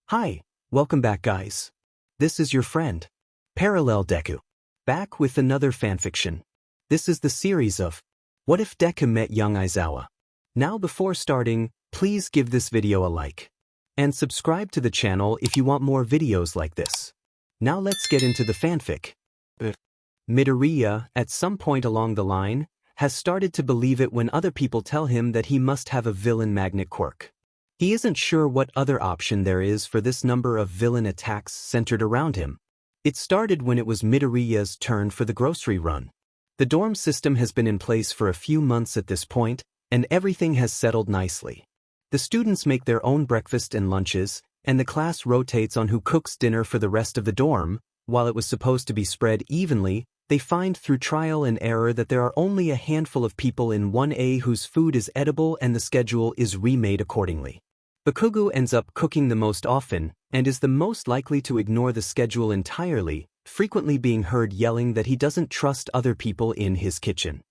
Hi, welcome back guys. This is your friend, Parallel Deku, back with another fanfiction. This is the series of What If Deku Met Young Aizawa. Now before starting, please give this video a like. And subscribe to the channel if you want more videos like this. Now let's get into the fanfic. Midoriya, at some point along the line, has started to believe it when other people tell him that he must have a villain magnet quirk. He isn't sure what other option there is for this number of villain attacks centered around him. It started when it was Midoriya's turn for the grocery run. The dorm system has been in place for a few months at this point, and everything has settled nicely. The students make their own breakfast and lunches, and the class rotates on who cooks dinner for the rest of the dorm. While it was supposed to be spread evenly, they find through trial and error that there are only a handful of people in 1A whose food is edible, and the schedule is remade accordingly. Bakugo ends up cooking the most often, and is the most likely to ignore the schedule entirely, frequently being heard yelling that he doesn't trust other people in his kitchen.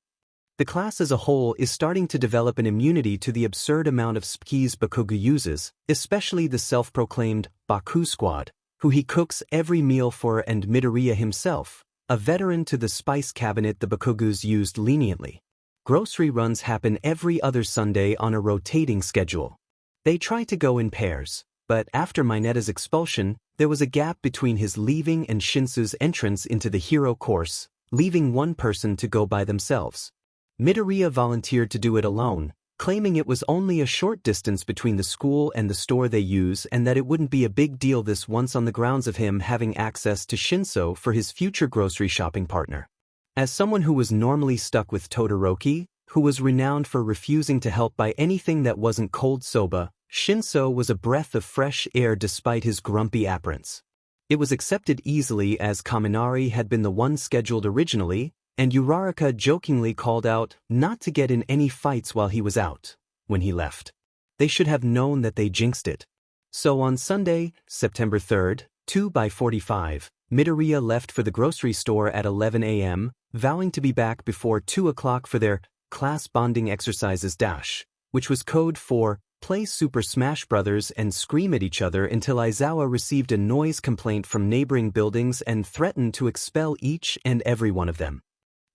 The class as a whole is starting to develop an immunity to the absurd amount of skis Bakugo uses, especially the self-proclaimed Baku Squad, who he cooks every meal for, and Midoriya himself, a veteran to the spice cabinet the Bakugos used leniently. Grocery runs happen every other Sunday on a rotating schedule. They try to go in pairs, but after Mineta's expulsion, there was a gap between his leaving and Shinsu's entrance into the hero course, leaving one person to go by themselves. Midoriya volunteered to do it alone, claiming it was only a short distance between the school and the store they use and that it wouldn't be a big deal this once on the grounds of him having access to Shinsu for his future grocery shopping partner. As someone who was normally stuck with Todoroki, who was renowned for refusing to help by anything that wasn't cold soba, Shinsu was a breath of fresh air despite his grumpy appearance. It was accepted easily as Kaminari had been the one scheduled originally, and Uraraka jokingly called out not to get in any fights while he was out, when he left. They should have known that they jinxed it. So on Sunday, September 3rd, 2:45, Midoriya left for the grocery store at 11 a.m., vowing to be back before 2 o'clock for their class bonding exercises dash, which was code for play Super Smash Bros. And scream at each other until Aizawa received a noise complaint from neighboring buildings and threatened to expel each and every one of them.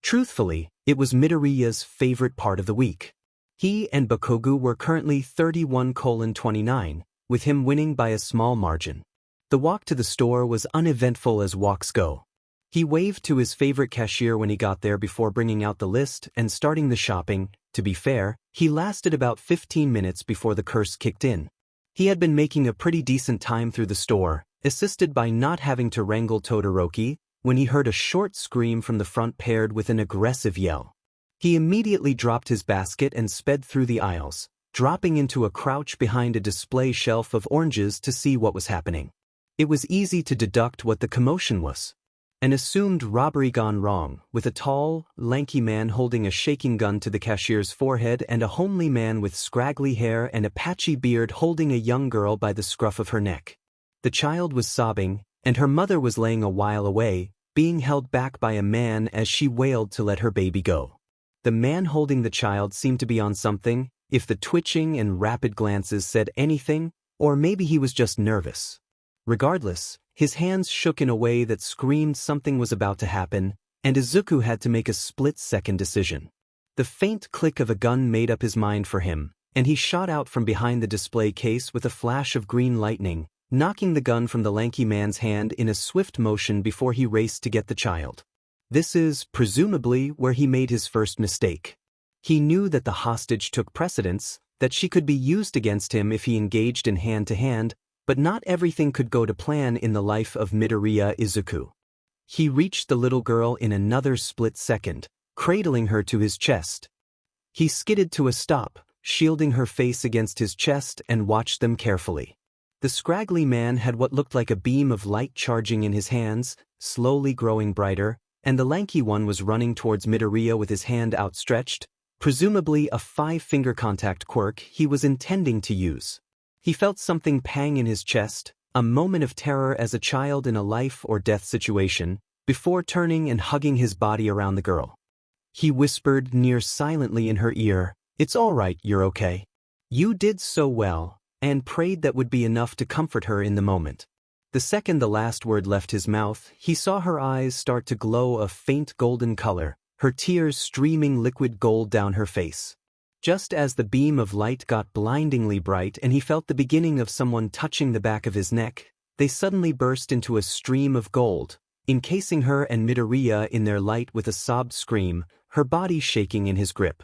Truthfully, it was Midoriya's favorite part of the week. He and Bakugo were currently 31:29, with him winning by a small margin. The walk to the store was uneventful as walks go. He waved to his favorite cashier when he got there before bringing out the list and starting the shopping. To be fair, he lasted about 15 minutes before the curse kicked in. He had been making a pretty decent time through the store, assisted by not having to wrangle Todoroki, when he heard a short scream from the front paired with an aggressive yell. He immediately dropped his basket and sped through the aisles, dropping into a crouch behind a display shelf of oranges to see what was happening. It was easy to deduct what the commotion was. An assumed robbery gone wrong, with a tall, lanky man holding a shaking gun to the cashier's forehead and a homely man with scraggly hair and a patchy beard holding a young girl by the scruff of her neck. The child was sobbing, and her mother was laying a while away, being held back by a man as she wailed to let her baby go. The man holding the child seemed to be on something, if the twitching and rapid glances said anything, or maybe he was just nervous. Regardless, his hands shook in a way that screamed something was about to happen, and Izuku had to make a split-second decision. The faint click of a gun made up his mind for him, and he shot out from behind the display case with a flash of green lightning, knocking the gun from the lanky man's hand in a swift motion before he raced to get the child. This is, presumably, where he made his first mistake. He knew that the hostage took precedence, that she could be used against him if he engaged in hand-to-hand, but not everything could go to plan in the life of Midoriya Izuku. He reached the little girl in another split second, cradling her to his chest. He skidded to a stop, shielding her face against his chest, and watched them carefully. The scraggly man had what looked like a beam of light charging in his hands, slowly growing brighter, and the lanky one was running towards Midoriya with his hand outstretched, presumably a 5-finger contact quirk he was intending to use. He felt something pang in his chest, a moment of terror as a child in a life-or-death situation, before turning and hugging his body around the girl. He whispered near silently in her ear, "It's all right, you're okay. You did so well," and prayed that would be enough to comfort her in the moment. The second the last word left his mouth, he saw her eyes start to glow a faint golden color, her tears streaming liquid gold down her face. Just as the beam of light got blindingly bright and he felt the beginning of someone touching the back of his neck, they suddenly burst into a stream of gold, encasing her and Midoriya in their light with a sobbed scream, her body shaking in his grip.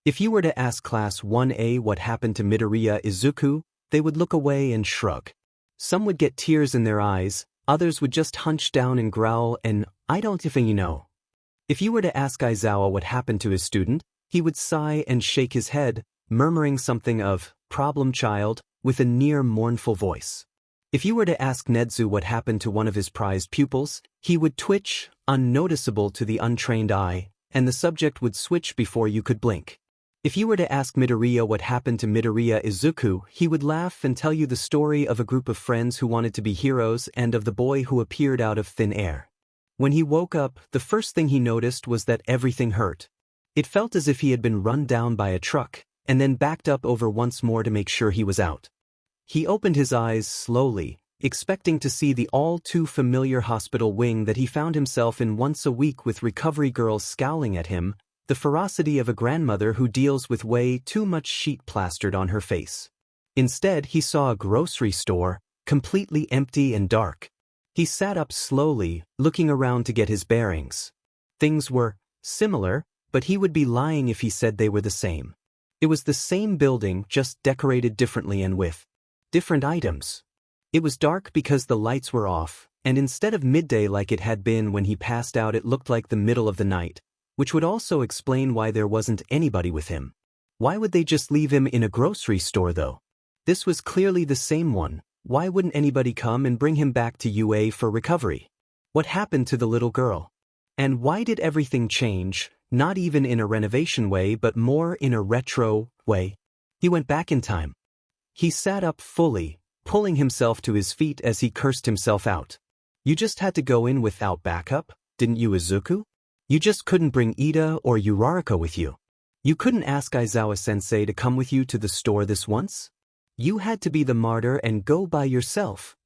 If you were to ask Class 1A what happened to Midoriya Izuku, they would look away and shrug. Some would get tears in their eyes, others would just hunch down and growl and, "I don't even know." If you were to ask Aizawa what happened to his student, he would sigh and shake his head, murmuring something of, "problem child," with a near mournful voice. If you were to ask Nezu what happened to one of his prized pupils, he would twitch, unnoticeable to the untrained eye, and the subject would switch before you could blink. If you were to ask Midoriya what happened to Midoriya Izuku, he would laugh and tell you the story of a group of friends who wanted to be heroes and of the boy who appeared out of thin air. When he woke up, the first thing he noticed was that everything hurt. It felt as if he had been run down by a truck, and then backed up over once more to make sure he was out. He opened his eyes slowly, expecting to see the all-too-familiar hospital wing that he found himself in once a week with recovery girls scowling at him, the ferocity of a grandmother who deals with way too much sheet plastered on her face. Instead, he saw a grocery store, completely empty and dark. He sat up slowly, looking around to get his bearings. Things were similar, but he would be lying if he said they were the same. It was the same building, just decorated differently and with different items. It was dark because the lights were off, and instead of midday like it had been when he passed out, it looked like the middle of the night, which would also explain why there wasn't anybody with him. Why would they just leave him in a grocery store though? This was clearly the same one. Why wouldn't anybody come and bring him back to UA for recovery? What happened to the little girl? And why did everything change, not even in a renovation way but more in a retro way? He went back in time. He sat up fully, pulling himself to his feet as he cursed himself out. You just had to go in without backup, didn't you, Izuku? You just couldn't bring Ida or Uraraka with you. You couldn't ask Aizawa-sensei to come with you to the store this once? You had to be the martyr and go by yourself.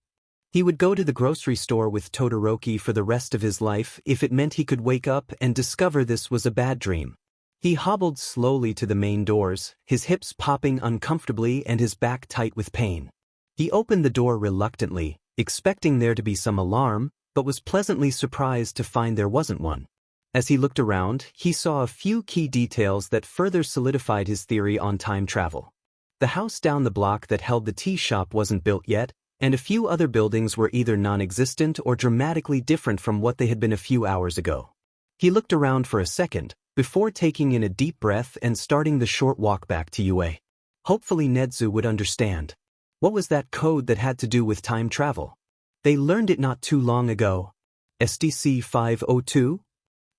He would go to the grocery store with Todoroki for the rest of his life if it meant he could wake up and discover this was a bad dream. He hobbled slowly to the main doors, his hips popping uncomfortably and his back tight with pain. He opened the door reluctantly, expecting there to be some alarm, but was pleasantly surprised to find there wasn't one. As he looked around, he saw a few key details that further solidified his theory on time travel. The house down the block that held the tea shop wasn't built yet, and a few other buildings were either non-existent or dramatically different from what they had been a few hours ago. He looked around for a second, before taking in a deep breath and starting the short walk back to UA. Hopefully Nezu would understand. What was that code that had to do with time travel? They learned it not too long ago. SDC 502?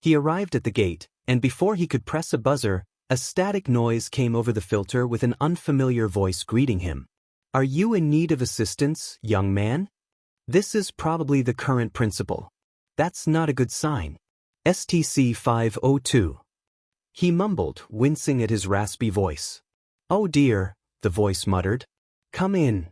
He arrived at the gate, and before he could press a buzzer, a static noise came over the filter with an unfamiliar voice greeting him. Are you in need of assistance, young man? This is probably the current principal. That's not a good sign. STC 502. He mumbled, wincing at his raspy voice. Oh dear, the voice muttered. Come in.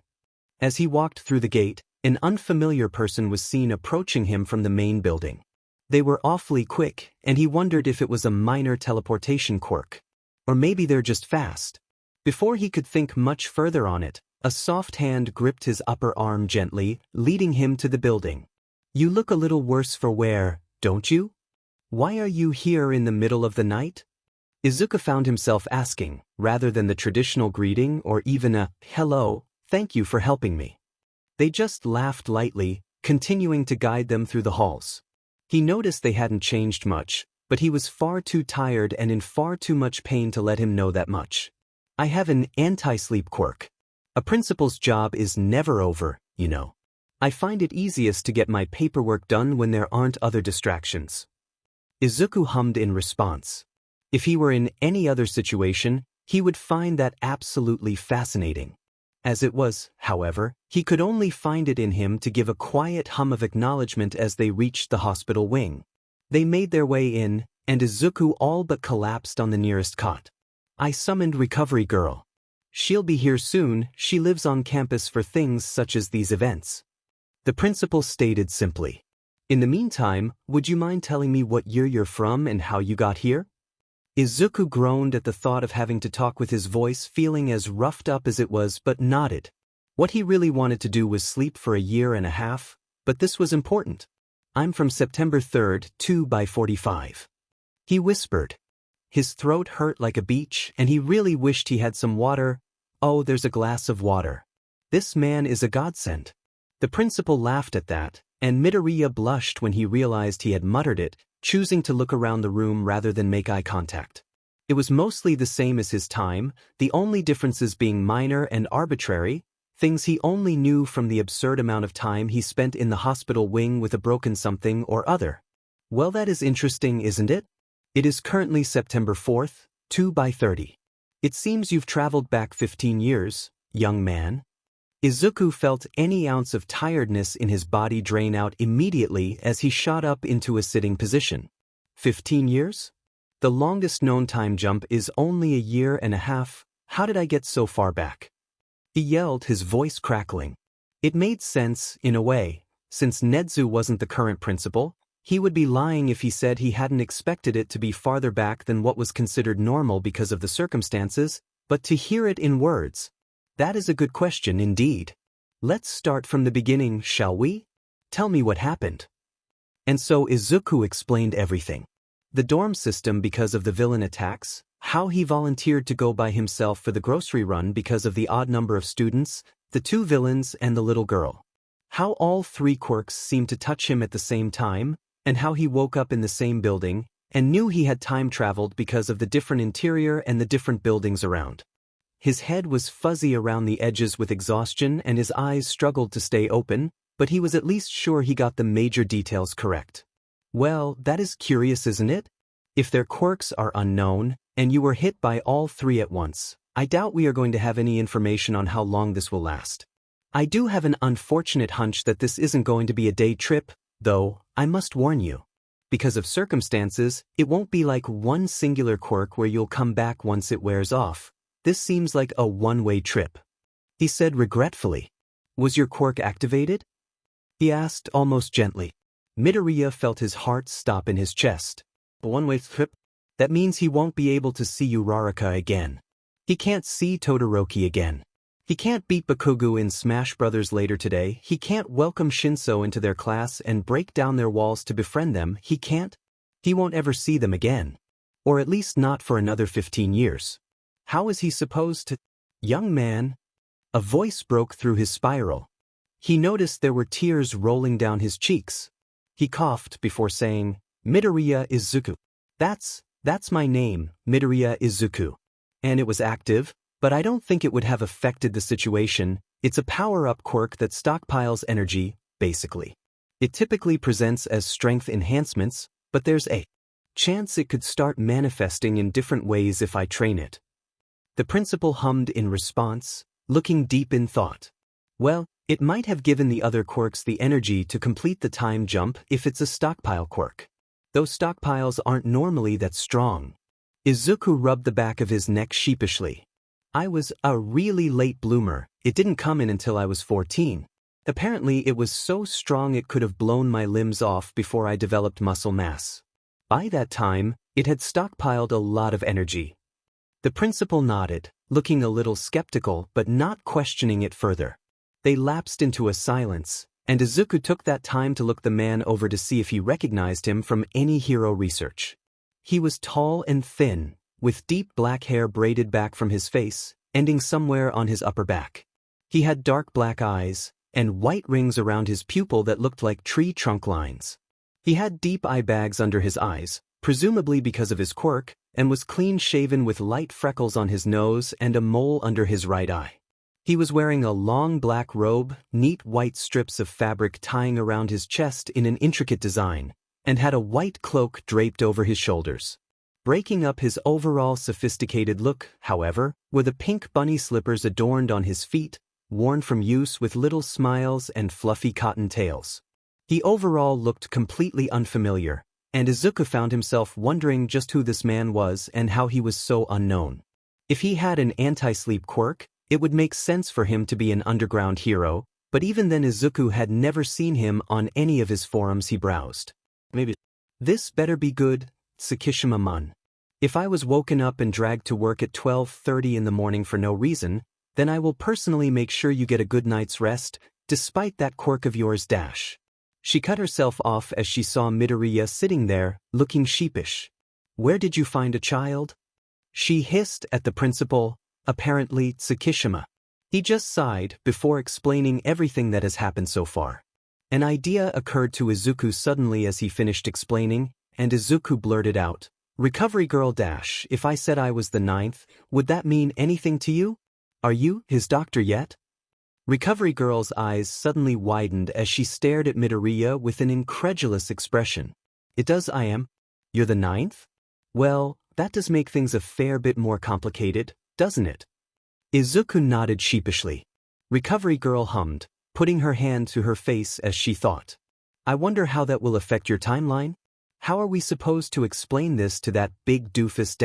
As he walked through the gate, an unfamiliar person was seen approaching him from the main building. They were awfully quick, and he wondered if it was a minor teleportation quirk. Or maybe they're just fast. Before he could think much further on it, a soft hand gripped his upper arm gently, leading him to the building. You look a little worse for wear, don't you? Why are you here in the middle of the night? Izuku found himself asking, rather than the traditional greeting or even a, hello, thank you for helping me. They just laughed lightly, continuing to guide them through the halls. He noticed they hadn't changed much, but he was far too tired and in far too much pain to let him know that much. I have an anti-sleep quirk. A principal's job is never over, you know. I find it easiest to get my paperwork done when there aren't other distractions. Izuku hummed in response. If he were in any other situation, he would find that absolutely fascinating. As it was, however, he could only find it in him to give a quiet hum of acknowledgement as they reached the hospital wing. They made their way in, and Izuku all but collapsed on the nearest cot. I summoned Recovery Girl. She'll be here soon, she lives on campus for things such as these events. The principal stated simply. In the meantime, would you mind telling me what year you're from and how you got here? Izuku groaned at the thought of having to talk with his voice feeling as roughed up as it was, but nodded. What he really wanted to do was sleep for a year and a half, but this was important. I'm from September 3rd, 2/45. He whispered. His throat hurt like a beach, and he really wished he had some water. Oh, there's a glass of water. This man is a godsend. The principal laughed at that, and Midoriya blushed when he realized he had muttered it, choosing to look around the room rather than make eye contact. It was mostly the same as his time, the only differences being minor and arbitrary, things he only knew from the absurd amount of time he spent in the hospital wing with a broken something or other. Well, that is interesting, isn't it? It is currently September 4th, 2/30. It seems you've traveled back 15 years, young man. Izuku felt any ounce of tiredness in his body drain out immediately as he shot up into a sitting position. 15 years? The longest known time jump is only a year and a half. How did I get so far back? He yelled, his voice crackling. It made sense, in a way. Since Nedzu wasn't the current principal, he would be lying if he said he hadn't expected it to be farther back than what was considered normal because of the circumstances, but to hear it in words, that is a good question indeed. Let's start from the beginning, shall we? Tell me what happened. And so Izuku explained everything. The dorm system because of the villain attacks, how he volunteered to go by himself for the grocery run because of the odd number of students, the two villains and the little girl. How all three quirks seemed to touch him at the same time, and how he woke up in the same building, and knew he had time traveled because of the different interior and the different buildings around. His head was fuzzy around the edges with exhaustion and his eyes struggled to stay open, but he was at least sure he got the major details correct. Well, that is curious, isn't it? If their quirks are unknown, and you were hit by all three at once, I doubt we are going to have any information on how long this will last. I do have an unfortunate hunch that this isn't going to be a day trip, though, I must warn you. Because of circumstances, it won't be like one singular quirk where you'll come back once it wears off. This seems like a one-way trip. He said regretfully. Was your quirk activated? He asked almost gently. Midoriya felt his heart stop in his chest. A one-way trip? That means he won't be able to see Uraraka again. He can't see Todoroki again. He can't beat Bakugo in Smash Bros. Later today. He can't welcome Shinso into their class and break down their walls to befriend them. He can't. He won't ever see them again. Or at least not for another 15 years. How is he supposed to? Young man. A voice broke through his spiral. He noticed there were tears rolling down his cheeks. He coughed before saying, Midoriya Izuku. That's my name, Midoriya Izuku. And it was active, but I don't think it would have affected the situation. It's a power-up quirk that stockpiles energy, basically. It typically presents as strength enhancements, but there's a chance it could start manifesting in different ways if I train it. The principal hummed in response, looking deep in thought. Well, it might have given the other quirks the energy to complete the time jump if it's a stockpile quirk. Those stockpiles aren't normally that strong. Izuku rubbed the back of his neck sheepishly. I was a really late bloomer. It didn't come in until I was 14. Apparently it was so strong it could have blown my limbs off before I developed muscle mass. By that time, it had stockpiled a lot of energy. The principal nodded, looking a little skeptical but not questioning it further. They lapsed into a silence, and Izuku took that time to look the man over to see if he recognized him from any hero research. He was tall and thin, with deep black hair braided back from his face, ending somewhere on his upper back. He had dark black eyes, and white rings around his pupil that looked like tree trunk lines. He had deep eye bags under his eyes, presumably because of his quirk, and was clean-shaven with light freckles on his nose and a mole under his right eye. He was wearing a long black robe, neat white strips of fabric tying around his chest in an intricate design, and had a white cloak draped over his shoulders. Breaking up his overall sophisticated look, however, were the pink bunny slippers adorned on his feet, worn from use with little smiles and fluffy cotton tails. He overall looked completely unfamiliar, and Izuku found himself wondering just who this man was and how he was so unknown. If he had an anti-sleep quirk, it would make sense for him to be an underground hero, but even then Izuku had never seen him on any of his forums he browsed. Maybe. This better be good, Tsukishima-mun. If I was woken up and dragged to work at 12:30 in the morning for no reason, then I will personally make sure you get a good night's rest, despite that quirk of yours. She cut herself off as she saw Midoriya sitting there, looking sheepish. Where did you find a child? She hissed at the principal, apparently Tsukishima. He just sighed before explaining everything that has happened so far. An idea occurred to Izuku suddenly as he finished explaining, and Izuku blurted out, "Recovery girl if I said I was the 9th, would that mean anything to you? Are you his doctor yet?" Recovery girl's eyes suddenly widened as she stared at Midoriya with an incredulous expression. "It does. I am. You're the 9th? Well, that does make things a fair bit more complicated, doesn't it?" Izuku nodded sheepishly. Recovery girl hummed, putting her hand to her face as she thought. "I wonder how that will affect your timeline? How are we supposed to explain this to that big doofus?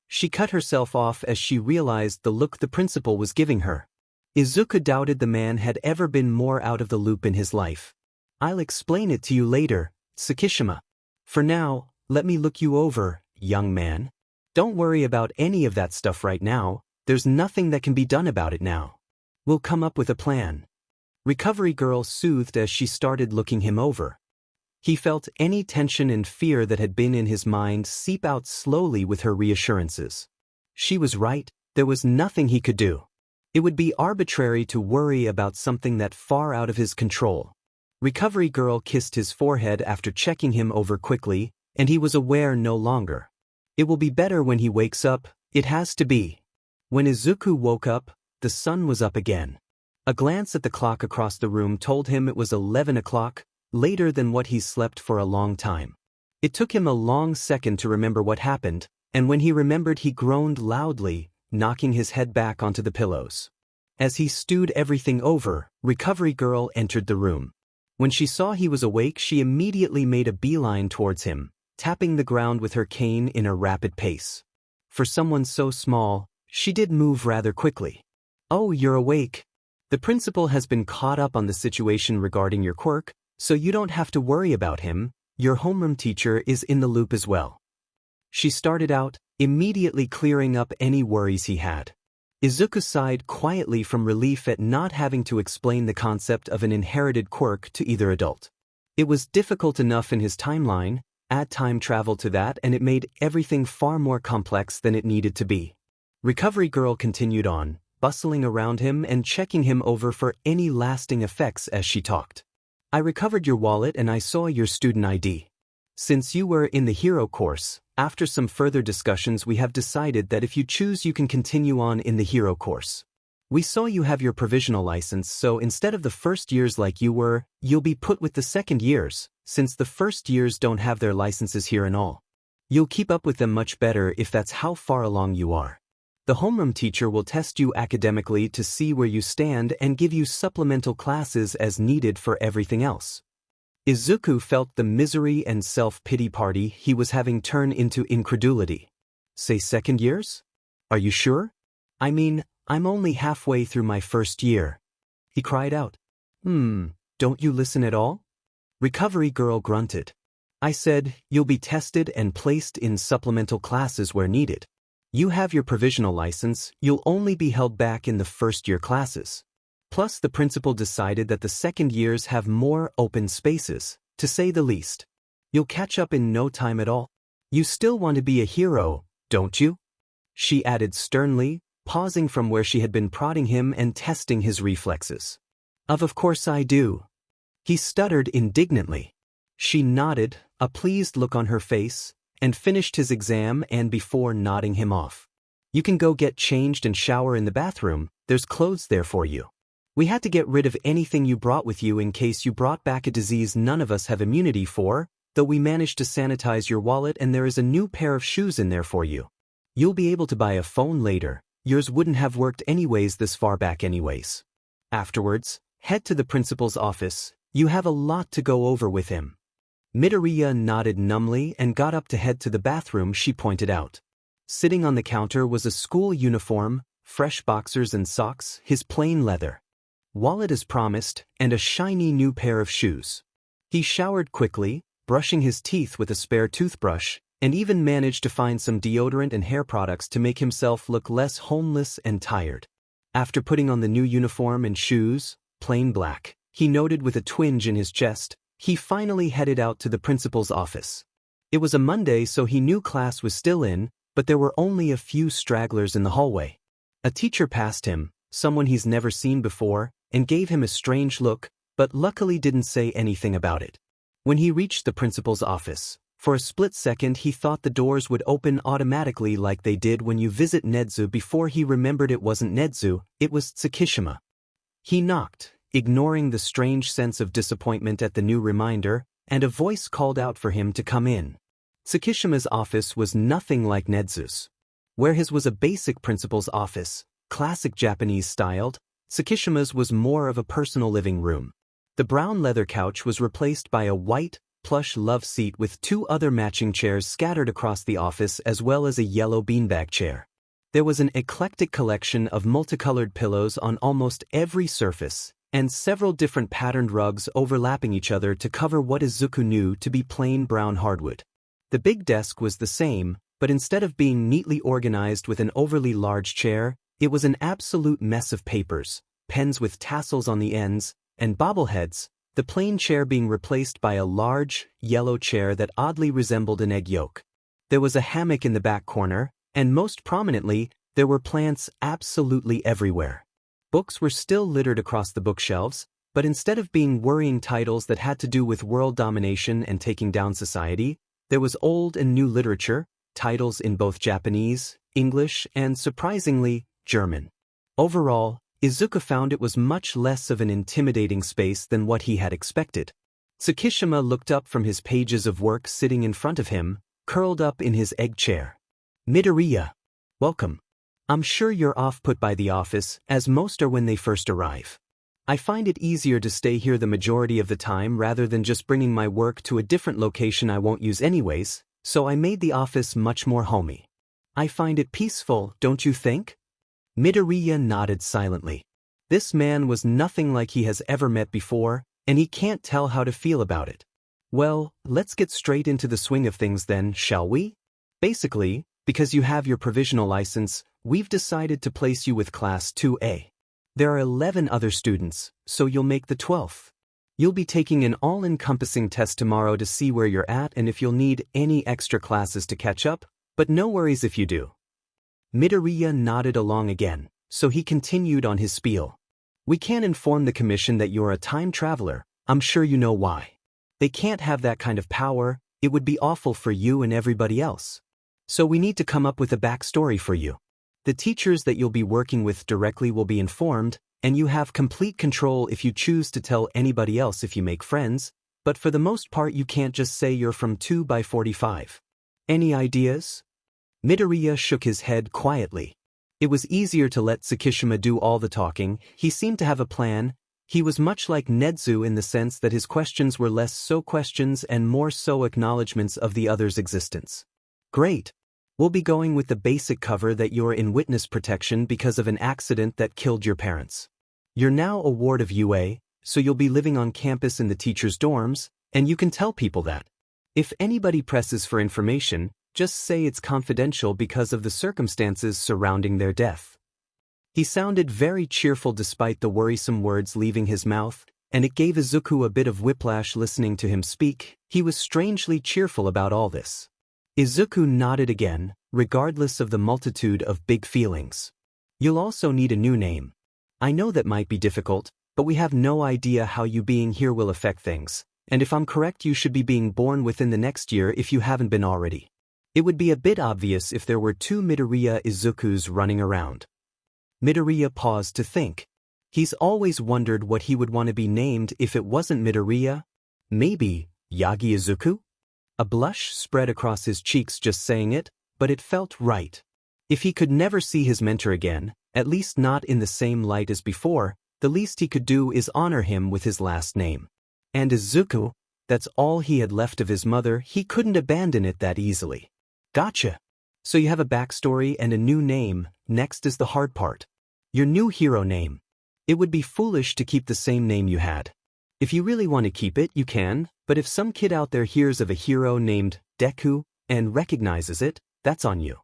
She cut herself off as she realized the look the principal was giving her. Izuku doubted the man had ever been more out of the loop in his life. "I'll explain it to you later, Tsukishima. For now, let me look you over, young man. Don't worry about any of that stuff right now, there's nothing that can be done about it now. We'll come up with a plan." Recovery girl soothed as she started looking him over. He felt any tension and fear that had been in his mind seep out slowly with her reassurances. She was right, there was nothing he could do. It would be arbitrary to worry about something that far out of his control. Recovery girl kissed his forehead after checking him over quickly, and he was aware no longer. It will be better when he wakes up, it has to be. When Izuku woke up, the sun was up again. A glance at the clock across the room told him it was 11 o'clock, later than what he slept for a long time. It took him a long second to remember what happened, and when he remembered he groaned loudly, knocking his head back onto the pillows. As he stewed everything over, Recovery Girl entered the room. When she saw he was awake, she immediately made a beeline towards him, tapping the ground with her cane in a rapid pace. For someone so small, she did move rather quickly. "Oh, you're awake. The principal has been caught up on the situation regarding your quirk, so you don't have to worry about him. Your homeroom teacher is in the loop as well." She started out, immediately clearing up any worries he had. Izuku sighed quietly from relief at not having to explain the concept of an inherited quirk to either adult. It was difficult enough in his timeline, add time travel to that and it made everything far more complex than it needed to be. Recovery Girl continued on, bustling around him and checking him over for any lasting effects as she talked. "I recovered your wallet and I saw your student ID. Since you were in the hero course, after some further discussions we have decided that if you choose you can continue on in the hero course. We saw you have your provisional license, so instead of the first years like you were, you'll be put with the second years, since the first years don't have their licenses here and all. You'll keep up with them much better if that's how far along you are. The homeroom teacher will test you academically to see where you stand and give you supplemental classes as needed for everything else." Izuku felt the misery and self-pity party he was having turn into incredulity. "Say second years? Are you sure? I mean, I'm only halfway through my first year." He cried out. Don't you listen at all?" Recovery Girl grunted. "I said, you'll be tested and placed in supplemental classes where needed. You have your provisional license, you'll only be held back in the first-year classes. Plus the principal decided that the second years have more open spaces, to say the least. You'll catch up in no time at all. You still want to be a hero, don't you?" She added sternly, pausing from where she had been prodding him and testing his reflexes. Of course I do." He stuttered indignantly. She nodded, a pleased look on her face, and finished his exam and before nodding him off. "You can go get changed and shower in the bathroom, there's clothes there for you. We had to get rid of anything you brought with you in case you brought back a disease none of us have immunity for, though we managed to sanitize your wallet and there is a new pair of shoes in there for you. You'll be able to buy a phone later, yours wouldn't have worked anyways this far back anyways. Afterwards, head to the principal's office, you have a lot to go over with him." Midoriya nodded numbly and got up to head to the bathroom she pointed out. Sitting on the counter was a school uniform, fresh boxers and socks, his plain leather wallet as promised, and a shiny new pair of shoes. He showered quickly, brushing his teeth with a spare toothbrush, and even managed to find some deodorant and hair products to make himself look less homeless and tired. After putting on the new uniform and shoes, plain black, he noted with a twinge in his chest, he finally headed out to the principal's office. It was a Monday, so he knew class was still in, but there were only a few stragglers in the hallway. A teacher passed him, someone he's never seen before, and gave him a strange look, but luckily didn't say anything about it. When he reached the principal's office, for a split second he thought the doors would open automatically like they did when you visit Nezu before he remembered it wasn't Nezu, it was Tsukishima. He knocked, ignoring the strange sense of disappointment at the new reminder, and a voice called out for him to come in. Tsukishima's office was nothing like Nezu's. Where his was a basic principal's office, classic Japanese-styled, Tsukishima's was more of a personal living room. The brown leather couch was replaced by a white, plush love seat with two other matching chairs scattered across the office as well as a yellow beanbag chair. There was an eclectic collection of multicolored pillows on almost every surface, and several different patterned rugs overlapping each other to cover what Izuku knew to be plain brown hardwood. The big desk was the same, but instead of being neatly organized with an overly large chair, it was an absolute mess of papers, pens with tassels on the ends, and bobbleheads, the plain chair being replaced by a large, yellow chair that oddly resembled an egg yolk. There was a hammock in the back corner, and most prominently, there were plants absolutely everywhere. Books were still littered across the bookshelves, but instead of being worrying titles that had to do with world domination and taking down society, there was old and new literature, titles in both Japanese, English, and surprisingly, German. Overall, Izuku found it was much less of an intimidating space than what he had expected. Tsukishima looked up from his pages of work sitting in front of him, curled up in his egg chair. Midoriya. Welcome. I'm sure you're off-put by the office, as most are when they first arrive. I find it easier to stay here the majority of the time rather than just bringing my work to a different location I won't use anyways, so I made the office much more homey. I find it peaceful, don't you think? Midoriya nodded silently. This man was nothing like he has ever met before, and he can't tell how to feel about it. Well, let's get straight into the swing of things then, shall we? Basically, because you have your provisional license, we've decided to place you with Class 2A. There are 11 other students, so you'll make the 12th. You'll be taking an all-encompassing test tomorrow to see where you're at and if you'll need any extra classes to catch up, but no worries if you do. Midoriya nodded along again, so he continued on his spiel. We can't inform the commission that you're a time traveler, I'm sure you know why. They can't have that kind of power, it would be awful for you and everybody else. So we need to come up with a backstory for you. The teachers that you'll be working with directly will be informed, and you have complete control if you choose to tell anybody else if you make friends, but for the most part you can't just say you're from 2x45. Any ideas? Midoriya shook his head quietly. It was easier to let Tsukishima do all the talking, he seemed to have a plan. He was much like Nezu in the sense that his questions were less so questions and more so acknowledgments of the other's existence. Great. We'll be going with the basic cover that you're in witness protection because of an accident that killed your parents. You're now a ward of UA, so you'll be living on campus in the teachers' dorms, and you can tell people that. If anybody presses for information, just say it's confidential because of the circumstances surrounding their death. He sounded very cheerful despite the worrisome words leaving his mouth, and it gave Izuku a bit of whiplash listening to him speak. He was strangely cheerful about all this. Izuku nodded again, regardless of the multitude of big feelings. You'll also need a new name. I know that might be difficult, but we have no idea how you being here will affect things, and if I'm correct you should be being born within the next year if you haven't been already. It would be a bit obvious if there were two Midoriya Izukus running around. Midoriya paused to think. He's always wondered what he would want to be named if it wasn't Midoriya. Maybe Yagi Izuku? A blush spread across his cheeks just saying it, but it felt right. If he could never see his mentor again, at least not in the same light as before, the least he could do is honor him with his last name. And Izuku, that's all he had left of his mother, he couldn't abandon it that easily. Gotcha. So you have a backstory and a new name. Next is the hard part. Your new hero name. It would be foolish to keep the same name you had. If you really want to keep it, you can, but if some kid out there hears of a hero named Deku and recognizes it, that's on you.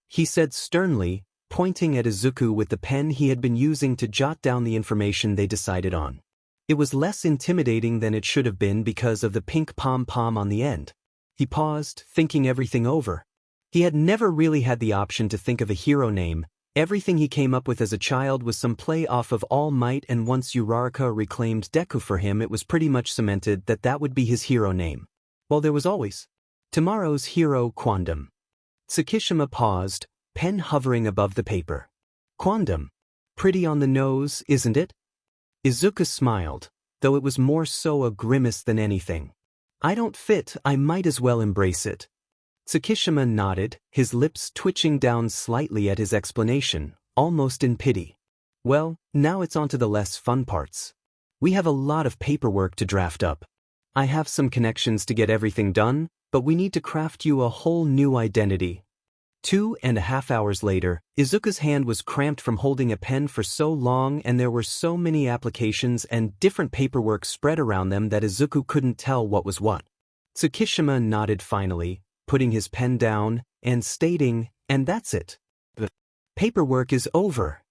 He said sternly, pointing at Izuku with the pen he had been using to jot down the information they decided on. It was less intimidating than it should have been because of the pink pom-pom on the end. He paused, thinking everything over. He had never really had the option to think of a hero name. Everything he came up with as a child was some play off of All Might, and once Uraraka reclaimed Deku for him, it was pretty much cemented that that would be his hero name. Well, there was always tomorrow's hero Quandam. Tsukishima paused, pen hovering above the paper. Quandam. Pretty on the nose, isn't it? Izuku smiled, though it was more so a grimace than anything. I don't fit, I might as well embrace it. Tsukishima nodded, his lips twitching down slightly at his explanation, almost in pity. Well, now it's on to the less fun parts. We have a lot of paperwork to draft up. I have some connections to get everything done, but we need to craft you a whole new identity. 2.5 hours later, Izuku's hand was cramped from holding a pen for so long, and there were so many applications and different paperwork spread around them that Izuku couldn't tell what was what. Tsukishima nodded finally, putting his pen down, and stating, and that's it. The paperwork is over.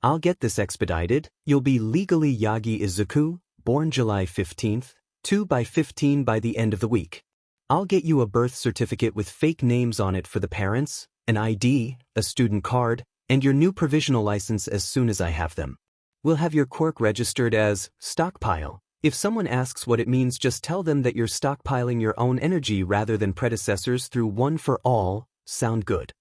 I'll get this expedited. You'll be legally Yagi Izuku, born July 15th, 2/15 by the end of the week. I'll get you a birth certificate with fake names on it for the parents, an ID, a student card, and your new provisional license as soon as I have them. We'll have your quirk registered as stockpile. If someone asks what it means, just tell them that you're stockpiling your own energy rather than predecessors through One for All. Sound good?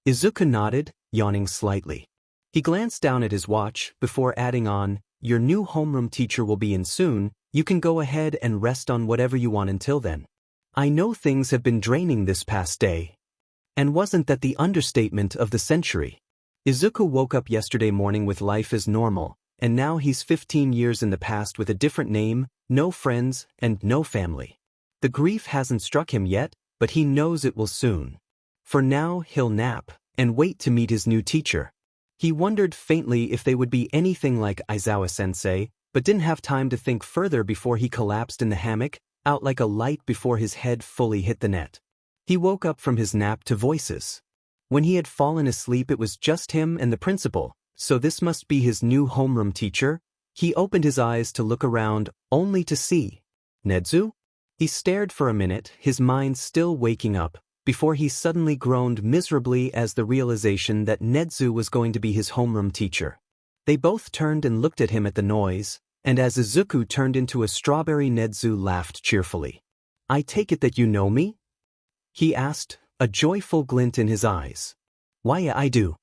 Izuku nodded, yawning slightly. He glanced down at his watch before adding on, your new homeroom teacher will be in soon. You can go ahead and rest on whatever you want until then. I know things have been draining this past day. And wasn't that the understatement of the century? Izuku woke up yesterday morning with life as normal, and now he's 15 years in the past with a different name, no friends, and no family. The grief hasn't struck him yet, but he knows it will soon. For now, he'll nap, and wait to meet his new teacher. He wondered faintly if they would be anything like Aizawa-sensei, but didn't have time to think further before he collapsed in the hammock, out like a light before his head fully hit the net. He woke up from his nap to voices. When he had fallen asleep, it was just him and the principal, so this must be his new homeroom teacher. He opened his eyes to look around, only to see Nedzu? He stared for a minute, his mind still waking up, before he suddenly groaned miserably as the realization that Nedzu was going to be his homeroom teacher. They both turned and looked at him at the noise, and as Izuku turned into a strawberry, Nedzu laughed cheerfully. I take it that you know me? He asked, a joyful glint in his eyes. Why, I do.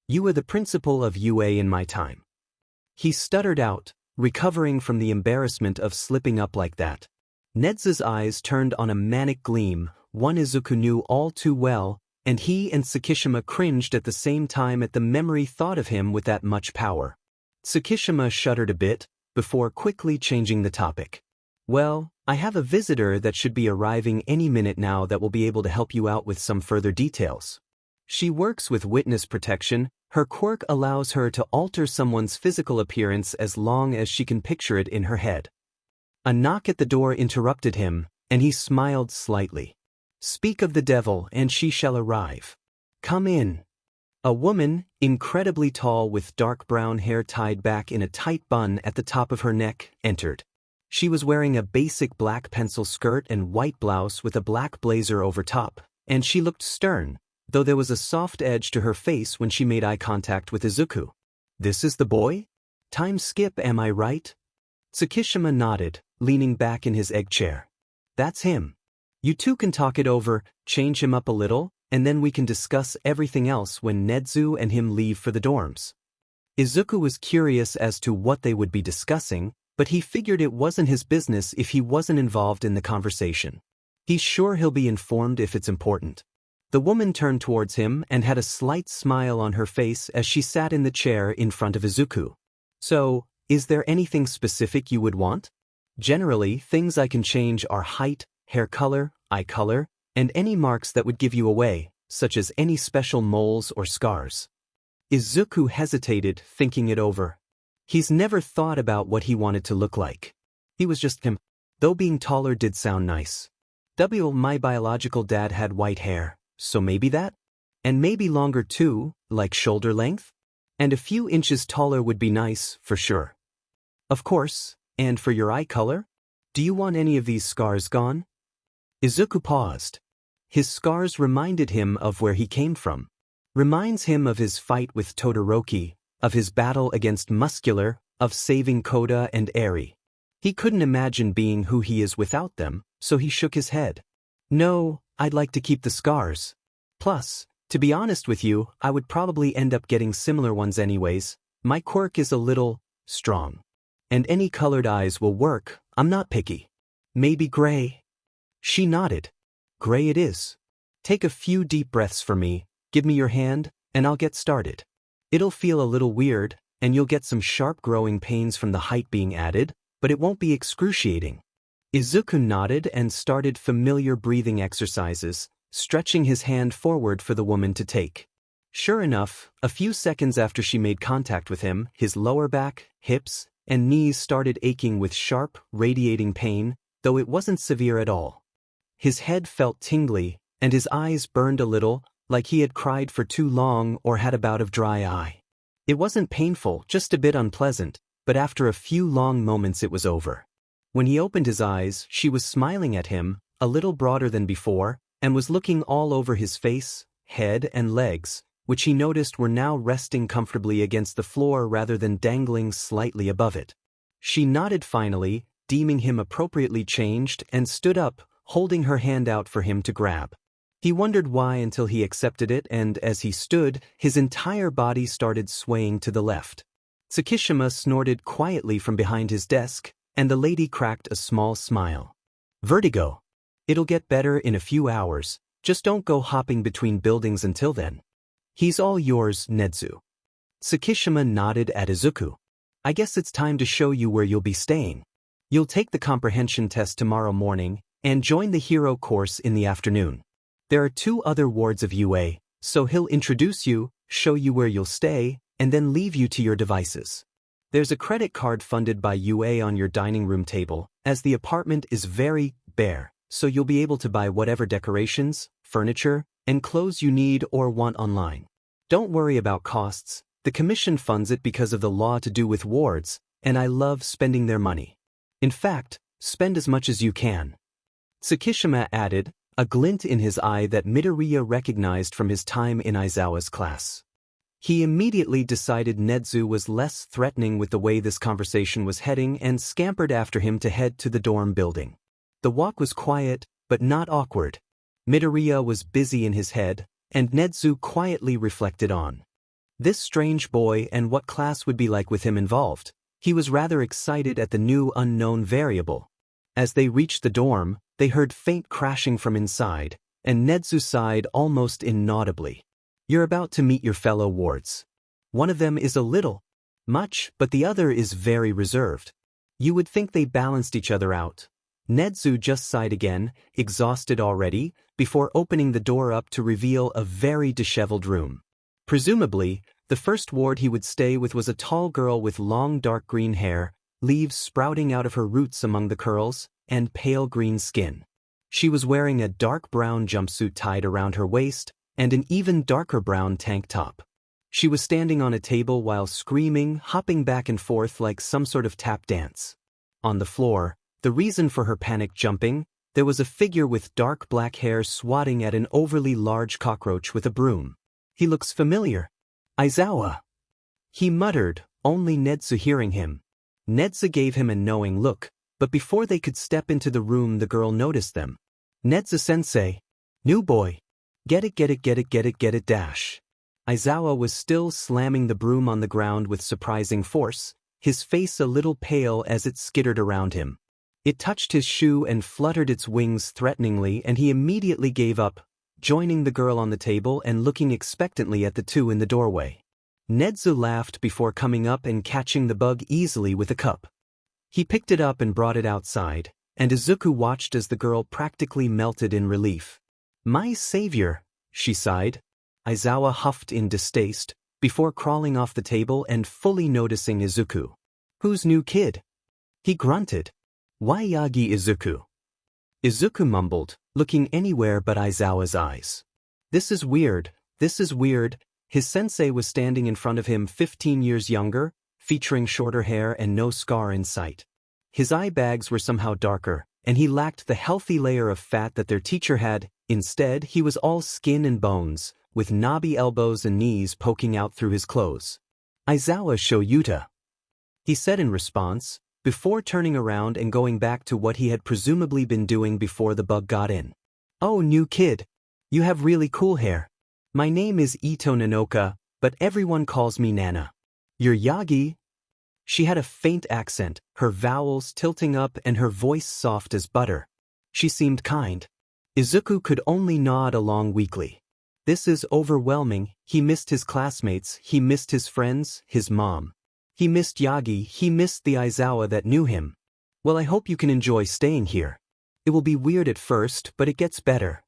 You were the principal of UA in my time. He stuttered out, recovering from the embarrassment of slipping up like that. Nedzu's eyes turned on a manic gleam, one Izuku knew all too well, and he and Tsukishima cringed at the same time at the memory thought of him with that much power. Tsukishima shuddered a bit, before quickly changing the topic. Well, I have a visitor that should be arriving any minute now that will be able to help you out with some further details. She works with witness protection. Her quirk allows her to alter someone's physical appearance as long as she can picture it in her head. A knock at the door interrupted him, and he smiled slightly. Speak of the devil, and she shall arrive. Come in. A woman, incredibly tall with dark brown hair tied back in a tight bun at the top of her neck, entered. She was wearing a basic black pencil skirt and white blouse with a black blazer over top, and she looked stern, though there was a soft edge to her face when she made eye contact with Izuku. This is the boy? Time skip, am I right? Tsukishima nodded, leaning back in his egg chair. That's him. You two can talk it over, change him up a little, and then we can discuss everything else when Nedzu and him leave for the dorms. Izuku was curious as to what they would be discussing, but he figured it wasn't his business if he wasn't involved in the conversation. He's sure he'll be informed if it's important. The woman turned towards him and had a slight smile on her face as she sat in the chair in front of Izuku. So, is there anything specific you would want? Generally, things I can change are height, hair color, eye color, and any marks that would give you away, such as any special moles or scars. Izuku hesitated, thinking it over. He's never thought about what he wanted to look like. He was just him. Though being taller did sound nice. My biological dad had white hair, so maybe that? And maybe longer too, like shoulder length? And a few inches taller would be nice, for sure. Of course, and for your eye color? Do you want any of these scars gone? Izuku paused. His scars reminded him of where he came from. Reminds him of his fight with Todoroki, of his battle against Muscular, of saving Koda and Eri. He couldn't imagine being who he is without them, so he shook his head. No, I'd like to keep the scars. Plus, to be honest with you, I would probably end up getting similar ones anyways. My quirk is a little strong. And any colored eyes will work, I'm not picky. Maybe gray? She nodded. Gray it is. Take a few deep breaths for me, give me your hand, and I'll get started. It'll feel a little weird, and you'll get some sharp growing pains from the height being added, but it won't be excruciating. Izuku nodded and started familiar breathing exercises, stretching his hand forward for the woman to take. Sure enough, a few seconds after she made contact with him, his lower back, hips, and knees started aching with sharp, radiating pain, though it wasn't severe at all. His head felt tingly, and his eyes burned a little, like he had cried for too long or had a bout of dry eye. It wasn't painful, just a bit unpleasant, but after a few long moments it was over. When he opened his eyes, she was smiling at him, a little broader than before, and was looking all over his face, head, and legs, which he noticed were now resting comfortably against the floor rather than dangling slightly above it. She nodded finally, deeming him appropriately changed, and stood up, holding her hand out for him to grab. He wondered why until he accepted it, and as he stood, his entire body started swaying to the left. Tsukishima snorted quietly from behind his desk, and the lady cracked a small smile. Vertigo. It'll get better in a few hours, just don't go hopping between buildings until then. He's all yours, Nedzu. Tsukishima nodded at Izuku. I guess it's time to show you where you'll be staying. You'll take the comprehension test tomorrow morning, and join the hero course in the afternoon. There are 2 other wards of UA, so he'll introduce you, show you where you'll stay, and then leave you to your devices. There's a credit card funded by UA on your dining room table, as the apartment is very bare, so you'll be able to buy whatever decorations, furniture, and clothes you need or want online. Don't worry about costs, the commission funds it because of the law to do with wards, and I love spending their money. In fact, spend as much as you can. Tsukishima added, a glint in his eye that Midoriya recognized from his time in Aizawa's class. He immediately decided Nedzu was less threatening with the way this conversation was heading and scampered after him to head to the dorm building. The walk was quiet, but not awkward. Midoriya was busy in his head, and Nedzu quietly reflected on this strange boy and what class would be like with him involved. He was rather excited at the new unknown variable. As they reached the dorm, they heard faint crashing from inside, and Nedzu sighed almost inaudibly. You're about to meet your fellow wards. One of them is a little much, but the other is very reserved. You would think they balanced each other out. Nedzu just sighed again, exhausted already, before opening the door up to reveal a very disheveled room. Presumably, the first ward he would stay with was a tall girl with long dark green hair, leaves sprouting out of her roots among the curls, and pale green skin. She was wearing a dark brown jumpsuit tied around her waist, and an even darker brown tank top. She was standing on a table while screaming, hopping back and forth like some sort of tap dance. On the floor, the reason for her panic jumping, there was a figure with dark black hair swatting at an overly large cockroach with a broom. He looks familiar. Aizawa. He muttered, only Nedzu hearing him. Nedzu gave him a knowing look, but before they could step into the room the girl noticed them. Nedzu-sensei. New boy. Get it dash. Aizawa was still slamming the broom on the ground with surprising force, his face a little pale as it skittered around him. It touched his shoe and fluttered its wings threateningly, and he immediately gave up, joining the girl on the table and looking expectantly at the 2 in the doorway. Nedzu laughed before coming up and catching the bug easily with a cup. He picked it up and brought it outside, and Izuku watched as the girl practically melted in relief. My savior, she sighed. Aizawa huffed in distaste, before crawling off the table and fully noticing Izuku. Whose new kid? He grunted. Why Yagi Izuku? Izuku mumbled, looking anywhere but Aizawa's eyes. This is weird, this is weird. His sensei was standing in front of him 15 years younger, featuring shorter hair and no scar in sight. His eye bags were somehow darker, and he lacked the healthy layer of fat that their teacher had. Instead, he was all skin and bones, with knobby elbows and knees poking out through his clothes. Aizawa Shoyuta, he said in response, before turning around and going back to what he had presumably been doing before the bug got in. Oh, new kid. You have really cool hair. My name is Ito Nanoka, but everyone calls me Nana. You're Yagi? She had a faint accent, her vowels tilting up and her voice soft as butter. She seemed kind. Izuku could only nod along weakly. This is overwhelming. He missed his classmates, he missed his friends, his mom. He missed Yagi, he missed the Aizawa that knew him. Well, I hope you can enjoy staying here. It will be weird at first, but it gets better.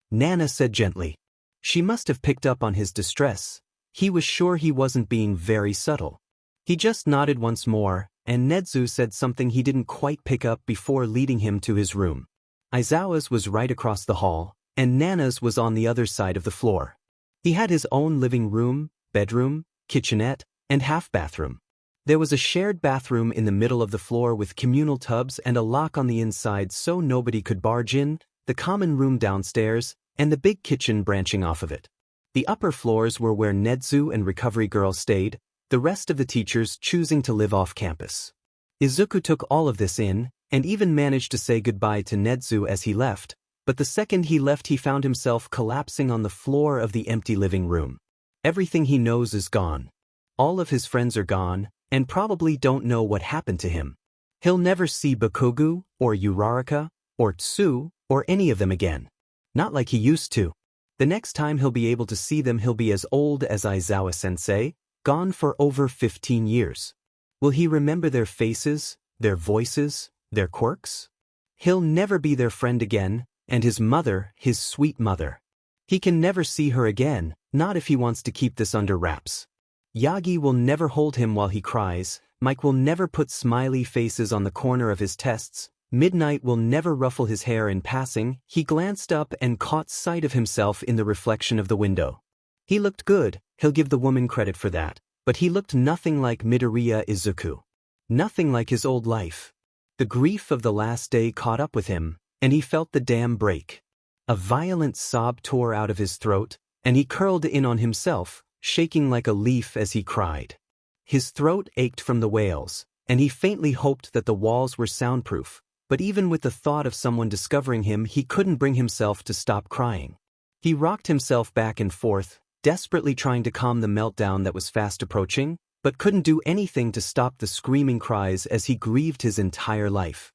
Nana said gently. She must have picked up on his distress. He was sure he wasn't being very subtle. He just nodded once more, and Nedzu said something he didn't quite pick up before leading him to his room. Aizawa's was right across the hall, and Nana's was on the other side of the floor. He had his own living room, bedroom, kitchenette, and half-bathroom. There was a shared bathroom in the middle of the floor with communal tubs and a lock on the inside so nobody could barge in, the common room downstairs, and the big kitchen branching off of it. The upper floors were where Nedzu and Recovery Girl stayed, the rest of the teachers choosing to live off campus. Izuku took all of this in, and even managed to say goodbye to Nedzu as he left, but the second he left he found himself collapsing on the floor of the empty living room. Everything he knows is gone. All of his friends are gone, and probably don't know what happened to him. He'll never see Bakugo, or Uraraka, or Tsu, or any of them again. Not like he used to. The next time he'll be able to see them he'll be as old as Aizawa-sensei, gone for over 15 years. Will he remember their faces, their voices, their quirks? He'll never be their friend again, and his mother, his sweet mother. He can never see her again, not if he wants to keep this under wraps. Yagi will never hold him while he cries, Mike will never put smiley faces on the corner of his tests, Midnight will never ruffle his hair in passing. He glanced up and caught sight of himself in the reflection of the window. He looked good, he'll give the woman credit for that, but he looked nothing like Midoriya Izuku. Nothing like his old life. The grief of the last day caught up with him, and he felt the dam break. A violent sob tore out of his throat, and he curled in on himself, shaking like a leaf as he cried. His throat ached from the wails, and he faintly hoped that the walls were soundproof. But even with the thought of someone discovering him, he couldn't bring himself to stop crying. He rocked himself back and forth, desperately trying to calm the meltdown that was fast approaching, but couldn't do anything to stop the screaming cries as he grieved his entire life.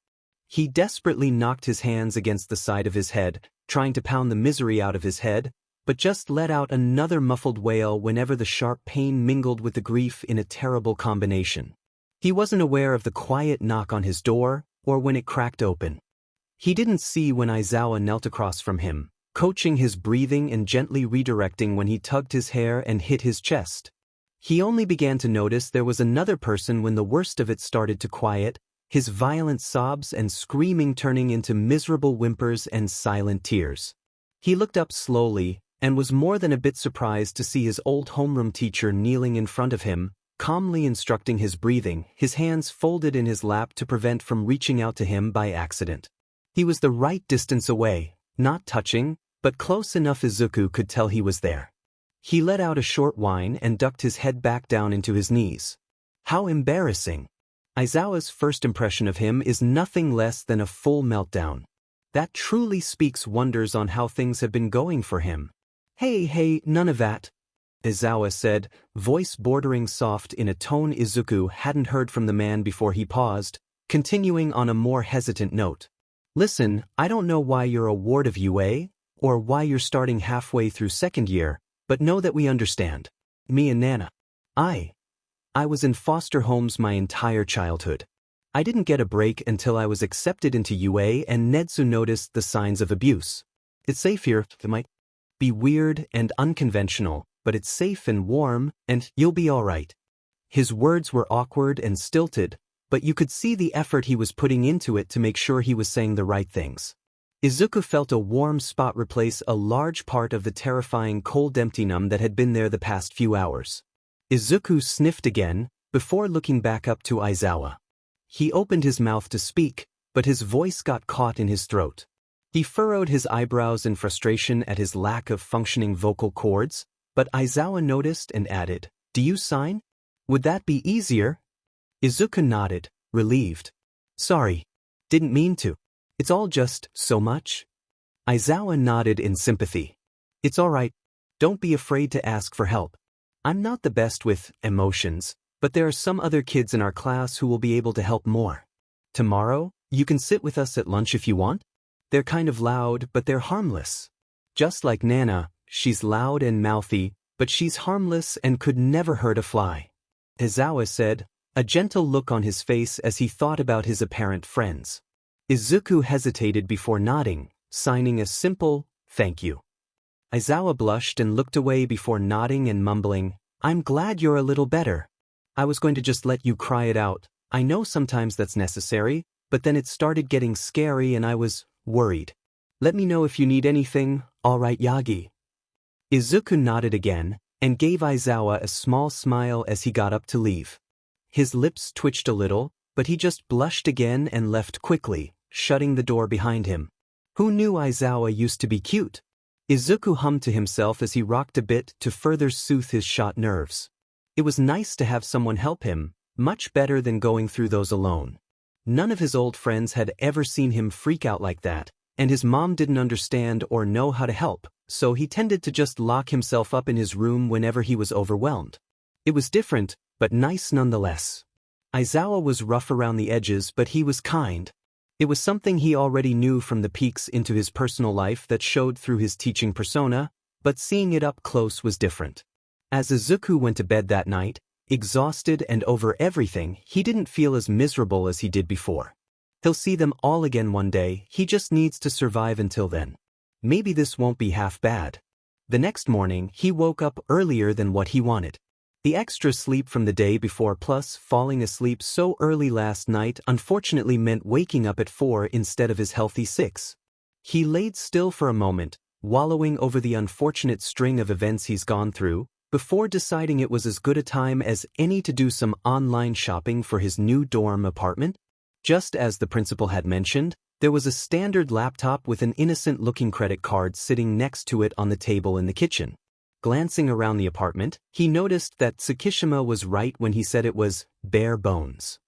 He desperately knocked his hands against the side of his head, trying to pound the misery out of his head, but just let out another muffled wail whenever the sharp pain mingled with the grief in a terrible combination. He wasn't aware of the quiet knock on his door, or when it cracked open. He didn't see when Aizawa knelt across from him, coaching his breathing and gently redirecting when he tugged his hair and hit his chest. He only began to notice there was another person when the worst of it started to quiet, his violent sobs and screaming turning into miserable whimpers and silent tears. He looked up slowly, and was more than a bit surprised to see his old homeroom teacher kneeling in front of him, calmly instructing his breathing, his hands folded in his lap to prevent from reaching out to him by accident. He was the right distance away, not touching, but close enough Izuku could tell he was there. He let out a short whine and ducked his head back down into his knees. How embarrassing. Aizawa's first impression of him is nothing less than a full meltdown. That truly speaks wonders on how things have been going for him. Hey, none of that, Aizawa said, voice bordering soft in a tone Izuku hadn't heard from the man before he paused, continuing on a more hesitant note. Listen, I don't know why you're a ward of UA, or why you're starting halfway through second year, but know that we understand. Me and Nana. I was in foster homes my entire childhood. I didn't get a break until I was accepted into UA and Nedzu noticed the signs of abuse. It's safe here, it might be weird and unconventional, but it's safe and warm, and you'll be alright. His words were awkward and stilted, but you could see the effort he was putting into it to make sure he was saying the right things. Izuku felt a warm spot replace a large part of the terrifying cold emptiness that had been there the past few hours. Izuku sniffed again, before looking back up to Aizawa. He opened his mouth to speak, but his voice got caught in his throat. He furrowed his eyebrows in frustration at his lack of functioning vocal cords, but Aizawa noticed and added, "Do you sign? Would that be easier?" Izuku nodded, relieved. "Sorry. Didn't mean to. It's all just so much." Aizawa nodded in sympathy. "It's alright. Don't be afraid to ask for help. I'm not the best with emotions, but there are some other kids in our class who will be able to help more. Tomorrow, you can sit with us at lunch if you want. They're kind of loud, but they're harmless. Just like Nana, she's loud and mouthy, but she's harmless and could never hurt a fly." Aizawa said, a gentle look on his face as he thought about his apparent friends. Izuku hesitated before nodding, signing a simple, "Thank you." Aizawa blushed and looked away before nodding and mumbling, "I'm glad you're a little better. I was going to just let you cry it out. I know sometimes that's necessary, but then it started getting scary and I was worried. Let me know if you need anything, alright Yagi?" Izuku nodded again, and gave Aizawa a small smile as he got up to leave. His lips twitched a little, but he just blushed again and left quickly, shutting the door behind him. Who knew Aizawa used to be cute? Izuku hummed to himself as he rocked a bit to further soothe his shot nerves. It was nice to have someone help him, much better than going through those alone. None of his old friends had ever seen him freak out like that, and his mom didn't understand or know how to help, so he tended to just lock himself up in his room whenever he was overwhelmed. It was different, but nice nonetheless. Aizawa was rough around the edges, but he was kind. It was something he already knew from the peeks into his personal life that showed through his teaching persona, but seeing it up close was different. As Izuku went to bed that night, exhausted and over everything, he didn't feel as miserable as he did before. He'll see them all again one day, he just needs to survive until then. Maybe this won't be half bad. The next morning, he woke up earlier than what he wanted. The extra sleep from the day before plus falling asleep so early last night unfortunately meant waking up at 4 instead of his healthy 6. He laid still for a moment, wallowing over the unfortunate string of events he's gone through, before deciding it was as good a time as any to do some online shopping for his new dorm apartment. Just as the principal had mentioned, there was a standard laptop with an innocent-looking credit card sitting next to it on the table in the kitchen. Glancing around the apartment, he noticed that Tsukishima was right when he said it was bare bones.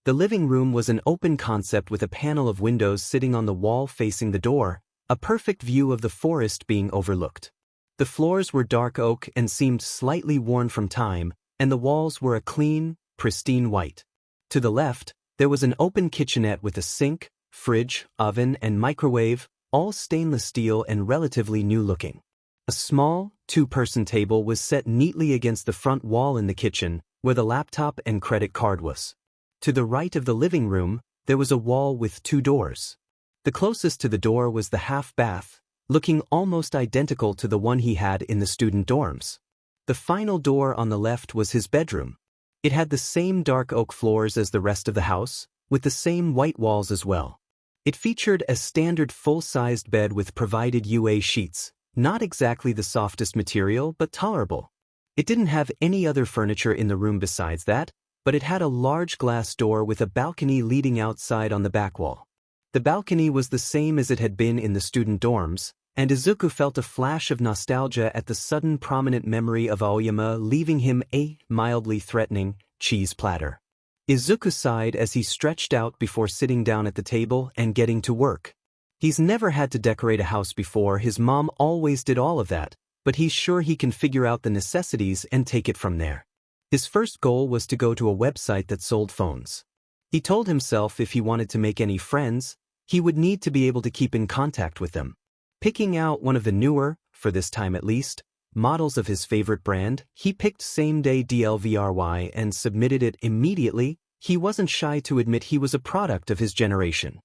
The living room was an open concept with a panel of windows sitting on the wall facing the door, a perfect view of the forest being overlooked. The floors were dark oak and seemed slightly worn from time, and the walls were a clean, pristine white. To the left, there was an open kitchenette with a sink, fridge, oven, and microwave, all stainless steel and relatively new-looking. A small, two-person table was set neatly against the front wall in the kitchen, where the laptop and credit card was. To the right of the living room, there was a wall with 2 doors. The closest to the door was the half-bath, looking almost identical to the one he had in the student dorms. The final door on the left was his bedroom. It had the same dark oak floors as the rest of the house, with the same white walls as well. It featured a standard full-sized bed with provided UA sheets, not exactly the softest material but tolerable. It didn't have any other furniture in the room besides that, but it had a large glass door with a balcony leading outside on the back wall. The balcony was the same as it had been in the student dorms, and Izuku felt a flash of nostalgia at the sudden prominent memory of Aoyama leaving him a mildly threatening cheese platter. Izuku sighed as he stretched out before sitting down at the table and getting to work. He's never had to decorate a house before, his mom always did all of that, but he's sure he can figure out the necessities and take it from there. His first goal was to go to a website that sold phones. He told himself if he wanted to make any friends, he would need to be able to keep in contact with them. Picking out one of the newer, for this time at least, models of his favorite brand, he picked same-day DLVRY and submitted it immediately. He wasn't shy to admit he was a product of his generation.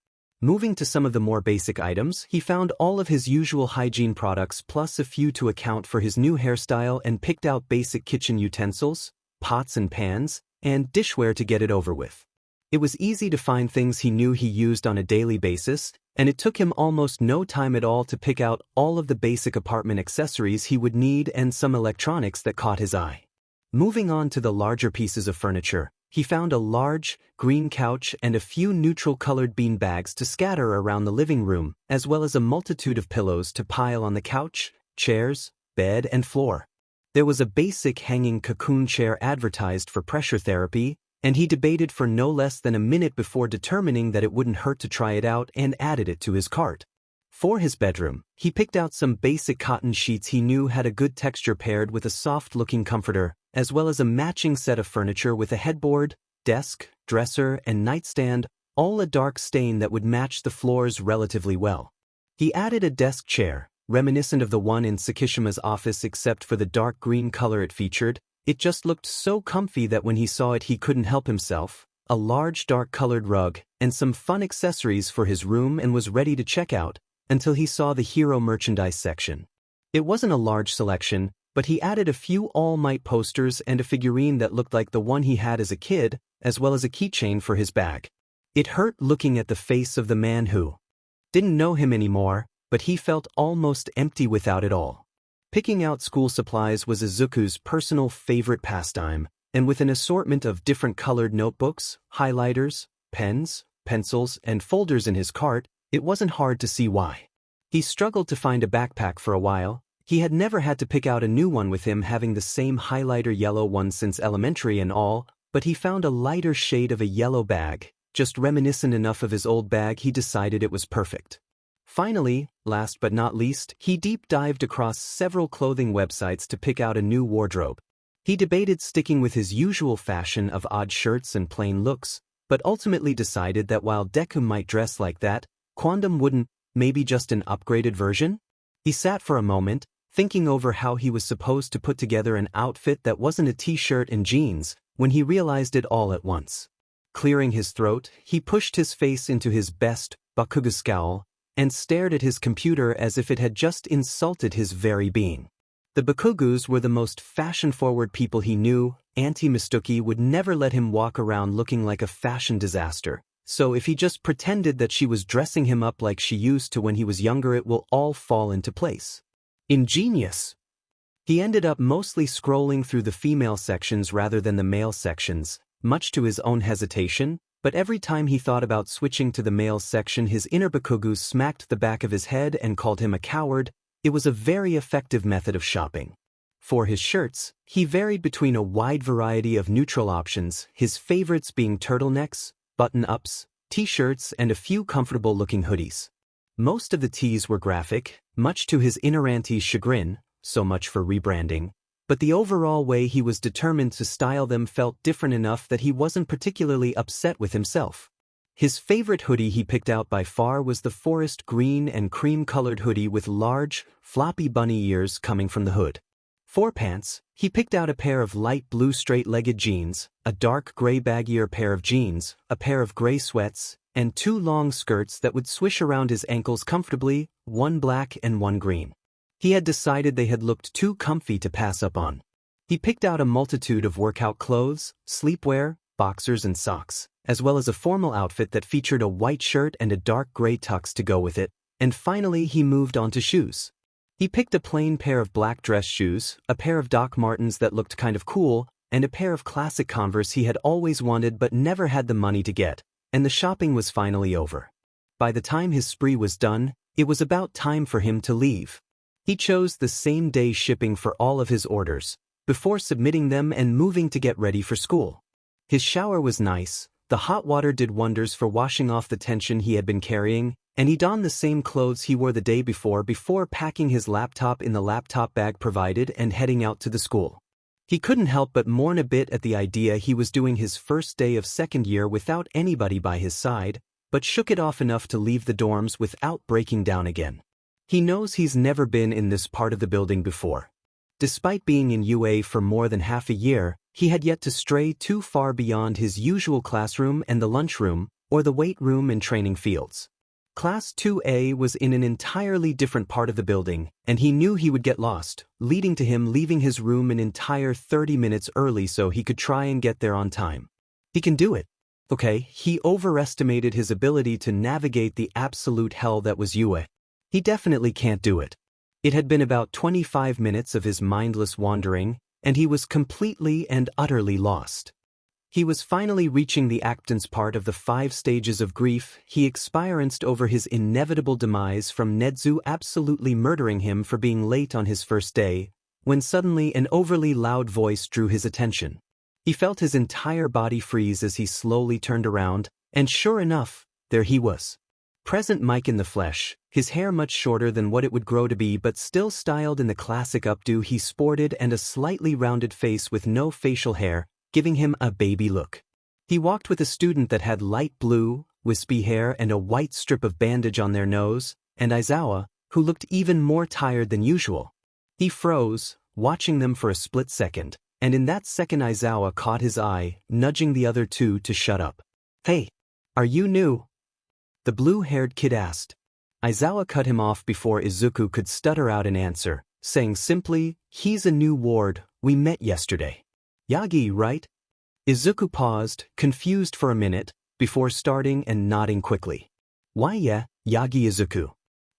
Moving to some of the more basic items, he found all of his usual hygiene products plus a few to account for his new hairstyle and picked out basic kitchen utensils, pots and pans, and dishware to get it over with. It was easy to find things he knew he used on a daily basis, and it took him almost no time at all to pick out all of the basic apartment accessories he would need and some electronics that caught his eye. Moving on to the larger pieces of furniture, he found a large, green couch and a few neutral-colored bean bags to scatter around the living room, as well as a multitude of pillows to pile on the couch, chairs, bed, and floor. There was a basic hanging cocoon chair advertised for pressure therapy, and he debated for no less than a minute before determining that it wouldn't hurt to try it out and added it to his cart. For his bedroom, he picked out some basic cotton sheets he knew had a good texture paired with a soft-looking comforter, as well as a matching set of furniture with a headboard, desk, dresser, and nightstand, all a dark stain that would match the floors relatively well. He added a desk chair, reminiscent of the one in Sakishima's office except for the dark green color it featured. It just looked so comfy that when he saw it he couldn't help himself, a large dark-colored rug, and some fun accessories for his room and was ready to check out, until he saw the hero merchandise section. It wasn't a large selection, but he added a few All Might posters and a figurine that looked like the one he had as a kid, as well as a keychain for his bag. It hurt looking at the face of the man who didn't know him anymore, but he felt almost empty without it all. Picking out school supplies was Izuku's personal favorite pastime, and with an assortment of different colored notebooks, highlighters, pens, pencils, and folders in his cart, it wasn't hard to see why. He struggled to find a backpack for a while. He had never had to pick out a new one with him having the same highlighter yellow one since elementary and all, but he found a lighter shade of a yellow bag, just reminiscent enough of his old bag he decided it was perfect. Finally, last but not least, he deep-dived across several clothing websites to pick out a new wardrobe. He debated sticking with his usual fashion of odd shirts and plain looks, but ultimately decided that while Deku might dress like that, Quandam wouldn't, maybe just an upgraded version? He sat for a moment, thinking over how he was supposed to put together an outfit that wasn't a t-shirt and jeans, when he realized it all at once. Clearing his throat, he pushed his face into his best Bakuga scowl, and stared at his computer as if it had just insulted his very being. The Bakugus were the most fashion-forward people he knew. Auntie Mistuki would never let him walk around looking like a fashion disaster, so if he just pretended that she was dressing him up like she used to when he was younger it will all fall into place. Ingenious! He ended up mostly scrolling through the female sections rather than the male sections, much to his own hesitation, but every time he thought about switching to the male section his inner Bakugu smacked the back of his head and called him a coward. It was a very effective method of shopping. For his shirts, he varied between a wide variety of neutral options, his favorites being turtlenecks, button-ups, t-shirts, and a few comfortable-looking hoodies. Most of the tees were graphic, much to his inner auntie's chagrin, so much for rebranding, but the overall way he was determined to style them felt different enough that he wasn't particularly upset with himself. His favorite hoodie he picked out by far was the forest green and cream-colored hoodie with large, floppy bunny ears coming from the hood. For pants, he picked out a pair of light blue straight-legged jeans, a dark gray baggier pair of jeans, a pair of gray sweats, and 2 long skirts that would swish around his ankles comfortably, one black and one green. He had decided they had looked too comfy to pass up on. He picked out a multitude of workout clothes, sleepwear, boxers and socks, as well as a formal outfit that featured a white shirt and a dark gray tux to go with it, and finally he moved on to shoes. He picked a plain pair of black dress shoes, a pair of Doc Martens that looked kind of cool, and a pair of classic Converse he had always wanted but never had the money to get, and the shopping was finally over. By the time his spree was done, it was about time for him to leave. He chose the same-day shipping for all of his orders, before submitting them and moving to get ready for school. His shower was nice, the hot water did wonders for washing off the tension he had been carrying, and he donned the same clothes he wore the day before packing his laptop in the laptop bag provided and heading out to the school. He couldn't help but mourn a bit at the idea he was doing his first day of second year without anybody by his side, but shook it off enough to leave the dorms without breaking down again. He knows he's never been in this part of the building before. Despite being in UA for more than half a year, he had yet to stray too far beyond his usual classroom and the lunchroom, or the weight room and training fields. Class 2A was in an entirely different part of the building, and he knew he would get lost, leading to him leaving his room an entire 30 minutes early so he could try and get there on time. He can do it. Okay, he overestimated his ability to navigate the absolute hell that was UA. He definitely can't do it. It had been about 25 minutes of his mindless wandering, and he was completely and utterly lost. He was finally reaching the acceptance part of the 5 stages of grief. He experienced over his inevitable demise from Nedzu absolutely murdering him for being late on his first day, when suddenly an overly loud voice drew his attention. He felt his entire body freeze as he slowly turned around, and sure enough, there he was. Present Mike in the flesh, his hair much shorter than what it would grow to be but still styled in the classic updo he sported and a slightly rounded face with no facial hair, giving him a baby look. He walked with a student that had light blue, wispy hair and a white strip of bandage on their nose, and Aizawa, who looked even more tired than usual. He froze, watching them for a split second, and in that second Aizawa caught his eye, nudging the other two to shut up. "Hey, are you new?" the blue-haired kid asked. Aizawa cut him off before Izuku could stutter out an answer, saying simply, "He's a new ward, we met yesterday." "Yagi, right?" Izuku paused, confused for a minute, before starting and nodding quickly. "Why yeah, Yagi Izuku.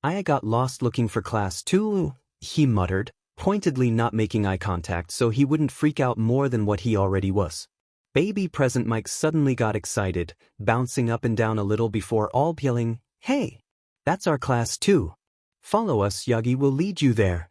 I got lost looking for class 2, he muttered, pointedly not making eye contact so he wouldn't freak out more than what he already was. Baby present Mike suddenly got excited, bouncing up and down a little before all yelling, "Hey! That's our class 2. Follow us, Yagi will lead you there."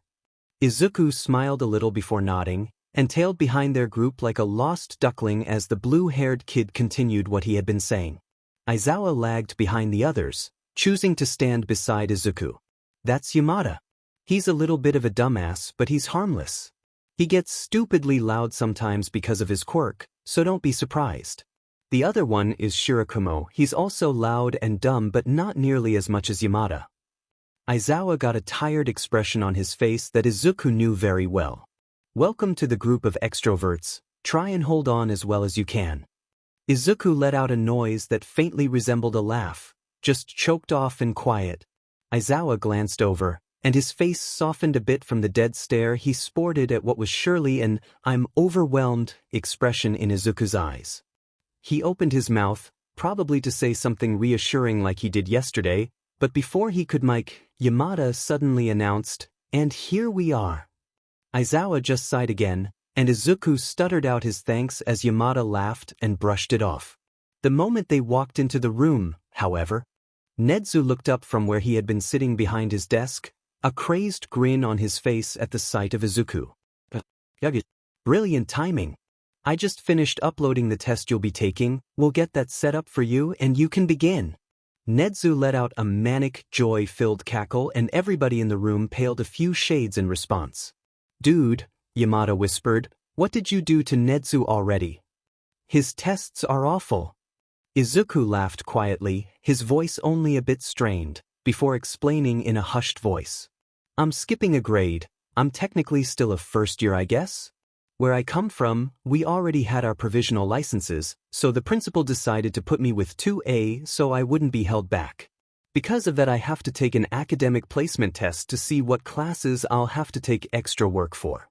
Izuku smiled a little before nodding, and tailed behind their group like a lost duckling as the blue-haired kid continued what he had been saying. Aizawa lagged behind the others, choosing to stand beside Izuku. "That's Yamada. He's a little bit of a dumbass, but he's harmless. He gets stupidly loud sometimes because of his quirk, so don't be surprised. The other one is Shirakumo. He's also loud and dumb but not nearly as much as Yamada." Aizawa got a tired expression on his face that Izuku knew very well. "Welcome to the group of extroverts. Try and hold on as well as you can." Izuku let out a noise that faintly resembled a laugh, just choked off and quiet. Aizawa glanced over, and his face softened a bit from the dead stare he sported at what was surely an "I'm overwhelmed" expression in Izuku's eyes. He opened his mouth, probably to say something reassuring like he did yesterday, but before he could Yamada suddenly announced, "And here we are." Aizawa just sighed again, and Izuku stuttered out his thanks as Yamada laughed and brushed it off. The moment they walked into the room, however, Nedzu looked up from where he had been sitting behind his desk, a crazed grin on his face at the sight of Izuku. "Brilliant timing. I just finished uploading the test you'll be taking. We'll get that set up for you and you can begin." Nedzu let out a manic, joy-filled cackle and everybody in the room paled a few shades in response. "Dude," Yamada whispered, "what did you do to Nedzu already? His tests are awful." Izuku laughed quietly, his voice only a bit strained, before explaining in a hushed voice. "I'm skipping a grade. I'm technically still a first year, I guess. Where I come from, we already had our provisional licenses, so the principal decided to put me with 2A so I wouldn't be held back. Because of that I have to take an academic placement test to see what classes I'll have to take extra work for."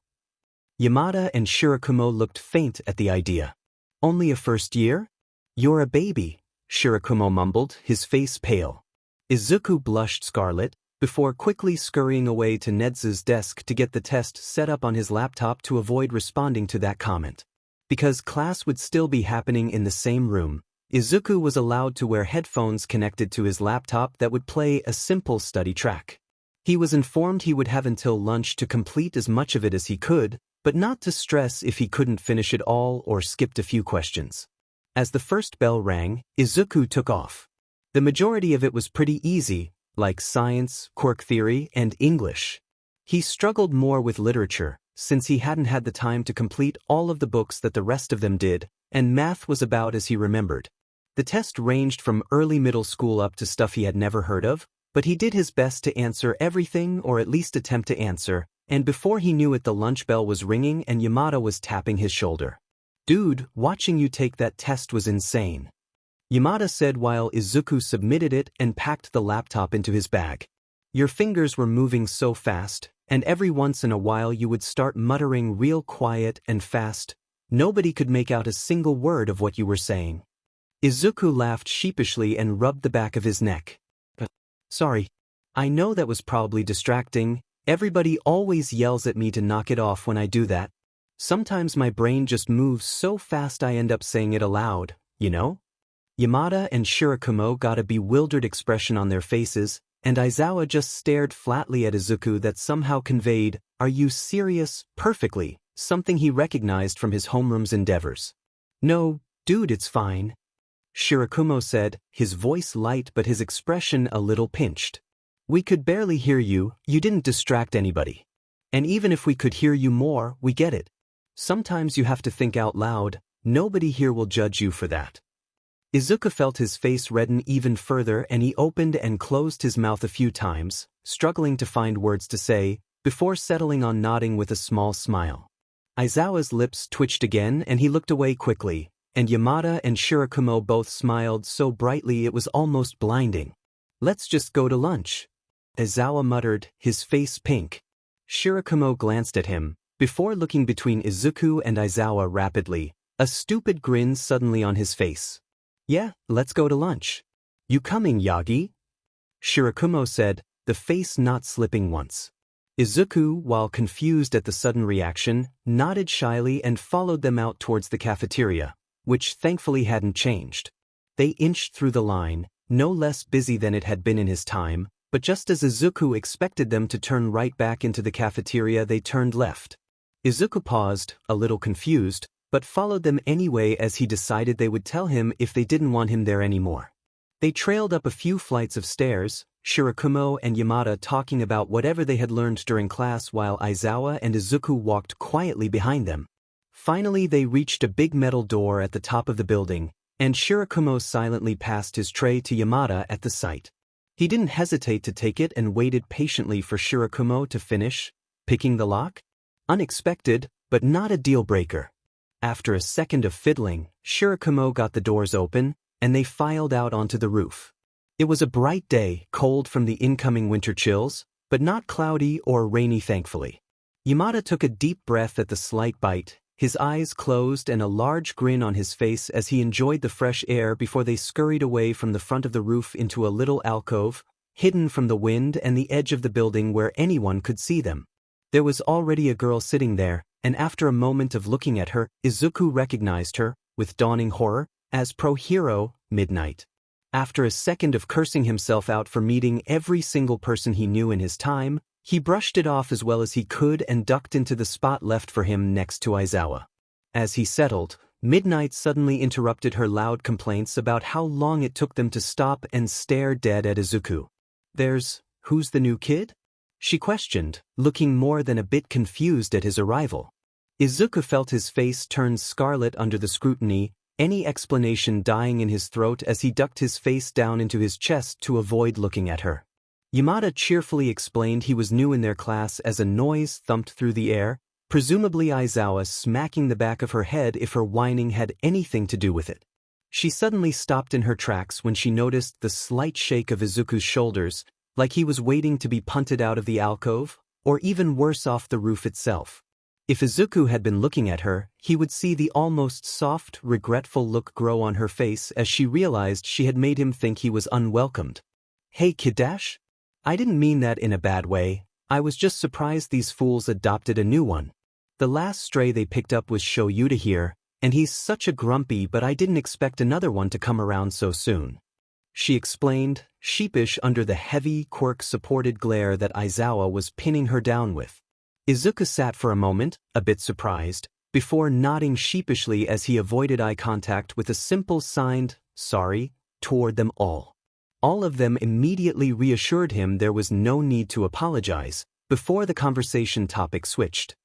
Yamada and Shirakumo looked faint at the idea. "Only a first year? You're a baby," Shirakumo mumbled, his face pale. Izuku blushed scarlet, before quickly scurrying away to Nedzu's desk to get the test set up on his laptop to avoid responding to that comment. Because class would still be happening in the same room, Izuku was allowed to wear headphones connected to his laptop that would play a simple study track. He was informed he would have until lunch to complete as much of it as he could, but not to stress if he couldn't finish it all or skipped a few questions. As the first bell rang, Izuku took off. The majority of it was pretty easy, like science, quirk theory, and English. He struggled more with literature, since he hadn't had the time to complete all of the books that the rest of them did, and math was about as he remembered. The test ranged from early middle school up to stuff he had never heard of, but he did his best to answer everything or at least attempt to answer, and before he knew it the lunch bell was ringing and Yamada was tapping his shoulder. "Dude, watching you take that test was insane. Yamada said while Izuku submitted it and packed the laptop into his bag. Your fingers were moving so fast, and every once in a while you would start muttering real quiet and fast. Nobody could make out a single word of what you were saying. Izuku laughed sheepishly and rubbed the back of his neck. Sorry. I know that was probably distracting. Everybody always yells at me to knock it off when I do that. Sometimes my brain just moves so fast I end up saying it aloud, you know? Yamada and Shirakumo got a bewildered expression on their faces, and Aizawa just stared flatly at Izuku that somehow conveyed, "Are you serious?" perfectly, something he recognized from his homeroom's endeavors. "No, dude, it's fine," Shirakumo said, his voice light but his expression a little pinched. "We could barely hear you, you didn't distract anybody. And even if we could hear you more, we get it. Sometimes you have to think out loud, nobody here will judge you for that." Izuku felt his face redden even further and he opened and closed his mouth a few times, struggling to find words to say, before settling on nodding with a small smile. Aizawa's lips twitched again and he looked away quickly, and Yamada and Shirakumo both smiled so brightly it was almost blinding. "Let's just go to lunch," Aizawa muttered, his face pink. Shirakumo glanced at him, before looking between Izuku and Aizawa rapidly, a stupid grin suddenly on his face. "Yeah, let's go to lunch. You coming, Yagi?" Shirakumo said, the face not slipping once. Izuku, while confused at the sudden reaction, nodded shyly and followed them out towards the cafeteria, which thankfully hadn't changed. They inched through the line, no less busy than it had been in his time, but just as Izuku expected them to turn right back into the cafeteria they turned left. Izuku paused, a little confused, but followed them anyway as he decided they would tell him if they didn't want him there anymore. They trailed up a few flights of stairs, Shirakumo and Yamada talking about whatever they had learned during class while Aizawa and Izuku walked quietly behind them. Finally they reached a big metal door at the top of the building, and Shirakumo silently passed his tray to Yamada at the sight. He didn't hesitate to take it and waited patiently for Shirakumo to finish, picking the lock. Unexpected, but not a deal-breaker. After a second of fiddling, Shirakumo got the doors open, and they filed out onto the roof. It was a bright day, cold from the incoming winter chills, but not cloudy or rainy thankfully. Yamada took a deep breath at the slight bite, his eyes closed and a large grin on his face as he enjoyed the fresh air before they scurried away from the front of the roof into a little alcove, hidden from the wind and the edge of the building where anyone could see them. There was already a girl sitting there, and after a moment of looking at her, Izuku recognized her, with dawning horror, as pro-hero, Midnight. After a second of cursing himself out for meeting every single person he knew in his time, he brushed it off as well as he could and ducked into the spot left for him next to Aizawa. As he settled, Midnight suddenly interrupted her loud complaints about how long it took them to stop and stare dead at Izuku. "Who's the new kid?" she questioned, looking more than a bit confused at his arrival. Izuku felt his face turn scarlet under the scrutiny, any explanation dying in his throat as he ducked his face down into his chest to avoid looking at her. Yamada cheerfully explained he was new in their class as a noise thumped through the air, presumably Aizawa smacking the back of her head if her whining had anything to do with it. She suddenly stopped in her tracks when she noticed the slight shake of Izuku's shoulders, like he was waiting to be punted out of the alcove, or even worse off the roof itself. If Izuku had been looking at her, he would see the almost soft, regretful look grow on her face as she realized she had made him think he was unwelcomed. "Hey Kiddash? I didn't mean that in a bad way, I was just surprised these fools adopted a new one. The last stray they picked up was Shoyuta here, and he's such a grumpy but I didn't expect another one to come around so soon," she explained, sheepish under the heavy, quirk-supported glare that Aizawa was pinning her down with. Izuku sat for a moment, a bit surprised, before nodding sheepishly as he avoided eye contact with a simple signed, "sorry," toward them all. All of them immediately reassured him there was no need to apologize, before the conversation topic switched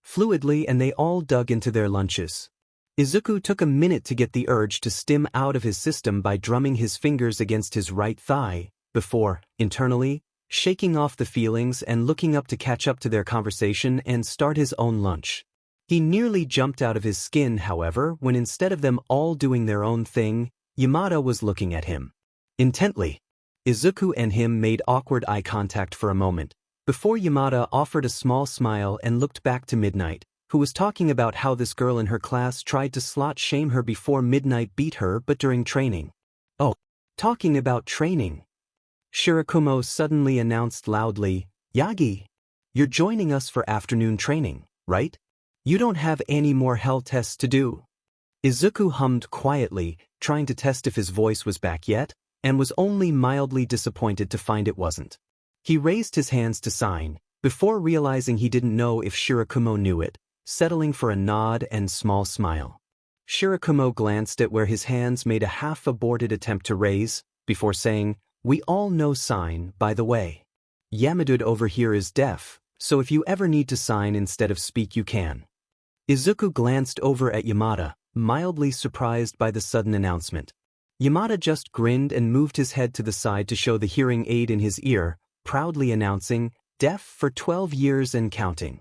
fluidly and they all dug into their lunches. Izuku took a minute to get the urge to stim out of his system by drumming his fingers against his right thigh, before, internally, shaking off the feelings and looking up to catch up to their conversation and start his own lunch. He nearly jumped out of his skin, however, when instead of them all doing their own thing, Yamada was looking at him intently. Izuku and him made awkward eye contact for a moment, before Yamada offered a small smile and looked back to Midnight, who was talking about how this girl in her class tried to slut-shame her before Midnight beat her but during training. Oh, talking about training. Shirakumo suddenly announced loudly, "Yagi, you're joining us for afternoon training, right? You don't have any more hell tests to do." Izuku hummed quietly, trying to test if his voice was back yet, and was only mildly disappointed to find it wasn't. He raised his hands to sign, before realizing he didn't know if Shirakumo knew it, settling for a nod and small smile. Shirakumo glanced at where his hands made a half-aborted attempt to raise, before saying, "We all know sign, by the way. Yamada over here is deaf, so if you ever need to sign instead of speak you can." Izuku glanced over at Yamada, mildly surprised by the sudden announcement. Yamada just grinned and moved his head to the side to show the hearing aid in his ear, proudly announcing, "Deaf for 12 years and counting."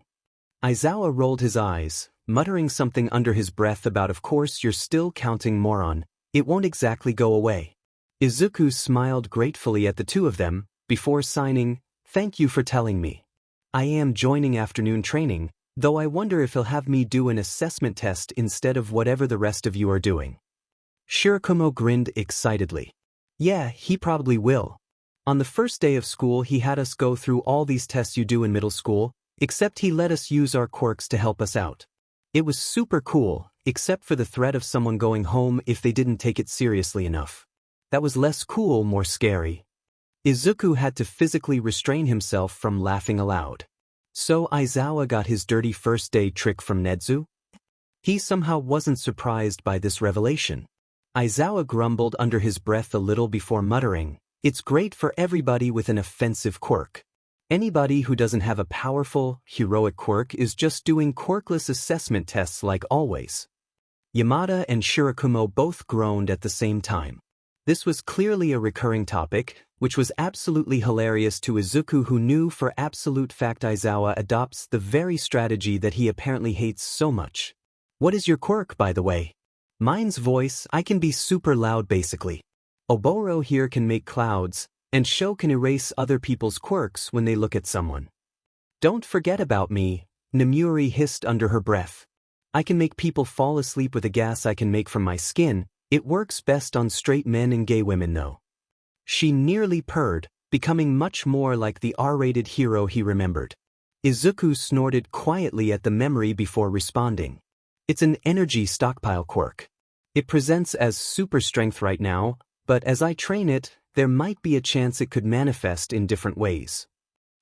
Aizawa rolled his eyes, muttering something under his breath about "Of course you're still counting, moron, it won't exactly go away." Izuku smiled gratefully at the two of them, before signing, "Thank you for telling me. I am joining afternoon training, though I wonder if he'll have me do an assessment test instead of whatever the rest of you are doing." Shirakumo grinned excitedly. "Yeah, he probably will. On the first day of school he had us go through all these tests you do in middle school, except he let us use our quirks to help us out. It was super cool, except for the threat of someone going home if they didn't take it seriously enough. That was less cool, more scary." Izuku had to physically restrain himself from laughing aloud. So Aizawa got his dirty first day trick from Nezu? He somehow wasn't surprised by this revelation. Aizawa grumbled under his breath a little before muttering, "It's great for everybody with an offensive quirk. Anybody who doesn't have a powerful, heroic quirk is just doing quirkless assessment tests like always." Yamada and Shirakumo both groaned at the same time. This was clearly a recurring topic, which was absolutely hilarious to Izuku, who knew for absolute fact Aizawa adopts the very strategy that he apparently hates so much. "What is your quirk, by the way?" "Mine's voice. I can be super loud basically. Oboro here can make clouds, and Sho can erase other people's quirks when they look at someone." "Don't forget about me," Namuri hissed under her breath. "I can make people fall asleep with a gas I can make from my skin. It works best on straight men and gay women though." She nearly purred, becoming much more like the R-rated hero he remembered. Izuku snorted quietly at the memory before responding. "It's an energy stockpile quirk. It presents as super strength right now, but as I train it, there might be a chance it could manifest in different ways."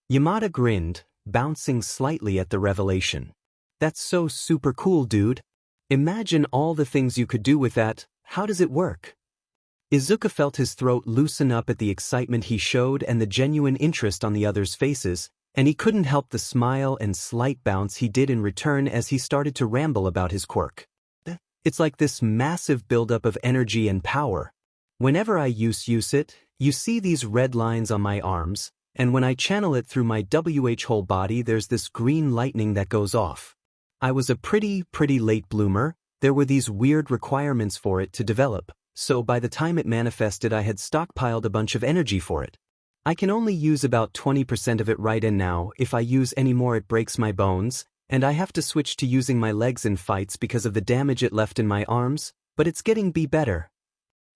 Yamada grinned, bouncing slightly at the revelation. "That's so super cool, dude. Imagine all the things you could do with that. How does it work?" Izuku felt his throat loosen up at the excitement he showed and the genuine interest on the others' faces, and he couldn't help the smile and slight bounce he did in return as he started to ramble about his quirk. "It's like this massive buildup of energy and power. Whenever I use it, you see these red lines on my arms, and when I channel it through my whole body there's this green lightning that goes off. I was a pretty late bloomer. There were these weird requirements for it to develop, so by the time it manifested I had stockpiled a bunch of energy for it. I can only use about 20% of it right now. If I use any more it breaks my bones, and I have to switch to using my legs in fights because of the damage it left in my arms, but it's getting better."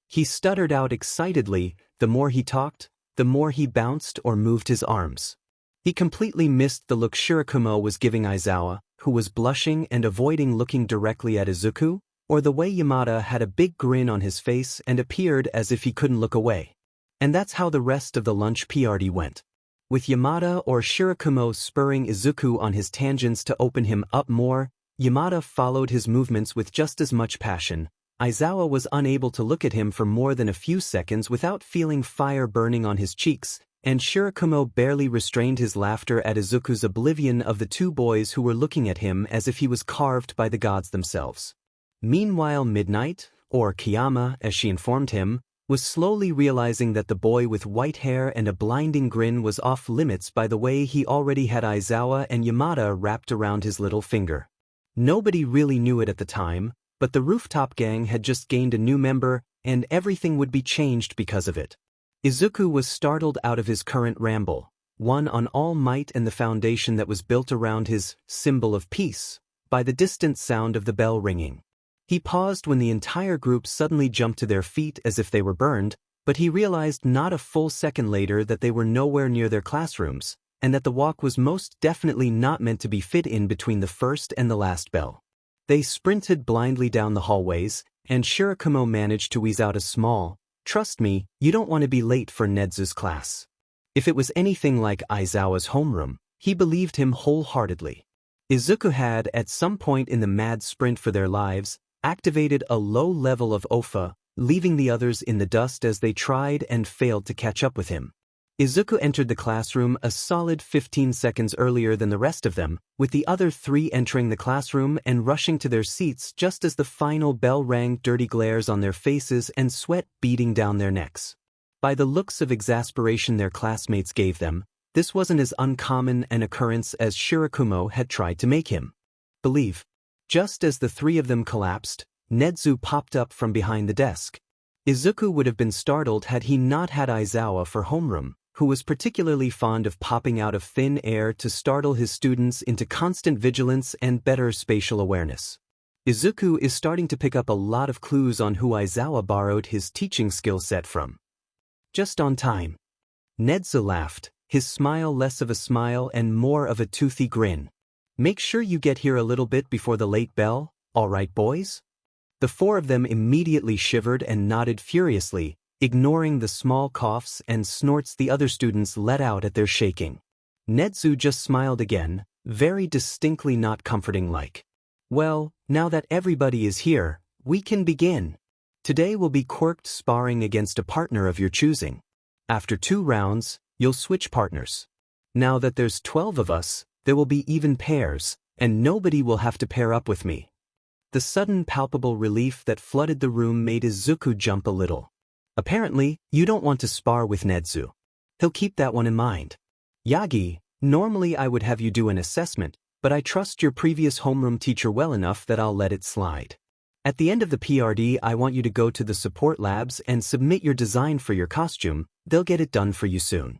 He stuttered out excitedly. The more he talked, the more he bounced or moved his arms. He completely missed the look Shirakumo was giving Aizawa, who was blushing and avoiding looking directly at Izuku, or the way Yamada had a big grin on his face and appeared as if he couldn't look away. And that's how the rest of the lunch party went. With Yamada or Shirakumo spurring Izuku on his tangents to open him up more, Yamada followed his movements with just as much passion. Aizawa was unable to look at him for more than a few seconds without feeling fire burning on his cheeks, and Shirakumo barely restrained his laughter at Izuku's oblivion of the two boys who were looking at him as if he was carved by the gods themselves. Meanwhile Midnight, or Kiyama as she informed him, was slowly realizing that the boy with white hair and a blinding grin was off limits by the way he already had Aizawa and Yamada wrapped around his little finger. Nobody really knew it at the time, but the rooftop gang had just gained a new member, and everything would be changed because of it. Izuku was startled out of his current ramble, one on All Might and the foundation that was built around his symbol of peace, by the distant sound of the bell ringing. He paused when the entire group suddenly jumped to their feet as if they were burned, but he realized not a full second later that they were nowhere near their classrooms, and that the walk was most definitely not meant to be fit in between the first and the last bell. They sprinted blindly down the hallways, and Shirakumo managed to wheeze out a small, "Trust me, you don't want to be late for Nedzu's class." If it was anything like Aizawa's homeroom, he believed him wholeheartedly. Izuku had, at some point in the mad sprint for their lives, activated a low level of Ofa, leaving the others in the dust as they tried and failed to catch up with him. Izuku entered the classroom a solid 15 seconds earlier than the rest of them, with the other three entering the classroom and rushing to their seats just as the final bell rang, dirty glares on their faces and sweat beading down their necks. By the looks of exasperation their classmates gave them, this wasn't as uncommon an occurrence as Shirakumo had tried to make him believe. Just as the three of them collapsed, Nedzu popped up from behind the desk. Izuku would have been startled had he not had Aizawa for homeroom, who was particularly fond of popping out of thin air to startle his students into constant vigilance and better spatial awareness. Izuku is starting to pick up a lot of clues on who Aizawa borrowed his teaching skill set from. Just on time. Nedzu laughed, his smile less of a smile and more of a toothy grin. "Make sure you get here a little bit before the late bell, all right, boys?" The four of them immediately shivered and nodded furiously, ignoring the small coughs and snorts the other students let out at their shaking. Nedzu just smiled again, very distinctly not comforting-like. "Well, now that everybody is here, we can begin. Today will be quirked sparring against a partner of your choosing. After 2 rounds, you'll switch partners. Now that there's 12 of us, there will be even pairs, and nobody will have to pair up with me." The sudden palpable relief that flooded the room made Izuku jump a little. "Apparently, you don't want to spar with Nedzu. He'll keep that one in mind. Yagi, normally I would have you do an assessment, but I trust your previous homeroom teacher well enough that I'll let it slide. At the end of the PRD, I want you to go to the support labs and submit your design for your costume. They'll get it done for you soon."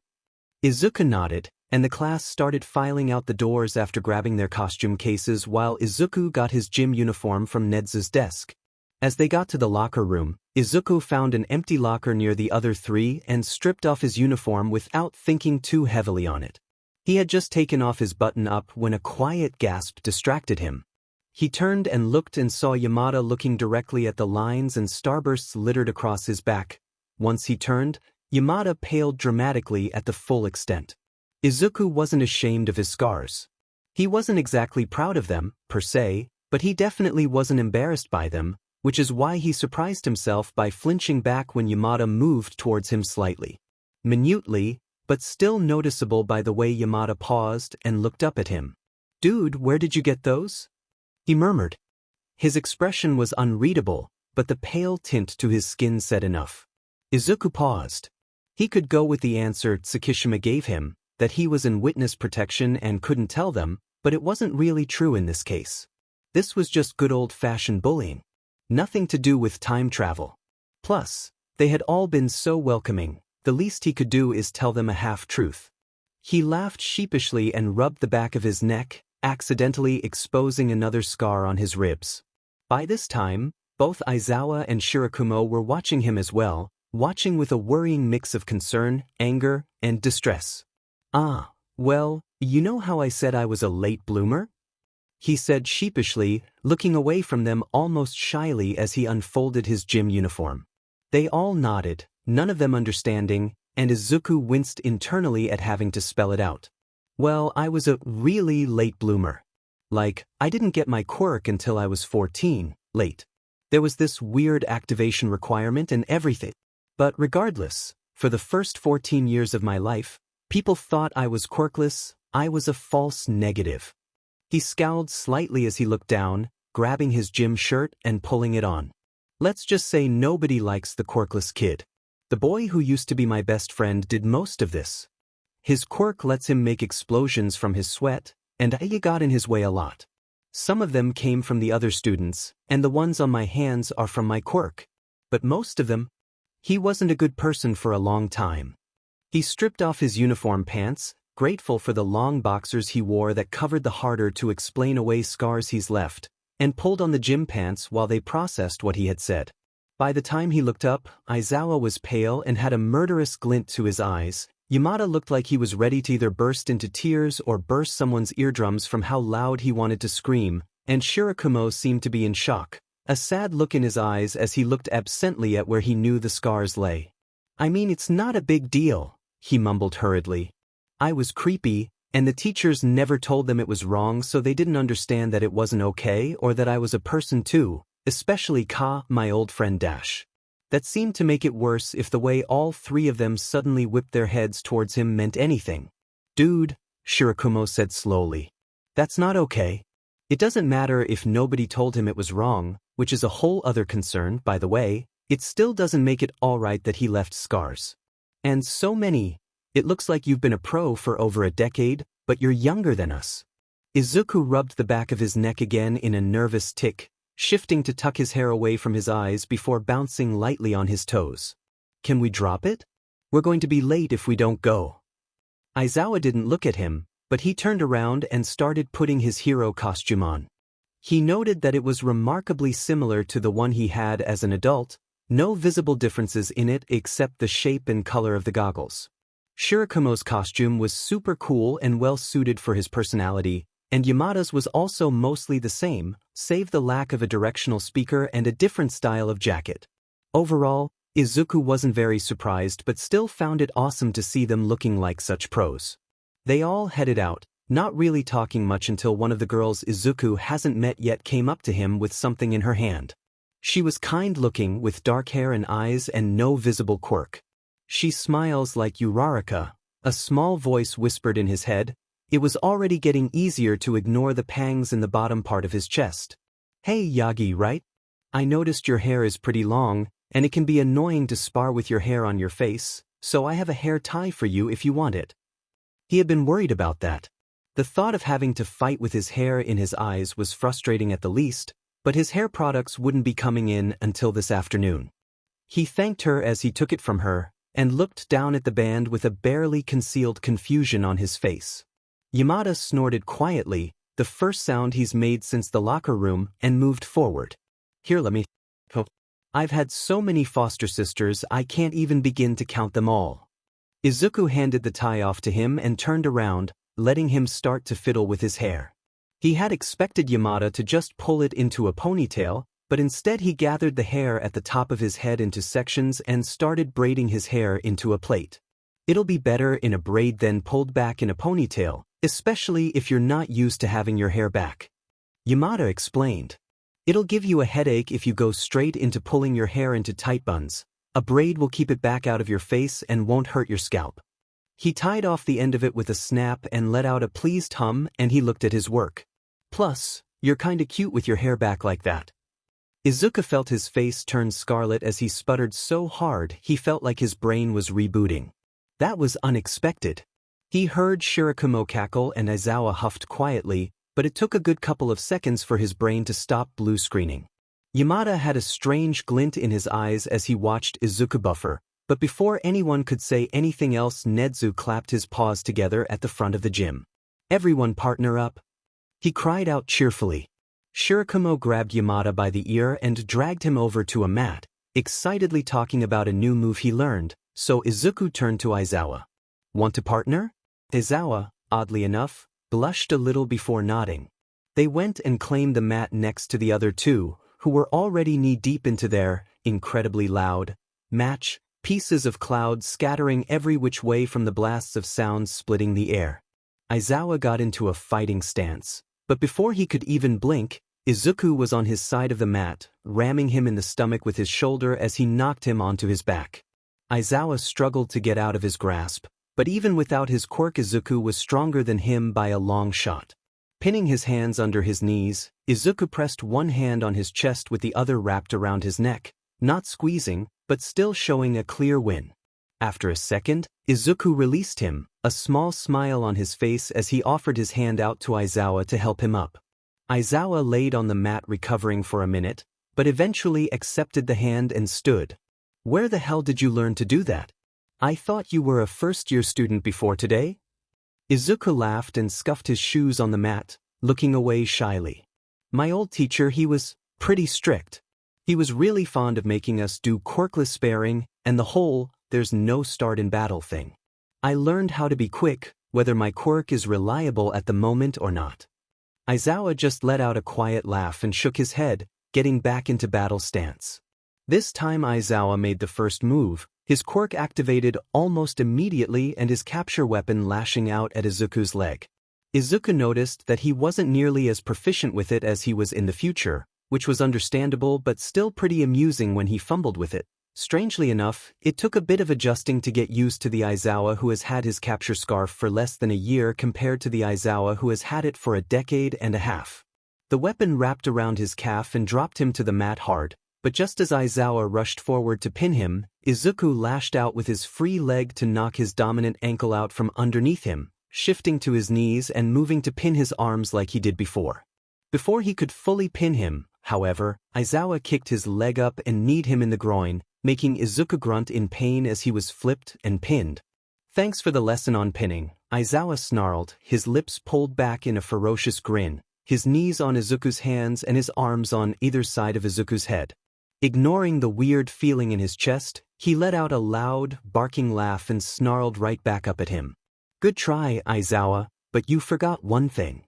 Izuku nodded, and the class started filing out the doors after grabbing their costume cases while Izuku got his gym uniform from Nedzu's desk. As they got to the locker room, Izuku found an empty locker near the other three and stripped off his uniform without thinking too heavily on it. He had just taken off his button-up when a quiet gasp distracted him. He turned and looked and saw Yamada looking directly at the lines and starbursts littered across his back. Once he turned, Yamada paled dramatically at the full extent. Izuku wasn't ashamed of his scars. He wasn't exactly proud of them, per se, but he definitely wasn't embarrassed by them, which is why he surprised himself by flinching back when Yamada moved towards him slightly. Minutely, but still noticeable by the way Yamada paused and looked up at him. "Dude, where did you get those?" he murmured. His expression was unreadable, but the pale tint to his skin said enough. Izuku paused. He could go with the answer Tsukishima gave him, that he was in witness protection and couldn't tell them, but it wasn't really true in this case. This was just good old-fashioned bullying. Nothing to do with time travel. Plus, they had all been so welcoming, the least he could do is tell them a half-truth. He laughed sheepishly and rubbed the back of his neck, accidentally exposing another scar on his ribs. By this time, both Aizawa and Shirakumo were watching him as well, watching with a worrying mix of concern, anger, and distress. "Ah, well, you know how I said I was a late bloomer?" he said sheepishly, looking away from them almost shyly as he unfolded his gym uniform. They all nodded, none of them understanding, and Izuku winced internally at having to spell it out. "Well, I was a really late bloomer. Like, I didn't get my quirk until I was 14, late. There was this weird activation requirement and everything. But regardless, for the first 14 years of my life, people thought I was quirkless. I was a false negative." He scowled slightly as he looked down, grabbing his gym shirt and pulling it on. "Let's just say nobody likes the quirkless kid. The boy who used to be my best friend did most of this. His quirk lets him make explosions from his sweat, and I got in his way a lot. Some of them came from the other students, and the ones on my hands are from my quirk. but most of them, he wasn't a good person for a long time. He stripped off his uniform pants, grateful for the long boxers he wore that covered the harder to explain away scars he's left, and pulled on the gym pants while they processed what he had said. By the time he looked up, Aizawa was pale and had a murderous glint to his eyes. Yamada looked like he was ready to either burst into tears or burst someone's eardrums from how loud he wanted to scream, and Shirakumo seemed to be in shock, a sad look in his eyes as he looked absently at where he knew the scars lay. "I mean, it's not a big deal," he mumbled hurriedly. "I was creepy, and the teachers never told them it was wrong, so they didn't understand that it wasn't okay or that I was a person too, especially my old friend Dash. That seemed to make it worse if the way all three of them suddenly whipped their heads towards him meant anything." "Dude," Shirakumo said slowly, "that's not okay. It doesn't matter if nobody told him it was wrong, which is a whole other concern, by the way, it still doesn't make it all right that he left scars. And so many. It looks like you've been a pro for over a decade, but you're younger than us." Izuku rubbed the back of his neck again in a nervous tick, shifting to tuck his hair away from his eyes before bouncing lightly on his toes. "Can we drop it? We're going to be late if we don't go." Aizawa didn't look at him, but he turned around and started putting his hero costume on. He noted that it was remarkably similar to the one he had as an adult, no visible differences in it except the shape and color of the goggles. Shirakumo's costume was super cool and well suited for his personality, and Yamada's was also mostly the same, save the lack of a directional speaker and a different style of jacket. Overall, Izuku wasn't very surprised but still found it awesome to see them looking like such pros. They all headed out, not really talking much until one of the girls Izuku hasn't met yet came up to him with something in her hand. She was kind-looking with dark hair and eyes and no visible quirk. "She smiles like Uraraka," a small voice whispered in his head. It was already getting easier to ignore the pangs in the bottom part of his chest. "Hey Yagi, right? I noticed your hair is pretty long, and it can be annoying to spar with your hair on your face, so I have a hair tie for you if you want it." He had been worried about that. The thought of having to fight with his hair in his eyes was frustrating at the least, but his hair products wouldn't be coming in until this afternoon. He thanked her as he took it from her, and looked down at the band with a barely concealed confusion on his face. Yamada snorted quietly, the first sound he's made since the locker room, and moved forward. "Here, let me... Oh. I've had so many foster sisters I can't even begin to count them all." Izuku handed the tie off to him and turned around, letting him start to fiddle with his hair. He had expected Yamada to just pull it into a ponytail, but instead he gathered the hair at the top of his head into sections and started braiding his hair into a plait. "It'll be better in a braid than pulled back in a ponytail, especially if you're not used to having your hair back," Yamada explained. "It'll give you a headache if you go straight into pulling your hair into tight buns. A braid will keep it back out of your face and won't hurt your scalp." He tied off the end of it with a snap and let out a pleased hum, and he looked at his work. "Plus, you're kinda cute with your hair back like that." Izuku felt his face turn scarlet as he sputtered so hard he felt like his brain was rebooting. That was unexpected. He heard Shirakumo cackle and Aizawa huffed quietly, but it took a good couple of seconds for his brain to stop blue screening. Yamada had a strange glint in his eyes as he watched Izuku buffer, but before anyone could say anything else Nedzu clapped his paws together at the front of the gym. "Everyone partner up," he cried out cheerfully. Shirakumo grabbed Yamada by the ear and dragged him over to a mat, excitedly talking about a new move he learned, so Izuku turned to Aizawa. "Want to partner?" Aizawa, oddly enough, blushed a little before nodding. They went and claimed the mat next to the other two, who were already knee-deep into their, incredibly loud, match, pieces of cloud scattering every which way from the blasts of sound splitting the air. Aizawa got into a fighting stance, but before he could even blink, Izuku was on his side of the mat, ramming him in the stomach with his shoulder as he knocked him onto his back. Aizawa struggled to get out of his grasp, but even without his quirk Izuku was stronger than him by a long shot. Pinning his hands under his knees, Izuku pressed one hand on his chest with the other wrapped around his neck, not squeezing, but still showing a clear win. After a second, Izuku released him, a small smile on his face as he offered his hand out to Aizawa to help him up. Aizawa laid on the mat recovering for a minute, but eventually accepted the hand and stood. Where the hell did you learn to do that? I thought you were a first-year student before today? Izuku laughed and scuffed his shoes on the mat, looking away shyly. My old teacher, he was pretty strict. He was really fond of making us do quirkless sparring and the whole there's no start in battle thing. I learned how to be quick, whether my quirk is reliable at the moment or not. Aizawa just let out a quiet laugh and shook his head, getting back into battle stance. This time Aizawa made the first move, his quirk activated almost immediately and his capture weapon lashing out at Izuku's leg. Izuku noticed that he wasn't nearly as proficient with it as he was in the future, which was understandable but still pretty amusing when he fumbled with it. Strangely enough, it took a bit of adjusting to get used to the Aizawa who has had his capture scarf for less than a year compared to the Aizawa who has had it for a decade and a half. The weapon wrapped around his calf and dropped him to the mat hard, but just as Aizawa rushed forward to pin him, Izuku lashed out with his free leg to knock his dominant ankle out from underneath him, shifting to his knees and moving to pin his arms like he did before. Before he could fully pin him, however, Aizawa kicked his leg up and kneed him in the groin, making Izuku grunt in pain as he was flipped and pinned. Thanks for the lesson on pinning, Aizawa snarled, his lips pulled back in a ferocious grin, his knees on Izuku's hands and his arms on either side of Izuku's head. Ignoring the weird feeling in his chest, he let out a loud, barking laugh and snarled right back up at him. Good try, Aizawa, but you forgot one thing.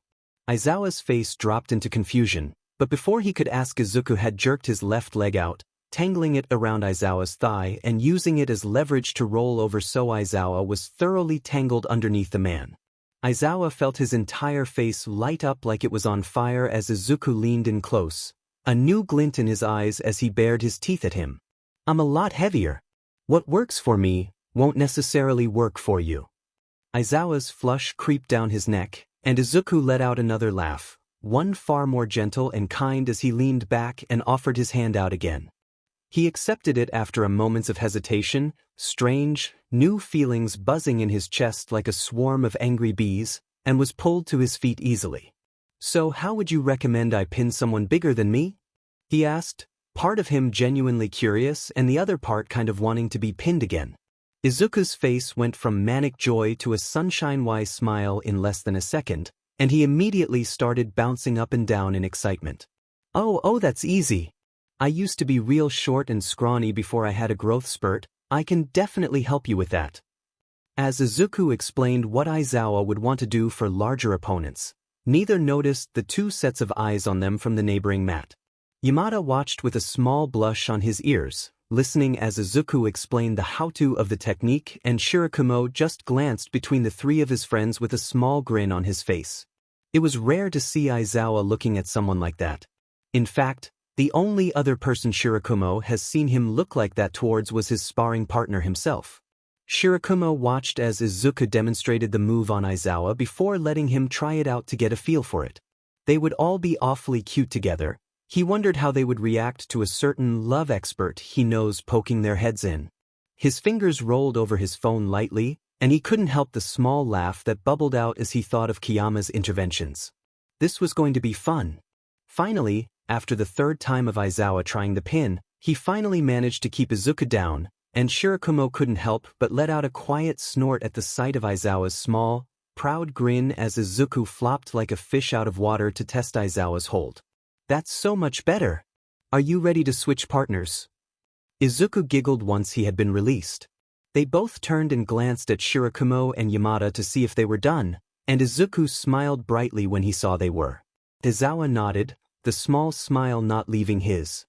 Aizawa's face dropped into confusion, but before he could ask, Izuku had jerked his left leg out, tangling it around Aizawa's thigh and using it as leverage to roll over so Aizawa was thoroughly tangled underneath the man. Aizawa felt his entire face light up like it was on fire as Izuku leaned in close, a new glint in his eyes as he bared his teeth at him. I'm a lot heavier. What works for me won't necessarily work for you. Aizawa's flush creeped down his neck, and Izuku let out another laugh, one far more gentle and kind as he leaned back and offered his hand out again. He accepted it after a moment of hesitation, strange, new feelings buzzing in his chest like a swarm of angry bees, and was pulled to his feet easily. So how would you recommend I pin someone bigger than me? He asked, part of him genuinely curious and the other part kind of wanting to be pinned again. Izuku's face went from manic joy to a sunshine-wise smile in less than a second, and he immediately started bouncing up and down in excitement. Oh, that's easy. I used to be real short and scrawny before I had a growth spurt. I can definitely help you with that. As Izuku explained what Aizawa would want to do for larger opponents, neither noticed the two sets of eyes on them from the neighboring mat. Yamada watched with a small blush on his ears, listening as Izuku explained the how-to of the technique, and Shirakumo just glanced between the three of his friends with a small grin on his face. It was rare to see Aizawa looking at someone like that. In fact, the only other person Shirakumo has seen him look like that towards was his sparring partner himself. Shirakumo watched as Izuku demonstrated the move on Aizawa before letting him try it out to get a feel for it. They would all be awfully cute together. He wondered how they would react to a certain love expert he knows poking their heads in. His fingers rolled over his phone lightly, and he couldn't help the small laugh that bubbled out as he thought of Kiyama's interventions. This was going to be fun. Finally, after the third time of Aizawa trying the pin, he finally managed to keep Izuku down, and Shirakumo couldn't help but let out a quiet snort at the sight of Aizawa's small, proud grin as Izuku flopped like a fish out of water to test Aizawa's hold. That's so much better. Are you ready to switch partners? Izuku giggled once he had been released. They both turned and glanced at Shirakumo and Yamada to see if they were done, and Izuku smiled brightly when he saw they were. Aizawa nodded, the small smile not leaving his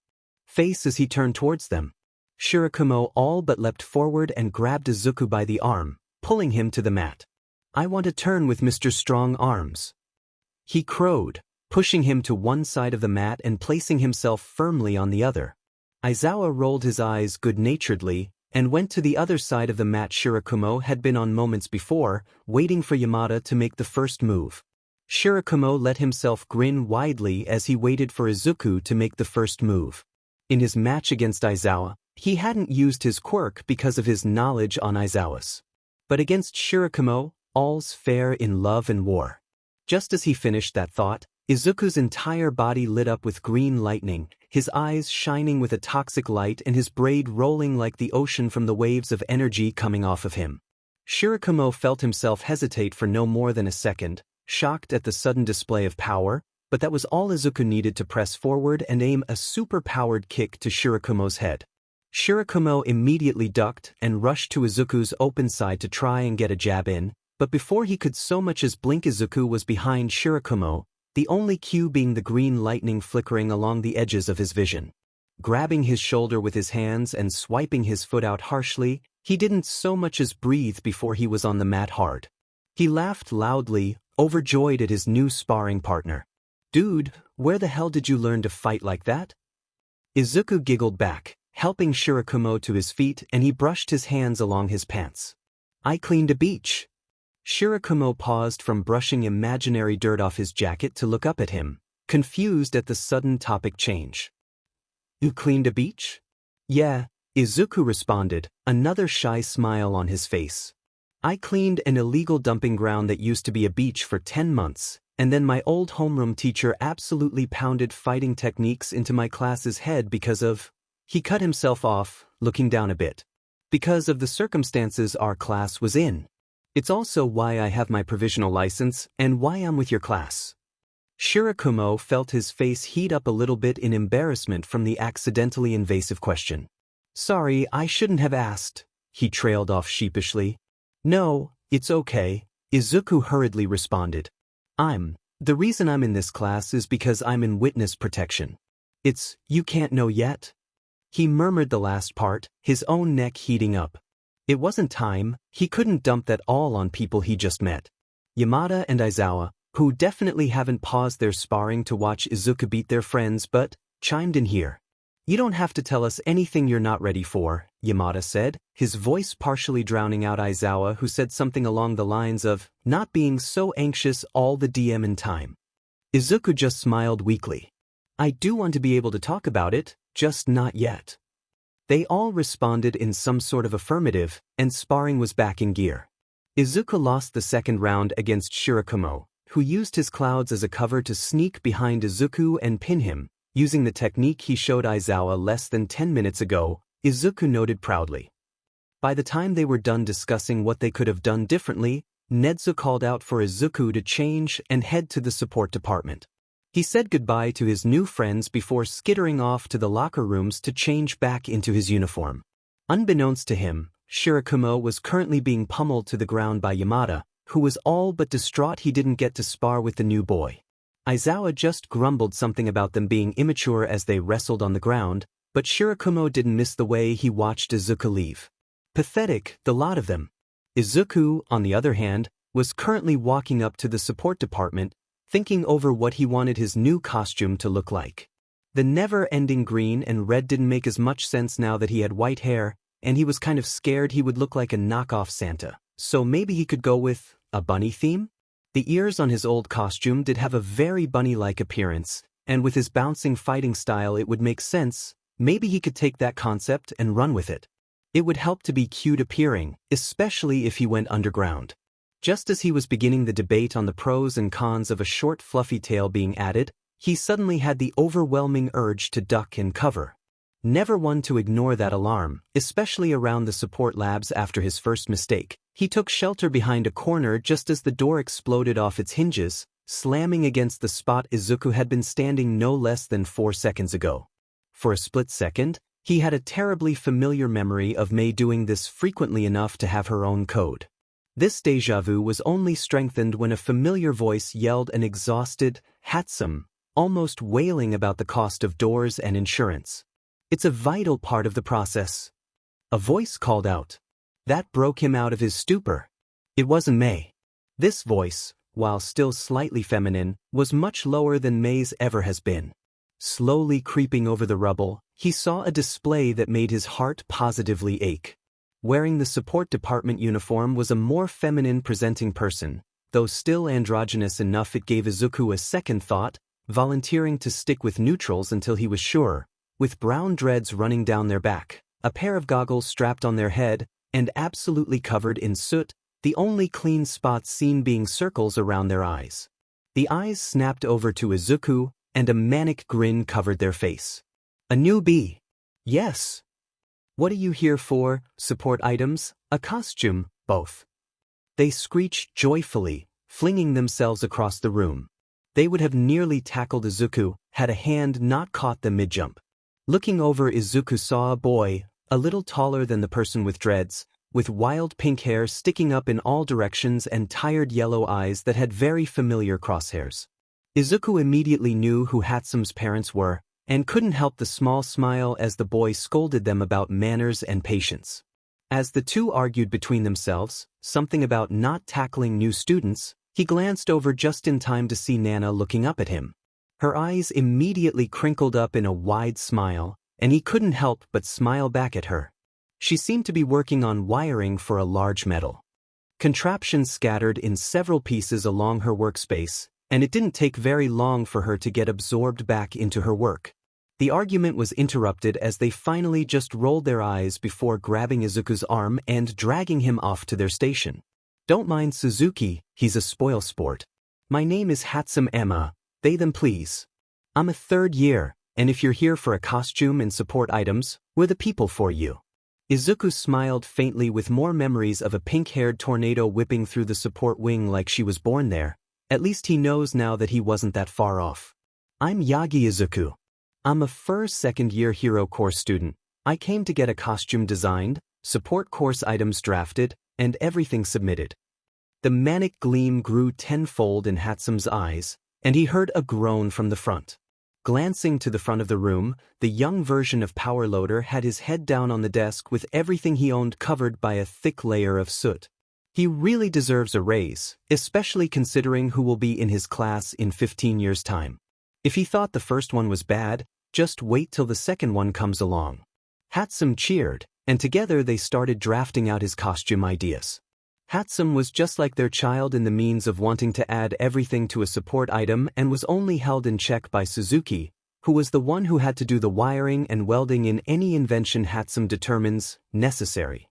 face as he turned towards them. Shirakumo all but leapt forward and grabbed Izuku by the arm, pulling him to the mat. I want to turn with Mr. Strong Arms. He crowed, pushing him to one side of the mat and placing himself firmly on the other. Aizawa rolled his eyes good-naturedly and went to the other side of the mat Shirakumo had been on moments before, waiting for Yamada to make the first move. Shirakumo let himself grin widely as he waited for Izuku to make the first move. In his match against Aizawa, he hadn't used his quirk because of his knowledge on Aizawa's. But against Shirakumo, all's fair in love and war. Just as he finished that thought, Izuku's entire body lit up with green lightning, his eyes shining with a toxic light and his braid rolling like the ocean from the waves of energy coming off of him. Shirakumo felt himself hesitate for no more than a second, shocked at the sudden display of power, but that was all Izuku needed to press forward and aim a super-powered kick to Shirakumo's head. Shirakumo immediately ducked and rushed to Izuku's open side to try and get a jab in, but before he could so much as blink, Izuku was behind Shirakumo, the only cue being the green lightning flickering along the edges of his vision. Grabbing his shoulder with his hands and swiping his foot out harshly, he didn't so much as breathe before he was on the mat hard. He laughed loudly, overjoyed at his new sparring partner. "Dude, where the hell did you learn to fight like that?" Izuku giggled back, helping Shirakumo to his feet, and he brushed his hands along his pants. "I cleaned a beach." Shirakumo paused from brushing imaginary dirt off his jacket to look up at him, confused at the sudden topic change. "You cleaned a beach?" "Yeah," Izuku responded, another shy smile on his face. "I cleaned an illegal dumping ground that used to be a beach for 10 months, and then my old homeroom teacher absolutely pounded fighting techniques into my class's head because of—" He cut himself off, looking down a bit. "Because of the circumstances our class was in. It's also why I have my provisional license and why I'm with your class." Shirakumo felt his face heat up a little bit in embarrassment from the accidentally invasive question. "Sorry, I shouldn't have asked," he trailed off sheepishly. "No, it's okay," Izuku hurriedly responded. The reason I'm in this class is because I'm in witness protection. You can't know yet?" He murmured the last part, his own neck heating up. It wasn't time, he couldn't dump that all on people he just met. Yamada and Aizawa, who definitely haven't paused their sparring to watch Izuku beat their friends but chimed in here. "You don't have to tell us anything you're not ready for," Yamada said, his voice partially drowning out Aizawa, who said something along the lines of, "not being so anxious all the DM in time." Izuku just smiled weakly. "I do want to be able to talk about it, just not yet." They all responded in some sort of affirmative, and sparring was back in gear. Izuku lost the second round against Shirakumo, who used his clouds as a cover to sneak behind Izuku and pin him, using the technique he showed Aizawa less than 10 minutes ago, Izuku noted proudly. By the time they were done discussing what they could have done differently, Netsu called out for Izuku to change and head to the support department. He said goodbye to his new friends before skittering off to the locker rooms to change back into his uniform. Unbeknownst to him, Shirakumo was currently being pummeled to the ground by Yamada, who was all but distraught he didn't get to spar with the new boy. Aizawa just grumbled something about them being immature as they wrestled on the ground, but Shirakumo didn't miss the way he watched Izuku leave. Pathetic, the lot of them. Izuku, on the other hand, was currently walking up to the support department, thinking over what he wanted his new costume to look like. The never-ending green and red didn't make as much sense now that he had white hair, and he was kind of scared he would look like a knockoff Santa, so maybe he could go with a bunny theme? The ears on his old costume did have a very bunny-like appearance, and with his bouncing fighting style it would make sense. Maybe he could take that concept and run with it. It would help to be cute appearing, especially if he went underground. Just as he was beginning the debate on the pros and cons of a short fluffy tail being added, he suddenly had the overwhelming urge to duck and cover. Never one to ignore that alarm, especially around the support labs after his first mistake. He took shelter behind a corner just as the door exploded off its hinges, slamming against the spot Izuku had been standing no less than 4 seconds ago. For a split second, he had a terribly familiar memory of Mei doing this frequently enough to have her own code. This déjà vu was only strengthened when a familiar voice yelled an exhausted, "Hatsum," almost wailing about the cost of doors and insurance. "It's a vital part of the process." A voice called out. That broke him out of his stupor. It wasn't Mei. This voice, while still slightly feminine, was much lower than Mei's ever has been. Slowly creeping over the rubble, he saw a display that made his heart positively ache. Wearing the support department uniform was a more feminine-presenting person, though still androgynous enough it gave Izuku a second thought, volunteering to stick with neutrals until he was sure, with brown dreads running down their back, a pair of goggles strapped on their head, and absolutely covered in soot, the only clean spots seen being circles around their eyes. The eyes snapped over to Izuku, and a manic grin covered their face. A newbie. Yes. What are you here for? Support items? A costume? Both. They screeched joyfully, flinging themselves across the room. They would have nearly tackled Izuku had a hand not caught them mid-jump. Looking over, Izuku saw a boy, a little taller than the person with dreads, with wild pink hair sticking up in all directions and tired yellow eyes that had very familiar crosshairs. Izuku immediately knew who Hatsume's parents were, and couldn't help the small smile as the boy scolded them about manners and patience. As the two argued between themselves, something about not tackling new students, he glanced over just in time to see Nana looking up at him. Her eyes immediately crinkled up in a wide smile, and he couldn't help but smile back at her. She seemed to be working on wiring for a large metal contraption scattered in several pieces along her workspace, and it didn't take very long for her to get absorbed back into her work. The argument was interrupted as they finally just rolled their eyes before grabbing Izuku's arm and dragging him off to their station. Don't mind Suzuki, he's a spoilsport. My name is Hatsume Emma, they them please. I'm a third year, and if you're here for a costume and support items, we're the people for you. Izuku smiled faintly with more memories of a pink-haired tornado whipping through the support wing like she was born there. At least he knows now that he wasn't that far off. I'm Yagi Izuku. I'm a first second-year hero course student. I came to get a costume designed, support course items drafted, and everything submitted. The manic gleam grew tenfold in Hatsume's eyes, and he heard a groan from the front. Glancing to the front of the room, the young version of Power Loader had his head down on the desk with everything he owned covered by a thick layer of soot. He really deserves a raise, especially considering who will be in his class in 15 years' time. If he thought the first one was bad, just wait till the second one comes along. Hatsume cheered, and together they started drafting out his costume ideas. Hatsume was just like their child in the means of wanting to add everything to a support item and was only held in check by Suzuki, who was the one who had to do the wiring and welding in any invention Hatsume determines necessary.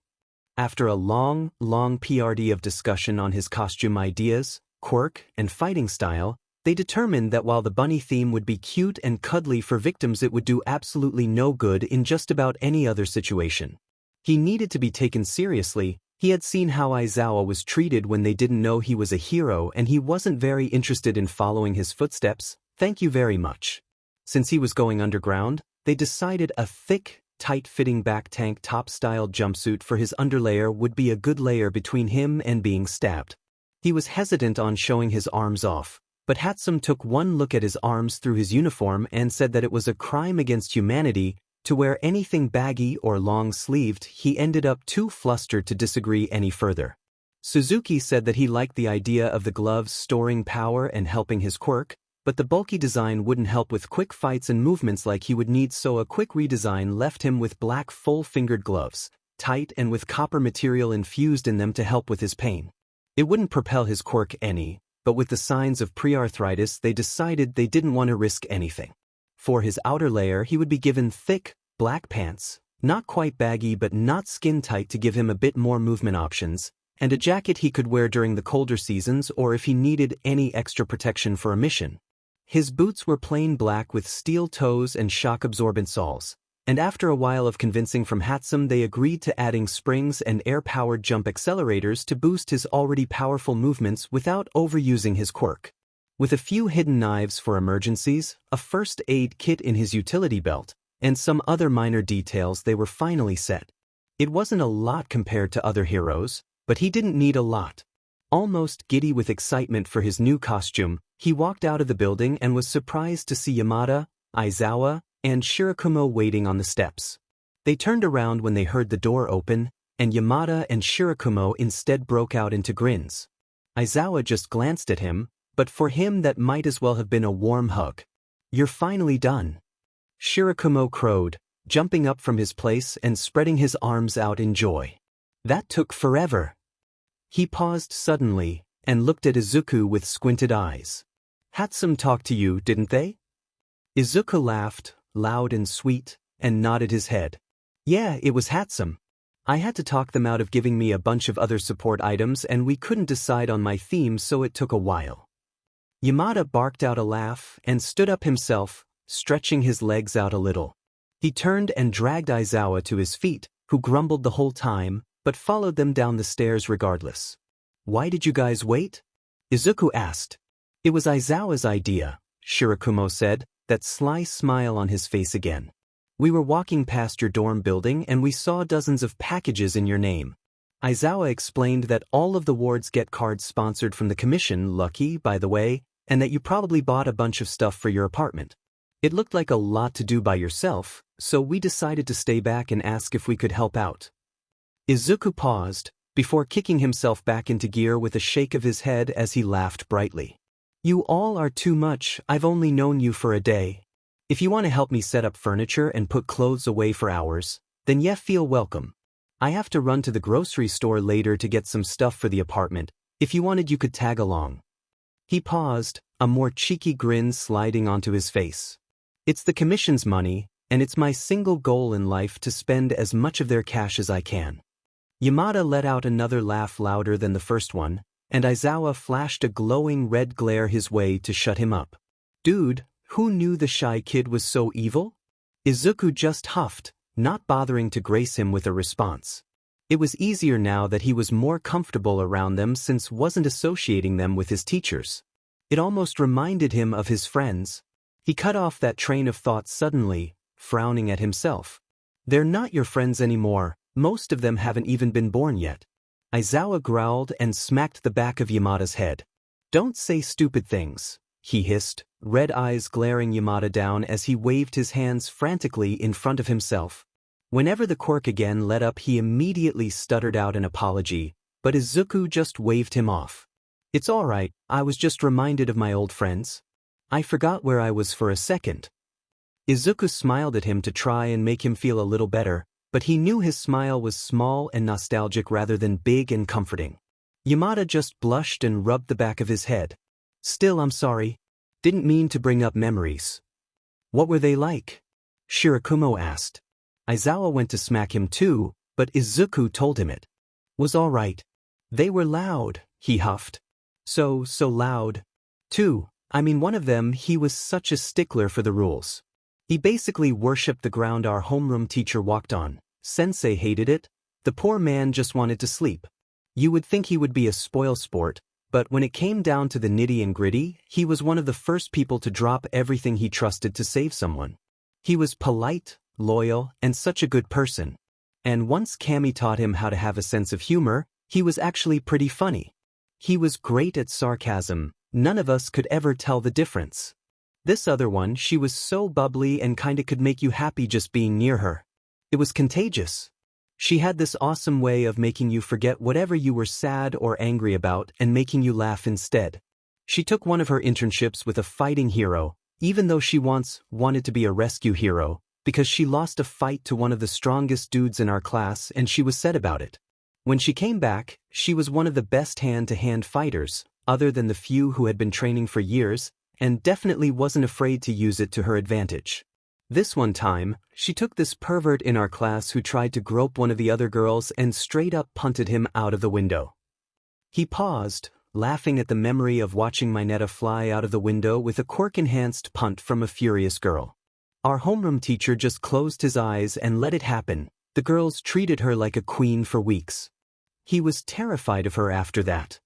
After a long PRD of discussion on his costume ideas, quirk, and fighting style, they determined that while the bunny theme would be cute and cuddly for victims, it would do absolutely no good in just about any other situation. He needed to be taken seriously. He had seen how Aizawa was treated when they didn't know he was a hero, and he wasn't very interested in following his footsteps. Thank you very much. Since he was going underground, they decided a thick, tight-fitting back tank top-style jumpsuit for his underlayer would be a good layer between him and being stabbed. He was hesitant on showing his arms off, but Hatsume took one look at his arms through his uniform and said that it was a crime against humanity to wear anything baggy or long-sleeved. He ended up too flustered to disagree any further. Suzuki said that he liked the idea of the gloves storing power and helping his quirk, but the bulky design wouldn't help with quick fights and movements like he would need, so a quick redesign left him with black full-fingered gloves, tight and with copper material infused in them to help with his pain. It wouldn't propel his quirk any, but with the signs of pre-arthritis they decided they didn't want to risk anything. For his outer layer he would be given thick, black pants, not quite baggy but not skin-tight to give him a bit more movement options, and a jacket he could wear during the colder seasons or if he needed any extra protection for a mission. His boots were plain black with steel toes and shock-absorbent soles, and after a while of convincing from Hatsume they agreed to adding springs and air-powered jump accelerators to boost his already powerful movements without overusing his quirk. With a few hidden knives for emergencies, a first aid kit in his utility belt, and some other minor details, they were finally set. It wasn't a lot compared to other heroes, but he didn't need a lot. Almost giddy with excitement for his new costume, he walked out of the building and was surprised to see Yamada, Aizawa, and Shirakumo waiting on the steps. They turned around when they heard the door open, and Yamada and Shirakumo instead broke out into grins. Aizawa just glanced at him, but for him that might as well have been a warm hug. "You're finally done," Shirakumo crowed, jumping up from his place and spreading his arms out in joy. "That took forever." He paused suddenly and looked at Izuku with squinted eyes. "Hatsume talked to you, didn't they?" Izuku laughed, loud and sweet, and nodded his head. "Yeah, it was Hatsume. I had to talk them out of giving me a bunch of other support items and we couldn't decide on my theme, so it took a while." Yamada barked out a laugh and stood up himself, stretching his legs out a little. He turned and dragged Aizawa to his feet, who grumbled the whole time, but followed them down the stairs regardless. "Why did you guys wait?" Izuku asked. "It was Aizawa's idea," Shirakumo said, that sly smile on his face again. "We were walking past your dorm building and we saw dozens of packages in your name." Aizawa explained that all of the wards get cards sponsored from the commission, lucky, by the way, and that you probably bought a bunch of stuff for your apartment. It looked like a lot to do by yourself, so we decided to stay back and ask if we could help out. Izuku paused, before kicking himself back into gear with a shake of his head as he laughed brightly. "You all are too much. I've only known you for a day. If you want to help me set up furniture and put clothes away for hours, then yeah, feel welcome. I have to run to the grocery store later to get some stuff for the apartment. If you wanted, you could tag along." He paused, a more cheeky grin sliding onto his face. "It's the commission's money, and it's my single goal in life to spend as much of their cash as I can." Yamada let out another laugh louder than the first one, and Aizawa flashed a glowing red glare his way to shut him up. "Dude, who knew the shy kid was so evil?" Izuku just huffed, not bothering to grace him with a response. It was easier now that he was more comfortable around them since wasn't associating them with his teachers. It almost reminded him of his friends. He cut off that train of thought suddenly, frowning at himself. "They're not your friends anymore, most of them haven't even been born yet." Aizawa growled and smacked the back of Yamada's head. "Don't say stupid things," he hissed, red eyes glaring Yamada down as he waved his hands frantically in front of himself. Whenever the quirk again let up, he immediately stuttered out an apology, but Izuku just waved him off. "It's all right, I was just reminded of my old friends. I forgot where I was for a second." Izuku smiled at him to try and make him feel a little better, but he knew his smile was small and nostalgic rather than big and comforting. Yamada just blushed and rubbed the back of his head. "Still, I'm sorry. Didn't mean to bring up memories." "What were they like?" Shirakumo asked. Aizawa went to smack him too, but Izuku told him it was all right. "They were loud," he huffed. So loud. Too. I mean, one of them, he was such a stickler for the rules. He basically worshipped the ground our homeroom teacher walked on. Sensei hated it. The poor man just wanted to sleep. You would think he would be a spoil sport, but when it came down to the nitty and gritty, he was one of the first people to drop everything he trusted to save someone. He was polite, loyal, and such a good person. And once Cammy taught him how to have a sense of humor, he was actually pretty funny. He was great at sarcasm. None of us could ever tell the difference. This other one, she was so bubbly and kinda could make you happy just being near her. It was contagious. She had this awesome way of making you forget whatever you were sad or angry about and making you laugh instead. She took one of her internships with a fighting hero, even though she once wanted to be a rescue hero, because she lost a fight to one of the strongest dudes in our class and she was sad about it. When she came back, she was one of the best hand-to-hand fighters, other than the few who had been training for years, and definitely wasn't afraid to use it to her advantage. This one time, she took this pervert in our class who tried to grope one of the other girls and straight up punted him out of the window. He paused, laughing at the memory of watching Mineta fly out of the window with a quirk-enhanced punt from a furious girl. Our homeroom teacher just closed his eyes and let it happen. The girls treated her like a queen for weeks. He was terrified of her after that.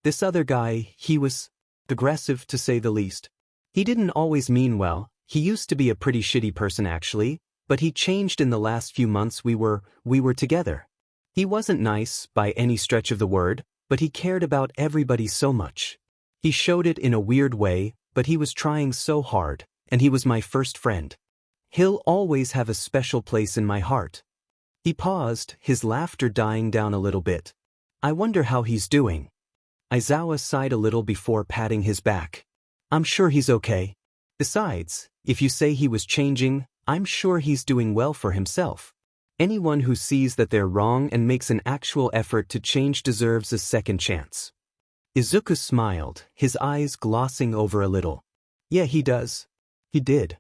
This other guy, he was aggressive to say the least. He didn't always mean well. He used to be a pretty shitty person actually, but he changed in the last few months we were together. He wasn't nice by any stretch of the word, but he cared about everybody so much. He showed it in a weird way, but he was trying so hard, and he was my first friend. He'll always have a special place in my heart. He paused, his laughter dying down a little bit. I wonder how he's doing. Aizawa sighed a little before patting his back. I'm sure he's okay. Besides, if you say he was changing, I'm sure he's doing well for himself. Anyone who sees that they're wrong and makes an actual effort to change deserves a second chance. Izuku smiled, his eyes glossing over a little. Yeah, he does. He did.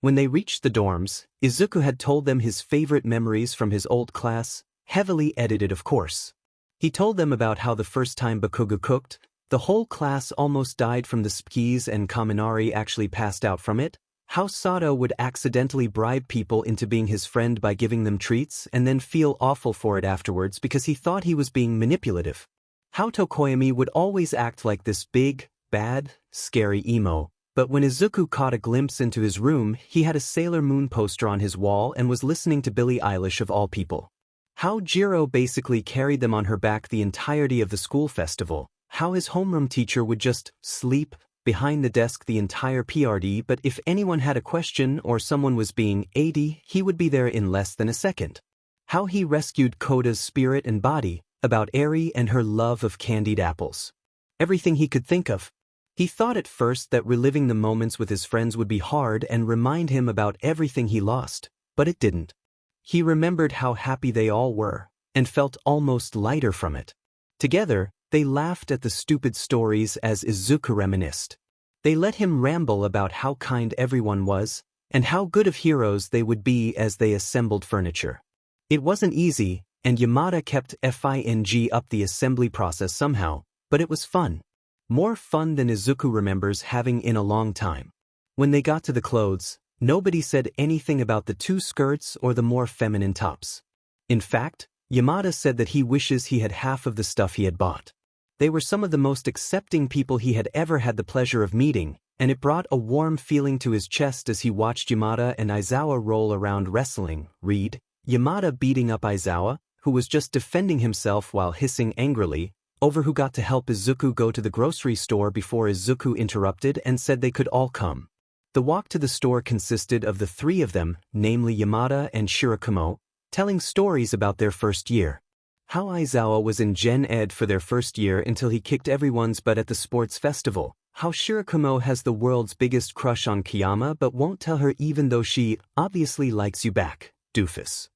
When they reached the dorms, Izuku had told them his favorite memories from his old class, heavily edited of course. He told them about how the first time Bakugo cooked, the whole class almost died from the skis and Kaminari actually passed out from it, How Sato would accidentally bribe people into being his friend by giving them treats and then feel awful for it afterwards because he thought he was being manipulative. How Tokoyami would always act like this big, bad, scary emo, but when Izuku caught a glimpse into his room, he had a Sailor Moon poster on his wall and was listening to Billie Eilish of all people. How Jiro basically carried them on her back the entirety of the school festival. How his homeroom teacher would just sleep behind the desk the entire PRD, but if anyone had a question or someone was being AD, he would be there in less than a second. How he rescued Koda's spirit and body, about Eri and her love of candied apples. Everything he could think of. He thought at first that reliving the moments with his friends would be hard and remind him about everything he lost, but it didn't. He remembered how happy they all were, and felt almost lighter from it. Together, they laughed at the stupid stories as Izuku reminisced. They let him ramble about how kind everyone was, and how good of heroes they would be as they assembled furniture. It wasn't easy, and Yamada kept FING up the assembly process somehow, but it was fun. More fun than Izuku remembers having in a long time. When they got to the clothes, nobody said anything about the 2 skirts or the more feminine tops. In fact, Yamada said that he wishes he had half of the stuff he had bought. They were some of the most accepting people he had ever had the pleasure of meeting, and it brought a warm feeling to his chest as he watched Yamada and Aizawa roll around wrestling. Read, Yamada beating up Aizawa, who was just defending himself while hissing angrily, over who got to help Izuku go to the grocery store before Izuku interrupted and said they could all come. The walk to the store consisted of the 3 of them, namely Yamada and Shirakumo, telling stories about their first year. How Aizawa was in Gen Ed for their first year until he kicked everyone's butt at the sports festival. How Shirakumo has the world's biggest crush on Kiyama but won't tell her even though she obviously likes you back, doofus.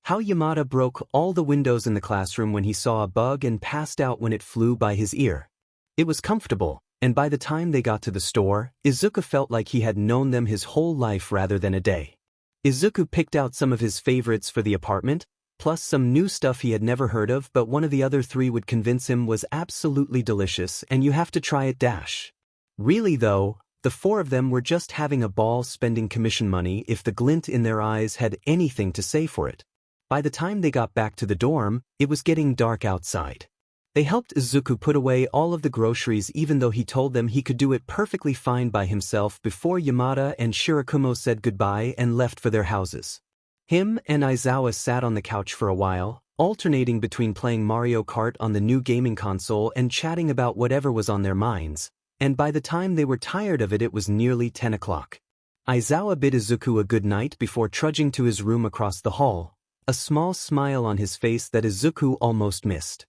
How Yamada broke all the windows in the classroom when he saw a bug and passed out when it flew by his ear. It was comfortable, and by the time they got to the store, Izuku felt like he had known them his whole life rather than a day. Izuku picked out some of his favorites for the apartment, plus some new stuff he had never heard of, but one of the other 3 would convince him was absolutely delicious and you have to try it dash. Really though, the 4 of them were just having a ball spending commission money if the glint in their eyes had anything to say for it. By the time they got back to the dorm, it was getting dark outside. They helped Izuku put away all of the groceries even though he told them he could do it perfectly fine by himself before Yamada and Shirakumo said goodbye and left for their houses. Him and Aizawa sat on the couch for a while, alternating between playing Mario Kart on the new gaming console and chatting about whatever was on their minds, and by the time they were tired of it, it was nearly 10 o'clock. Aizawa bid Izuku a good night before trudging to his room across the hall, a small smile on his face that Izuku almost missed.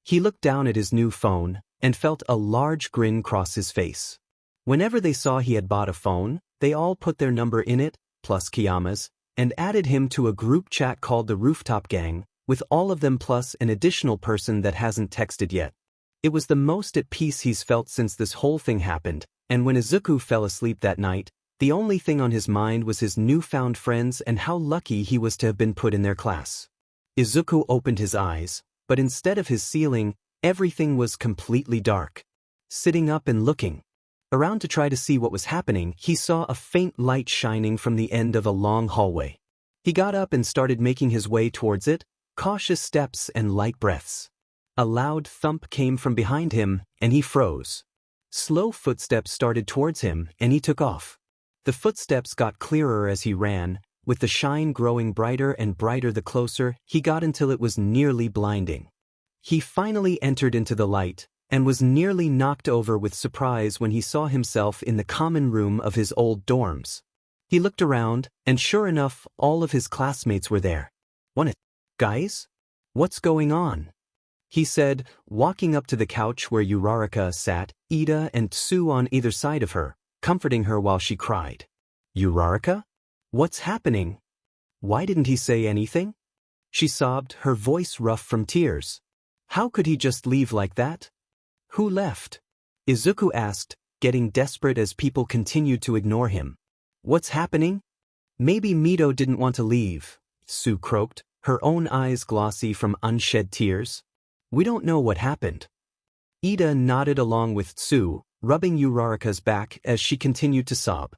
He looked down at his new phone and felt a large grin cross his face. Whenever they saw he had bought a phone, they all put their number in it, plus Kiyama's, and added him to a group chat called the Rooftop Gang, with all of them plus an additional person that hasn't texted yet. It was the most at peace he's felt since this whole thing happened, and when Izuku fell asleep that night, the only thing on his mind was his newfound friends and how lucky he was to have been put in their class. Izuku opened his eyes, but instead of his ceiling, everything was completely dark. Sitting up and looking around to try to see what was happening, he saw a faint light shining from the end of a long hallway. He got up and started making his way towards it, cautious steps and light breaths. A loud thump came from behind him, and he froze. Slow footsteps started towards him, and he took off. The footsteps got clearer as he ran, with the shine growing brighter and brighter the closer he got until it was nearly blinding. He finally entered into the light, and was nearly knocked over with surprise when he saw himself in the common room of his old dorms. He looked around, and sure enough, all of his classmates were there. Guys? What's going on? He said, walking up to the couch where Uraraka sat, Ida and Tsu on either side of her, comforting her while she cried. Uraraka? What's happening? Why didn't he say anything? She sobbed, her voice rough from tears. How could he just leave like that? Who left? Izuku asked, getting desperate as people continued to ignore him. What's happening? Maybe Mito didn't want to leave, Tsu croaked, her own eyes glossy from unshed tears. We don't know what happened. Ida nodded along with Tsu, rubbing Uraraka's back as she continued to sob.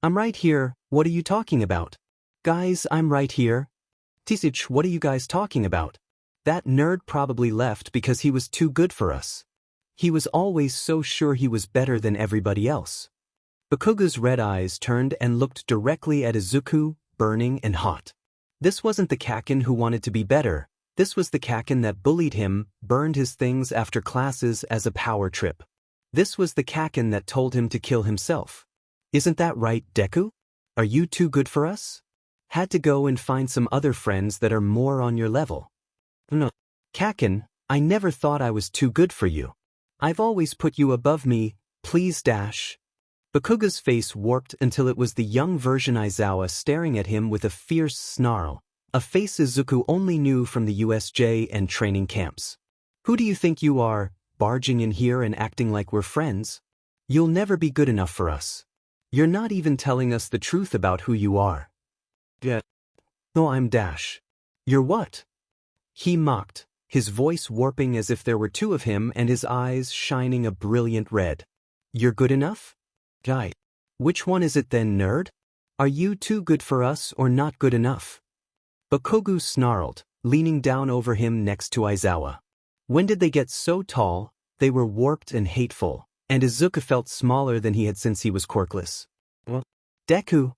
I'm right here, what are you talking about? Guys, I'm right here. Tisich, what are you guys talking about? That nerd probably left because he was too good for us. He was always so sure he was better than everybody else. Bakuga's red eyes turned and looked directly at Izuku, burning and hot. This wasn't the Kacchan who wanted to be better, this was the Kacchan that bullied him, burned his things after classes as a power trip. This was the Kacchan that told him to kill himself. Isn't that right, Deku? Are you too good for us? Had to go and find some other friends that are more on your level. No. Kacchan, I never thought I was too good for you. I've always put you above me, please dash. Bakuga's face warped until it was the young version Aizawa staring at him with a fierce snarl, a face Izuku only knew from the USJ and training camps. Who do you think you are, barging in here and acting like we're friends? You'll never be good enough for us. You're not even telling us the truth about who you are. Yeah. No, I'm Dash. You're what? He mocked, his voice warping as if there were two of him and his eyes shining a brilliant red. You're good enough? Guy. Which one is it then, nerd? Are you too good for us or not good enough? Bakugo snarled, leaning down over him next to Aizawa. When did they get so tall? They were warped and hateful, and Izuku felt smaller than he had since he was quirkless. What? Deku.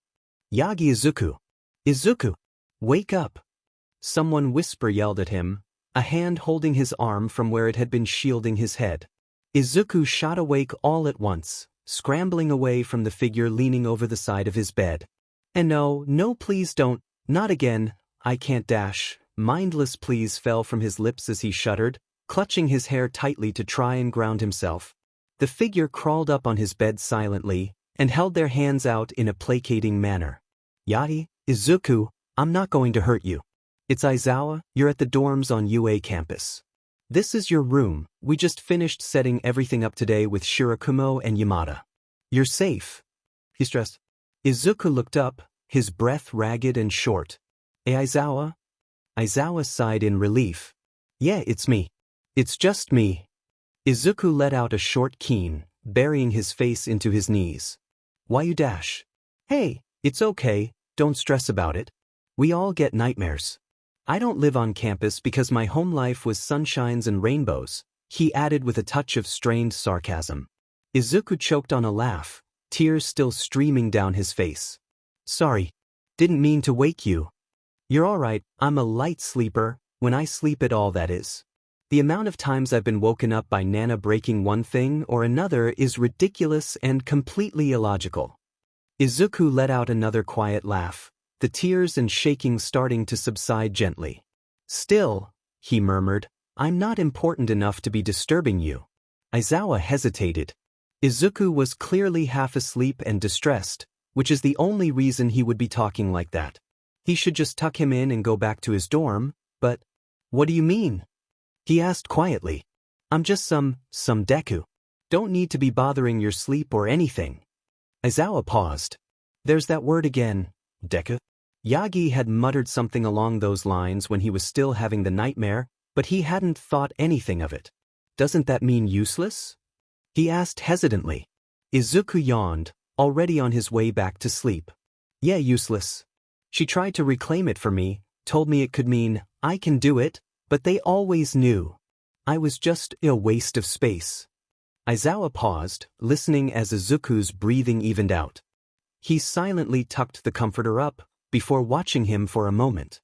Yagi Izuku. Izuku. Wake up. Someone whisper yelled at him, a hand holding his arm from where it had been shielding his head. Izuku shot awake all at once, scrambling away from the figure leaning over the side of his bed. And no please don't, not again, I can't dash. Mindless please fell from his lips as he shuddered, clutching his hair tightly to try and ground himself. The figure crawled up on his bed silently, and held their hands out in a placating manner. Yagi, Izuku, I'm not going to hurt you. It's Aizawa, you're at the dorms on UA campus. This is your room, we just finished setting everything up today with Shirakumo and Yamada. You're safe. He stressed. Izuku looked up, his breath ragged and short. Aizawa? Aizawa sighed in relief. Yeah, it's me. It's just me. Izuku let out a short keen, burying his face into his knees. Why you dash? Hey, it's okay, don't stress about it. We all get nightmares. I don't live on campus because my home life was sunshines and rainbows, he added with a touch of strained sarcasm. Izuku choked on a laugh, tears still streaming down his face. Sorry. Didn't mean to wake you. You're alright, I'm a light sleeper, when I sleep at all that is. The amount of times I've been woken up by Nana breaking one thing or another is ridiculous and completely illogical. Izuku let out another quiet laugh, the tears and shaking starting to subside gently. Still, he murmured, I'm not important enough to be disturbing you. Aizawa hesitated. Izuku was clearly half asleep and distressed, which is the only reason he would be talking like that. He should just tuck him in and go back to his dorm, but... What do you mean? He asked quietly. I'm just some Deku. Don't need to be bothering your sleep or anything. Aizawa paused. There's that word again, Deku. Yagi had muttered something along those lines when he was still having the nightmare, but he hadn't thought anything of it. Doesn't that mean useless? He asked hesitantly. Izuku yawned, already on his way back to sleep. Yeah, useless. She tried to reclaim it for me, told me it could mean, I can do it, but they always knew. I was just a waste of space. Aizawa paused, listening as Izuku's breathing evened out. He silently tucked the comforter up, before watching him for a moment.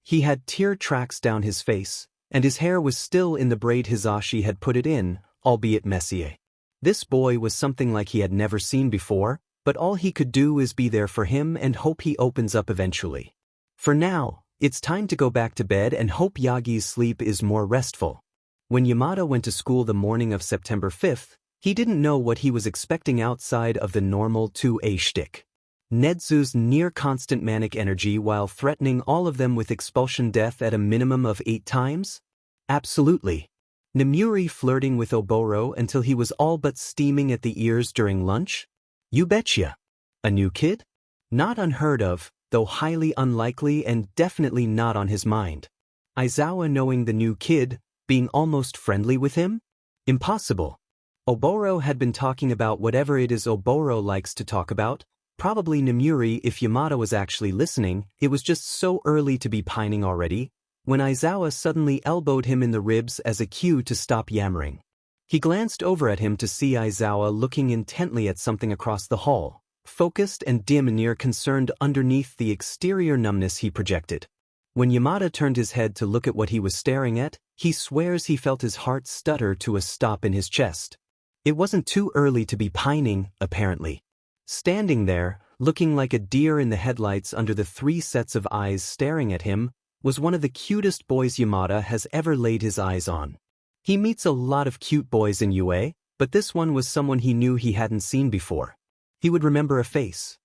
He had tear tracks down his face, and his hair was still in the braid Hisashi had put it in, albeit messier. This boy was something like he had never seen before, but all he could do is be there for him and hope he opens up eventually. For now, it's time to go back to bed and hope Yagi's sleep is more restful. When Yamada went to school the morning of September 5th, he didn't know what he was expecting outside of the normal 2A shtick. Netsu's near-constant manic energy while threatening all of them with expulsion death at a minimum of 8 times? Absolutely. Nemuri flirting with Oboro until he was all but steaming at the ears during lunch? You betcha. A new kid? Not unheard of, though highly unlikely and definitely not on his mind. Aizawa knowing the new kid, being almost friendly with him? Impossible. Oboro had been talking about whatever it is Oboro likes to talk about, Probably Nemuri if Yamada was actually listening. It was just so early to be pining already, when Aizawa suddenly elbowed him in the ribs as a cue to stop yammering. He glanced over at him to see Aizawa looking intently at something across the hall, focused and dim and near concerned underneath the exterior numbness he projected. When Yamada turned his head to look at what he was staring at, he swears he felt his heart stutter to a stop in his chest. It wasn't too early to be pining, apparently. Standing there, looking like a deer in the headlights under the 3 sets of eyes staring at him, was one of the cutest boys Yamada has ever laid his eyes on. He meets a lot of cute boys in UA, but this one was someone he knew he hadn't seen before. He would remember a face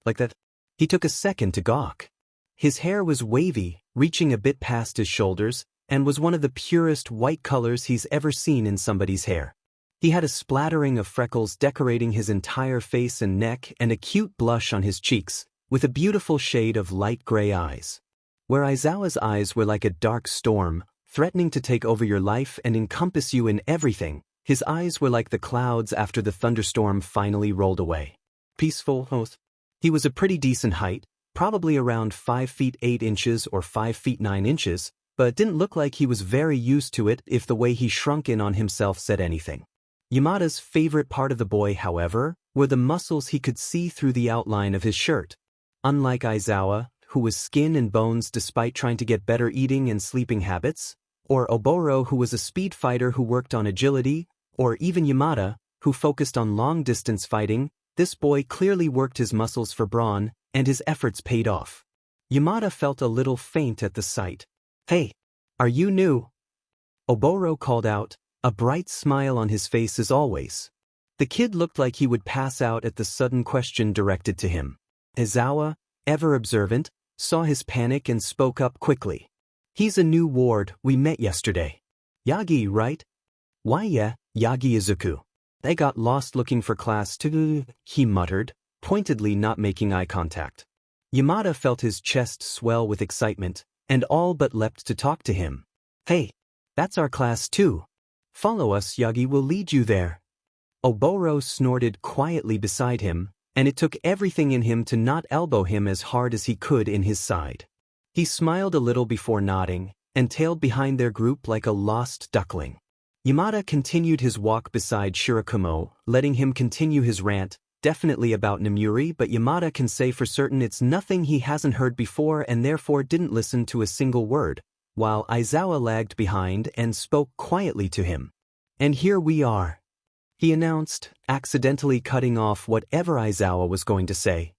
like that. He took a second to gawk. His hair was wavy, reaching a bit past his shoulders, and was one of the purest white colors he's ever seen in somebody's hair. He had a splattering of freckles decorating his entire face and neck and a cute blush on his cheeks, with a beautiful shade of light gray eyes. Where Aizawa's eyes were like a dark storm, threatening to take over your life and encompass you in everything, his eyes were like the clouds after the thunderstorm finally rolled away. Peaceful. He was a pretty decent height, probably around 5 feet 8 inches or 5 feet 9 inches, but it didn't look like he was very used to it if the way he shrunk in on himself said anything. Yamada's favorite part of the boy, however, were the muscles he could see through the outline of his shirt. Unlike Aizawa, who was skin and bones despite trying to get better eating and sleeping habits, or Oboro, who was a speed fighter who worked on agility, or even Yamada, who focused on long-distance fighting, this boy clearly worked his muscles for brawn, and his efforts paid off. Yamada felt a little faint at the sight. "Hey, are you new?" Oboro called out, a bright smile on his face as always. The kid looked like he would pass out at the sudden question directed to him. Aizawa, ever observant, saw his panic and spoke up quickly. "He's a new ward, we met yesterday." "Yagi, right?" "Why yeah, Yagi Izuku. They got lost looking for class 2, he muttered, pointedly not making eye contact. Yamada felt his chest swell with excitement, and all but leapt to talk to him. "Hey, that's our class 2. Follow us, Yagi will lead you there." Oboro snorted quietly beside him, and it took everything in him to not elbow him as hard as he could in his side. He smiled a little before nodding, and tailed behind their group like a lost duckling. Yamada continued his walk beside Shirakumo, letting him continue his rant, definitely about Nemuri, but Yamada can say for certain it's nothing he hasn't heard before and therefore didn't listen to a single word, while Aizawa lagged behind and spoke quietly to him. "And here we are," he announced, accidentally cutting off whatever Aizawa was going to say.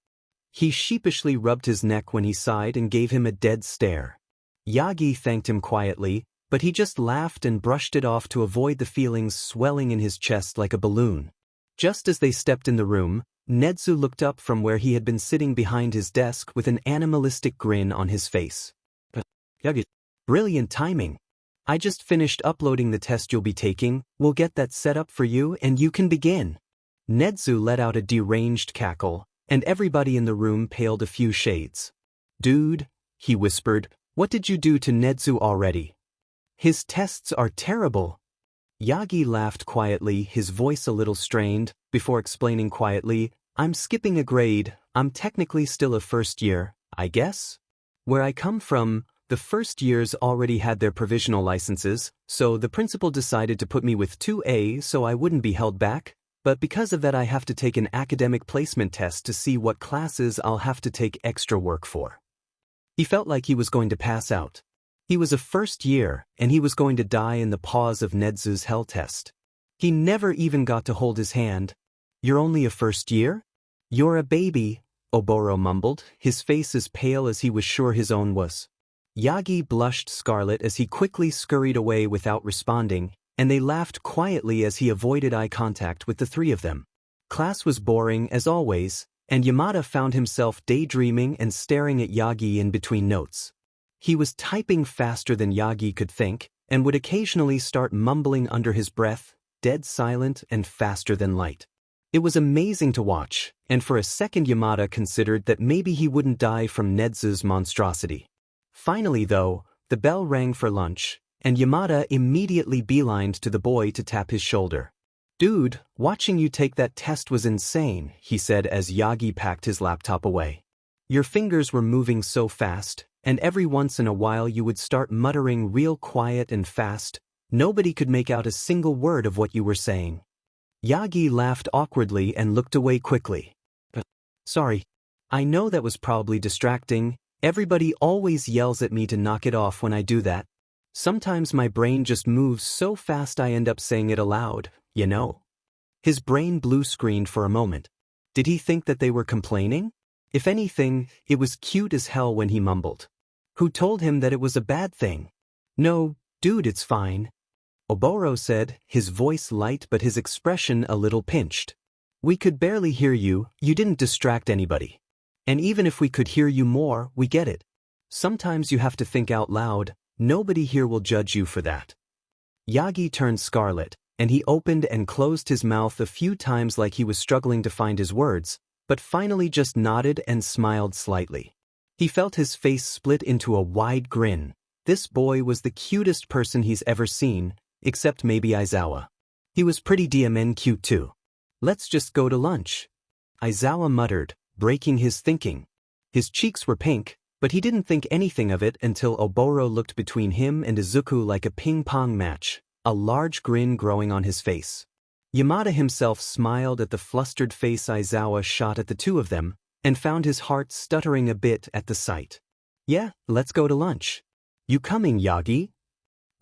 He sheepishly rubbed his neck when he sighed and gave him a dead stare. Yagi thanked him quietly, but he just laughed and brushed it off to avoid the feelings swelling in his chest like a balloon. Just as they stepped in the room, Nedzu looked up from where he had been sitting behind his desk with an animalistic grin on his face. "Yagi, brilliant timing. I just finished uploading the test you'll be taking, we'll get that set up for you and you can begin." Nedzu let out a deranged cackle, and everybody in the room paled a few shades. "Dude," he whispered, "what did you do to Nedzu already? His tests are terrible." Yagi laughed quietly, his voice a little strained, before explaining quietly, "I'm skipping a grade, I'm technically still a first year, I guess? Where I come from, the first years already had their provisional licenses, so the principal decided to put me with 2A so I wouldn't be held back, but because of that I have to take an academic placement test to see what classes I'll have to take extra work for." He felt like he was going to pass out. He was a first year, and he was going to die in the paws of Nedzu's hell test. He never even got to hold his hand. "You're only a first year? You're a baby," Oboro mumbled, his face as pale as he was sure his own was. Yagi blushed scarlet as he quickly scurried away without responding, and they laughed quietly as he avoided eye contact with the 3 of them. Class was boring as always, and Yamada found himself daydreaming and staring at Yagi in between notes. He was typing faster than Yagi could think, and would occasionally start mumbling under his breath, dead silent and faster than light. It was amazing to watch, and for a second Yamada considered that maybe he wouldn't die from Nedzu's monstrosity. Finally though, the bell rang for lunch, and Yamada immediately beelined to the boy to tap his shoulder. Dude, watching you take that test was insane, he said as Yagi packed his laptop away. Your fingers were moving so fast, and every once in a while you would start muttering real quiet and fast. Nobody could make out a single word of what you were saying. Yagi laughed awkwardly and looked away quickly. Sorry. I know that was probably distracting. Everybody always yells at me to knock it off when I do that. Sometimes my brain just moves so fast I end up saying it aloud, you know. His brain blue-screened for a moment. Did he think that they were complaining? If anything, it was cute as hell when he mumbled. Who told him that it was a bad thing? No, dude, it's fine. Oboro said, his voice light but his expression a little pinched. We could barely hear you, you didn't distract anybody. And even if we could hear you more, we get it. Sometimes you have to think out loud, nobody here will judge you for that. Yagi turned scarlet, and he opened and closed his mouth a few times like he was struggling to find his words, but finally just nodded and smiled slightly. He felt his face split into a wide grin. This boy was the cutest person he's ever seen, except maybe Aizawa. He was pretty DMN cute too. Let's just go to lunch. Aizawa muttered, breaking his thinking. His cheeks were pink, but he didn't think anything of it until Oboro looked between him and Izuku like a ping-pong match, a large grin growing on his face. Yamada himself smiled at the flustered face Aizawa shot at the two of them, and found his heart stuttering a bit at the sight. Yeah, let's go to lunch. You coming, Yagi?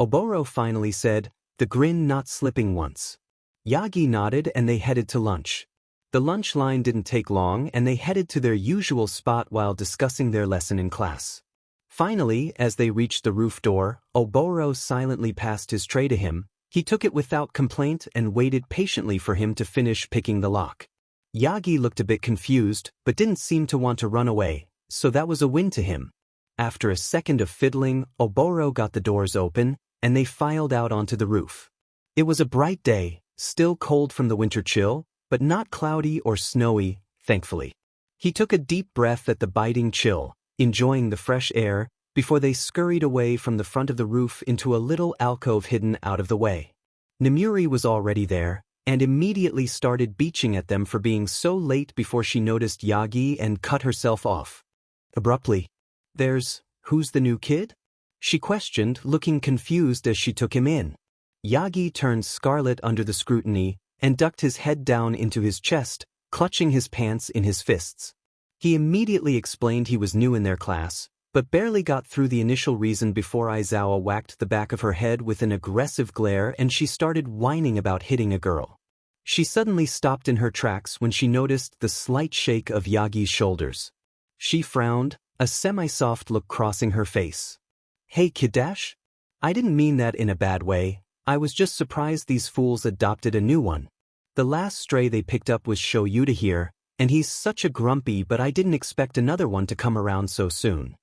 Oboro finally said, the grin not slipping once. Yagi nodded and they headed to lunch. The lunch line didn't take long and they headed to their usual spot while discussing their lesson in class. Finally, as they reached the roof door, Oboro silently passed his tray to him. He took it without complaint and waited patiently for him to finish picking the lock. Yagi looked a bit confused, but didn't seem to want to run away, so that was a win to him. After a second of fiddling, Oboro got the doors open, and they filed out onto the roof. It was a bright day, still cold from the winter chill, but not cloudy or snowy, thankfully. He took a deep breath at the biting chill, enjoying the fresh air, before they scurried away from the front of the roof into a little alcove hidden out of the way. Nemuri was already there, and immediately started beaching at them for being so late before she noticed Yagi and cut herself off. Abruptly, who's the new kid? She questioned, looking confused as she took him in. Yagi turned scarlet under the scrutiny and ducked his head down into his chest, clutching his pants in his fists. He immediately explained he was new in their class, but barely got through the initial reason before Aizawa whacked the back of her head with an aggressive glare and she started whining about hitting a girl. She suddenly stopped in her tracks when she noticed the slight shake of Yagi's shoulders. She frowned, a semi-soft look crossing her face. Hey kiddash? I didn't mean that in a bad way, I was just surprised these fools adopted a new one. The last stray they picked up was Shoyuta here, and he's such a grumpy but I didn't expect another one to come around so soon.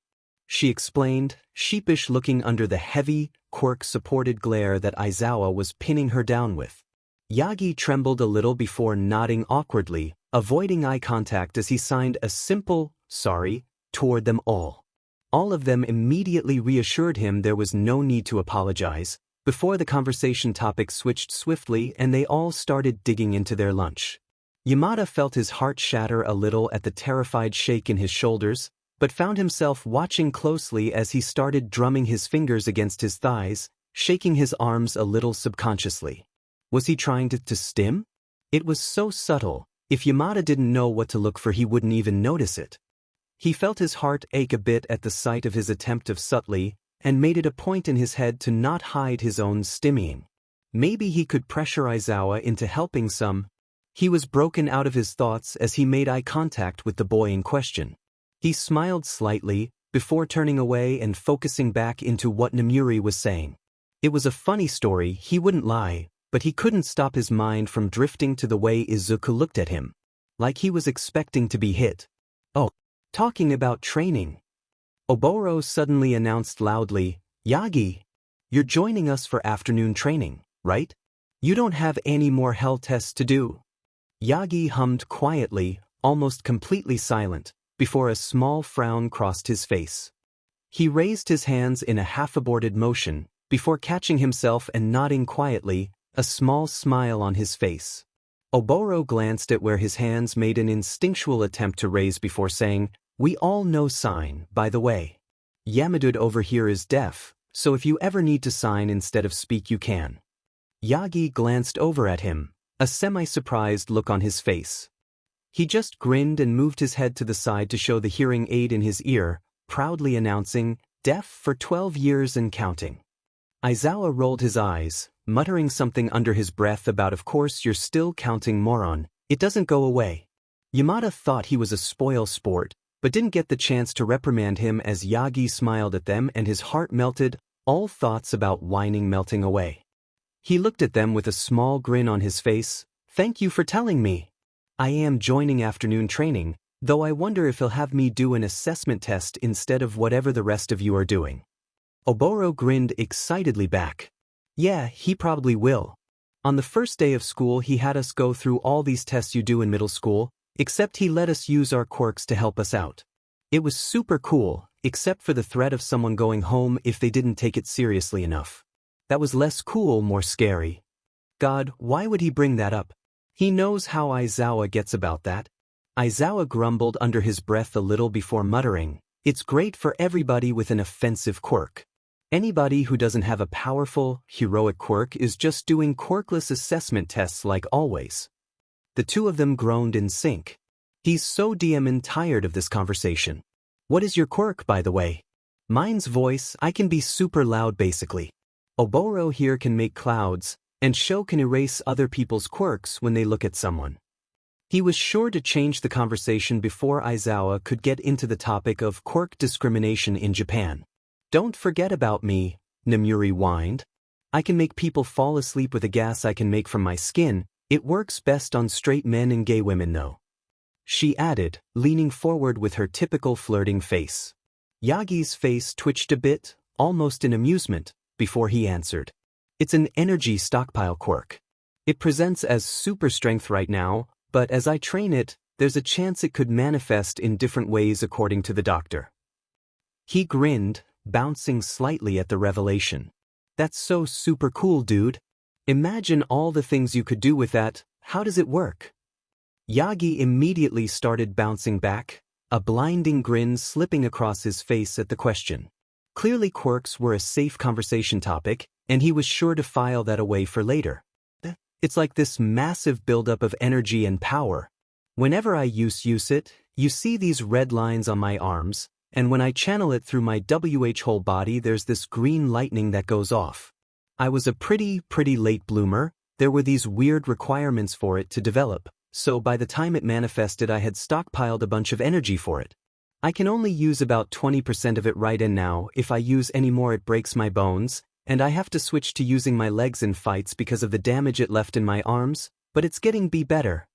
She explained, sheepish looking under the heavy, quirk-supported glare that Aizawa was pinning her down with. Yagi trembled a little before nodding awkwardly, avoiding eye contact as he signed a simple, sorry, toward them all. All of them immediately reassured him there was no need to apologize, before the conversation topic switched swiftly and they all started digging into their lunch. Yamada felt his heart shatter a little at the terrified shake in his shoulders, but found himself watching closely as he started drumming his fingers against his thighs, shaking his arms a little subconsciously. Was he trying to stim? It was so subtle, if Yamada didn't know what to look for he wouldn't even notice it. He felt his heart ache a bit at the sight of his attempt of subtly, and made it a point in his head to not hide his own stimming. Maybe he could pressure Aizawa into helping some. He was broken out of his thoughts as he made eye contact with the boy in question. He smiled slightly, before turning away and focusing back into what Nemuri was saying. It was a funny story, he wouldn't lie, but he couldn't stop his mind from drifting to the way Izuku looked at him. Like he was expecting to be hit. Oh, talking about training. Oboro suddenly announced loudly, Yagi, you're joining us for afternoon training, right? You don't have any more hell tests to do. Yagi hummed quietly, almost completely silent, before a small frown crossed his face. He raised his hands in a half-aborted motion, before catching himself and nodding quietly, a small smile on his face. Oboro glanced at where his hands made an instinctual attempt to raise before saying, "We all know sign, by the way. Yamada over here is deaf, so if you ever need to sign instead of speak you can." Yagi glanced over at him, a semi-surprised look on his face. He just grinned and moved his head to the side to show the hearing aid in his ear, proudly announcing, "Deaf for 12 years and counting." Aizawa rolled his eyes, muttering something under his breath about "Of course you're still counting, moron, it doesn't go away." Yamada thought he was a spoil sport, but didn't get the chance to reprimand him as Yagi smiled at them and his heart melted, all thoughts about whining melting away. He looked at them with a small grin on his face. "Thank you for telling me. I am joining afternoon training, though I wonder if he'll have me do an assessment test instead of whatever the rest of you are doing." Oboro grinned excitedly back. "Yeah, he probably will. On the first day of school he had us go through all these tests you do in middle school, except he let us use our quirks to help us out. It was super cool, except for the threat of someone going home if they didn't take it seriously enough. That was less cool, more scary. God, why would he bring that up? He knows how Aizawa gets about that." Aizawa grumbled under his breath a little before muttering, "It's great for everybody with an offensive quirk. Anybody who doesn't have a powerful, heroic quirk is just doing quirkless assessment tests like always." The two of them groaned in sync. "He's so damn tired of this conversation. What is your quirk, by the way?" "Mine's voice. I can be super loud basically. Oboro here can make clouds, and Sho can erase other people's quirks when they look at someone." He was sure to change the conversation before Aizawa could get into the topic of quirk discrimination in Japan. "Don't forget about me," Namuri whined. "I can make people fall asleep with a gas I can make from my skin. It works best on straight men and gay women though," she added, leaning forward with her typical flirting face. Yagi's face twitched a bit, almost in amusement, before he answered. "It's an energy stockpile quirk. It presents as super strength right now, but as I train it, there's a chance it could manifest in different ways according to the doctor." He grinned, bouncing slightly at the revelation. "That's so super cool, dude. Imagine all the things you could do with that. How does it work?" Yagi immediately started bouncing back, a blinding grin slipping across his face at the question. Clearly quirks were a safe conversation topic, and he was sure to file that away for later. "It's like this massive buildup of energy and power. Whenever I use it, you see these red lines on my arms, and when I channel it through my whole body there's this green lightning that goes off. I was a pretty late bloomer. There were these weird requirements for it to develop, so by the time it manifested I had stockpiled a bunch of energy for it. I can only use about 20% of it right now. If I use any more it breaks my bones, and I have to switch to using my legs in fights because of the damage it left in my arms, but it's getting better."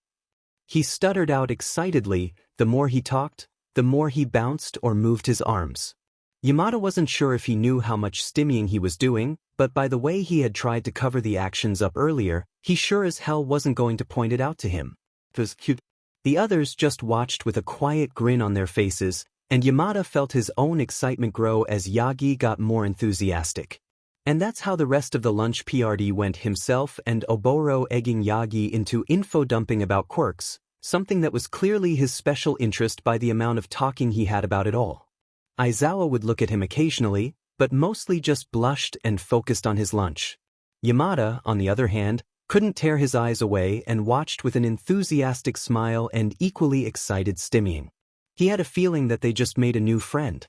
He stuttered out excitedly. The more he talked, the more he bounced or moved his arms. Yamada wasn't sure if he knew how much stimming he was doing, but by the way he had tried to cover the actions up earlier, he sure as hell wasn't going to point it out to him. It was cute. The others just watched with a quiet grin on their faces, and Yamada felt his own excitement grow as Yagi got more enthusiastic. And that's how the rest of the lunch PRD went, himself and Oboro egging Yagi into info-dumping about quirks, something that was clearly his special interest by the amount of talking he had about it all. Aizawa would look at him occasionally, but mostly just blushed and focused on his lunch. Yamada, on the other hand, couldn't tear his eyes away and watched with an enthusiastic smile and equally excited stimming. He had a feeling that they just made a new friend.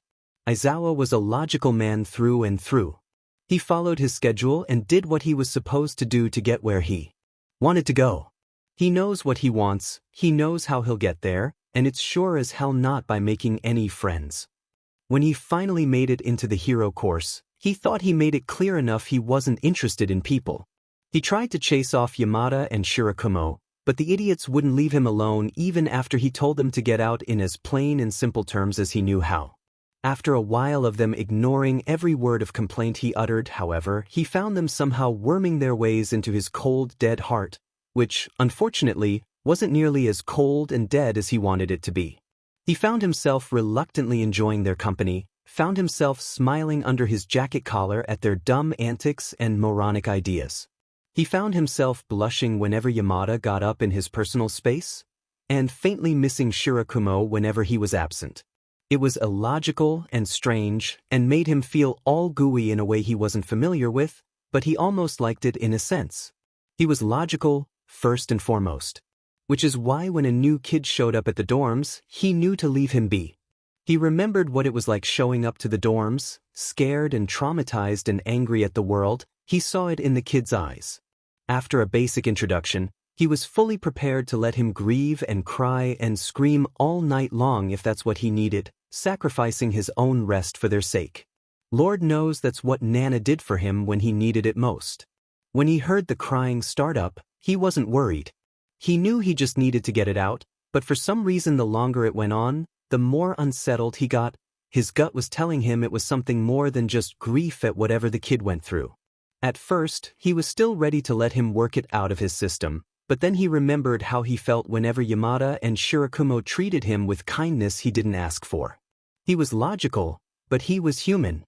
Aizawa was a logical man through and through. He followed his schedule and did what he was supposed to do to get where he wanted to go. He knows what he wants, he knows how he'll get there, and it's sure as hell not by making any friends. When he finally made it into the hero course, he thought he made it clear enough he wasn't interested in people. He tried to chase off Yamada and Shirakumo, but the idiots wouldn't leave him alone even after he told them to get out in as plain and simple terms as he knew how. After a while of them ignoring every word of complaint he uttered, however, he found them somehow worming their ways into his cold, dead heart, which, unfortunately, wasn't nearly as cold and dead as he wanted it to be. He found himself reluctantly enjoying their company, found himself smiling under his jacket collar at their dumb antics and moronic ideas. He found himself blushing whenever Yamada got up in his personal space, and faintly missing Shirakumo whenever he was absent. It was illogical and strange, and made him feel all gooey in a way he wasn't familiar with, but he almost liked it in a sense. He was logical, first and foremost. Which is why when a new kid showed up at the dorms, he knew to leave him be. He remembered what it was like showing up to the dorms, scared and traumatized and angry at the world. He saw it in the kid's eyes. After a basic introduction, he was fully prepared to let him grieve and cry and scream all night long if that's what he needed, sacrificing his own rest for their sake. Lord knows that's what Nana did for him when he needed it most. When he heard the crying start up, he wasn't worried. He knew he just needed to get it out, but for some reason the longer it went on, the more unsettled he got. His gut was telling him it was something more than just grief at whatever the kid went through. At first, he was still ready to let him work it out of his system, but then he remembered how he felt whenever Yamada and Shirakumo treated him with kindness he didn't ask for. He was logical, but he was human.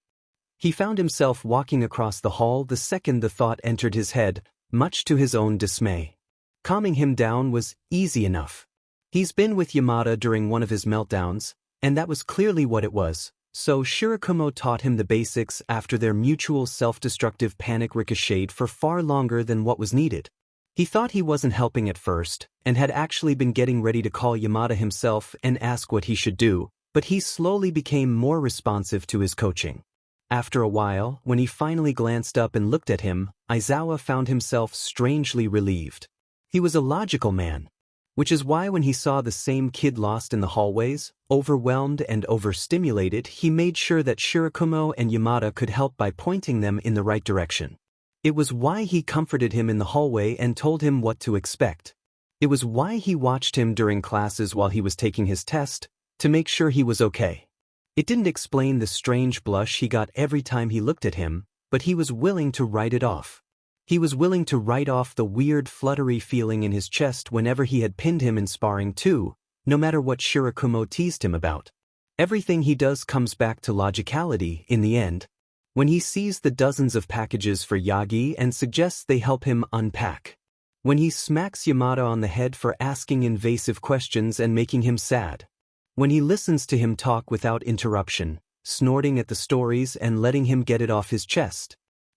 He found himself walking across the hall the second the thought entered his head, much to his own dismay. Calming him down was easy enough. He's been with Yamada during one of his meltdowns, and that was clearly what it was, so Shirakumo taught him the basics after their mutual self-destructive panic ricocheted for far longer than what was needed. He thought he wasn't helping at first, and had actually been getting ready to call Yamada himself and ask what he should do, but he slowly became more responsive to his coaching. After a while, when he finally glanced up and looked at him, Aizawa found himself strangely relieved. He was a logical man. Which is why when he saw the same kid lost in the hallways, overwhelmed and overstimulated, he made sure that Shirakumo and Yamada could help by pointing them in the right direction. It was why he comforted him in the hallway and told him what to expect. It was why he watched him during classes while he was taking his test, to make sure he was okay. It didn't explain the strange blush he got every time he looked at him, but he was willing to write it off. He was willing to write off the weird fluttery feeling in his chest whenever he had pinned him in sparring too, no matter what Shirakumo teased him about. Everything he does comes back to logicality in the end. When he sees the dozens of packages for Yagi and suggests they help him unpack. When he smacks Yamada on the head for asking invasive questions and making him sad. When he listens to him talk without interruption, snorting at the stories and letting him get it off his chest.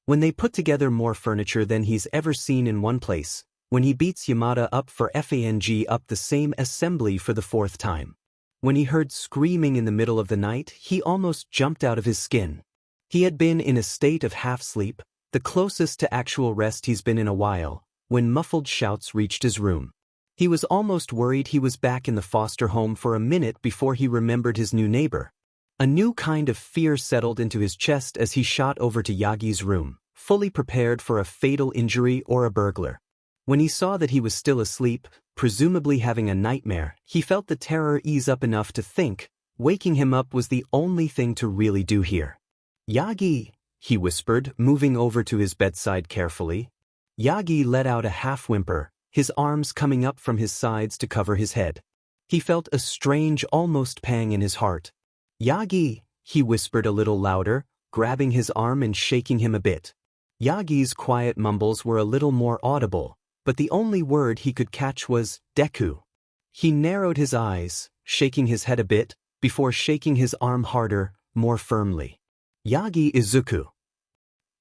When they put together more furniture than he's ever seen in one place, when he beats Yamada up for FANG up the same assembly for the 4th time. When he heard screaming in the middle of the night, he almost jumped out of his skin. He had been in a state of half-sleep, the closest to actual rest he's been in a while, when muffled shouts reached his room. He was almost worried he was back in the foster home for a minute before he remembered his new neighbor. A new kind of fear settled into his chest as he shot over to Yagi's room, fully prepared for a fatal injury or a burglar. When he saw that he was still asleep, presumably having a nightmare, he felt the terror ease up enough to think waking him up was the only thing to really do here. "Yagi," he whispered, moving over to his bedside carefully. Yagi let out a half-whimper, his arms coming up from his sides to cover his head. He felt a strange, almost pang in his heart. "Yagi," he whispered a little louder, grabbing his arm and shaking him a bit. Yagi's quiet mumbles were a little more audible, but the only word he could catch was, "Deku." He narrowed his eyes, shaking his head a bit, before shaking his arm harder, more firmly. "Yagi Izuku,"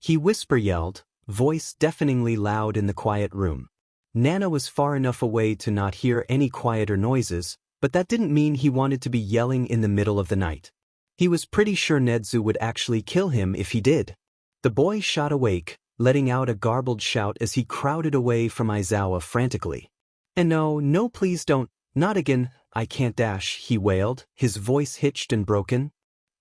he whisper-yelled, voice deafeningly loud in the quiet room. Nana was far enough away to not hear any quieter noises, but that didn't mean he wanted to be yelling in the middle of the night. He was pretty sure Nedzu would actually kill him if he did. The boy shot awake, letting out a garbled shout as he crowded away from Aizawa frantically. "And no, please don't, not again, I can't dash," he wailed, his voice hitched and broken.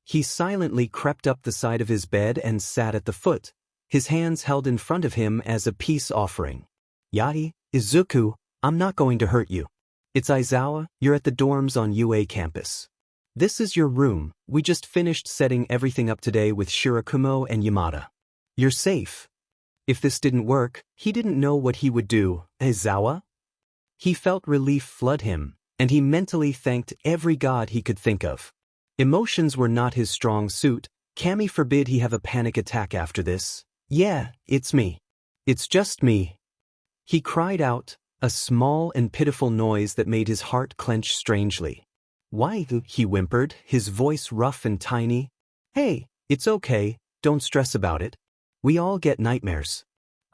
He silently crept up the side of his bed and sat at the foot, his hands held in front of him as a peace offering. "Yagi, Izuku, I'm not going to hurt you. It's Aizawa, you're at the dorms on UA campus. This is your room, we just finished setting everything up today with Shirakumo and Yamada. You're safe." If this didn't work, he didn't know what he would do. "Aizawa?" He felt relief flood him, and he mentally thanked every god he could think of. Emotions were not his strong suit, Kami forbid he have a panic attack after this. "Yeah, it's me. It's just me," He cried out, a small and pitiful noise that made his heart clench strangely. Why? He whimpered, his voice rough and tiny. Hey, it's okay, don't stress about it. We all get nightmares.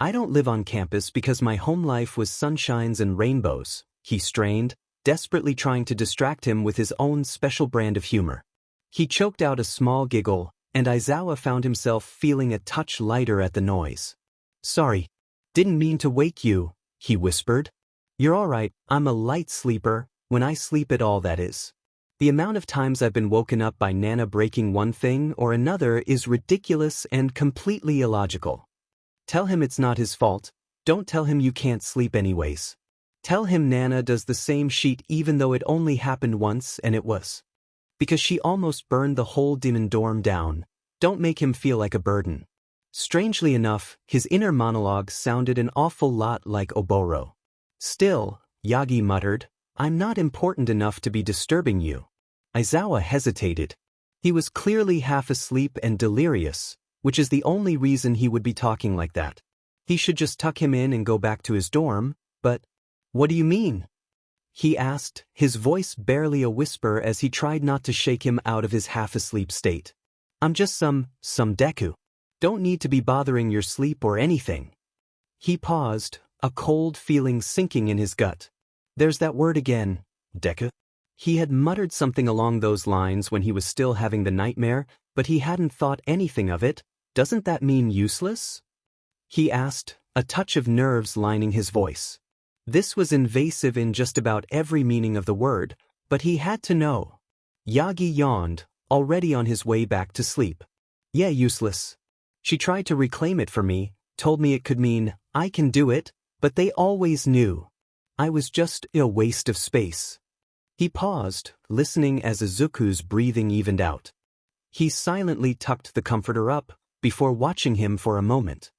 I don't live on campus because my home life was sunshines and rainbows, he strained, desperately trying to distract him with his own special brand of humor. He choked out a small giggle, and Aizawa found himself feeling a touch lighter at the noise. Sorry. Didn't mean to wake you, he whispered. You're all right, I'm a light sleeper, when I sleep at all that is. The amount of times I've been woken up by Nana breaking one thing or another is ridiculous and completely illogical. Tell him it's not his fault, don't tell him you can't sleep anyways. Tell him Nana does the same sheet even though it only happened once and it was. Because she almost burned the whole demon dorm down, don't make him feel like a burden. Strangely enough, his inner monologue sounded an awful lot like Oboro. Still, Yagi muttered, I'm not important enough to be disturbing you. Aizawa hesitated. He was clearly half asleep and delirious, which is the only reason he would be talking like that. He should just tuck him in and go back to his dorm, but… What do you mean? He asked, his voice barely a whisper as he tried not to shake him out of his half-asleep state. I'm just some Deku. Don't need to be bothering your sleep or anything. He paused, a cold feeling sinking in his gut. There's that word again, Deku. He had muttered something along those lines when he was still having the nightmare, but he hadn't thought anything of it. Doesn't that mean useless? He asked, a touch of nerves lining his voice. This was invasive in just about every meaning of the word, but he had to know. Yagi yawned, already on his way back to sleep. Yeah, useless. She tried to reclaim it for me, told me it could mean, I can do it, but they always knew. I was just a waste of space. He paused, listening as Izuku's breathing evened out. He silently tucked the comforter up, before watching him for a moment.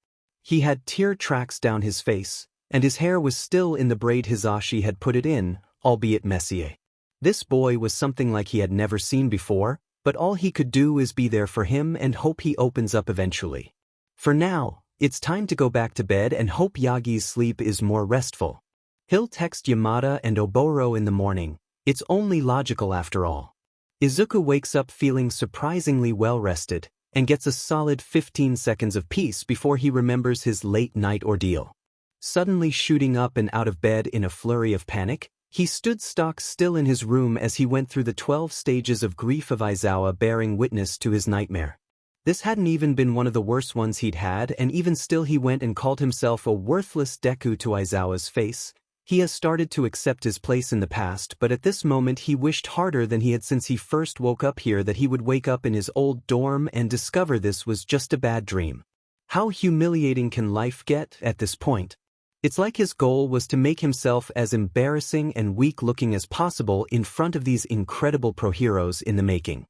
He had tear tracks down his face, and his hair was still in the braid Hisashi had put it in, albeit messier. This boy was something like he had never seen before, but all he could do is be there for him and hope he opens up eventually. For now, it's time to go back to bed and hope Yagi's sleep is more restful. He'll text Yamada and Oboro in the morning. It's only logical after all. Izuku wakes up feeling surprisingly well-rested, and gets a solid 15 seconds of peace before he remembers his late-night ordeal. Suddenly shooting up and out of bed in a flurry of panic, he stood stock still in his room as he went through the 12 stages of grief of Aizawa bearing witness to his nightmare. This hadn't even been one of the worst ones he'd had, and even still he went and called himself a worthless Deku to Aizawa's face. He has started to accept his place in the past, but at this moment he wished harder than he had since he first woke up here that he would wake up in his old dorm and discover this was just a bad dream. How humiliating can life get at this point? It's like his goal was to make himself as embarrassing and weak-looking as possible in front of these incredible pro-heroes in the making.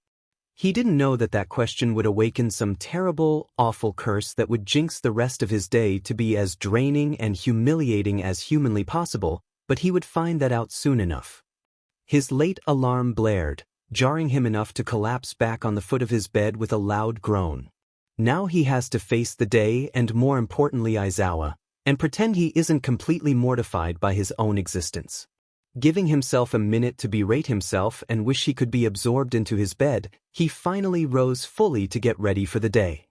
He didn't know that that question would awaken some terrible, awful curse that would jinx the rest of his day to be as draining and humiliating as humanly possible, but he would find that out soon enough. His late alarm blared, jarring him enough to collapse back on the foot of his bed with a loud groan. Now he has to face the day and, more importantly, Aizawa, and pretend he isn't completely mortified by his own existence. Giving himself a minute to berate himself and wish he could be absorbed into his bed, he finally rose fully to get ready for the day.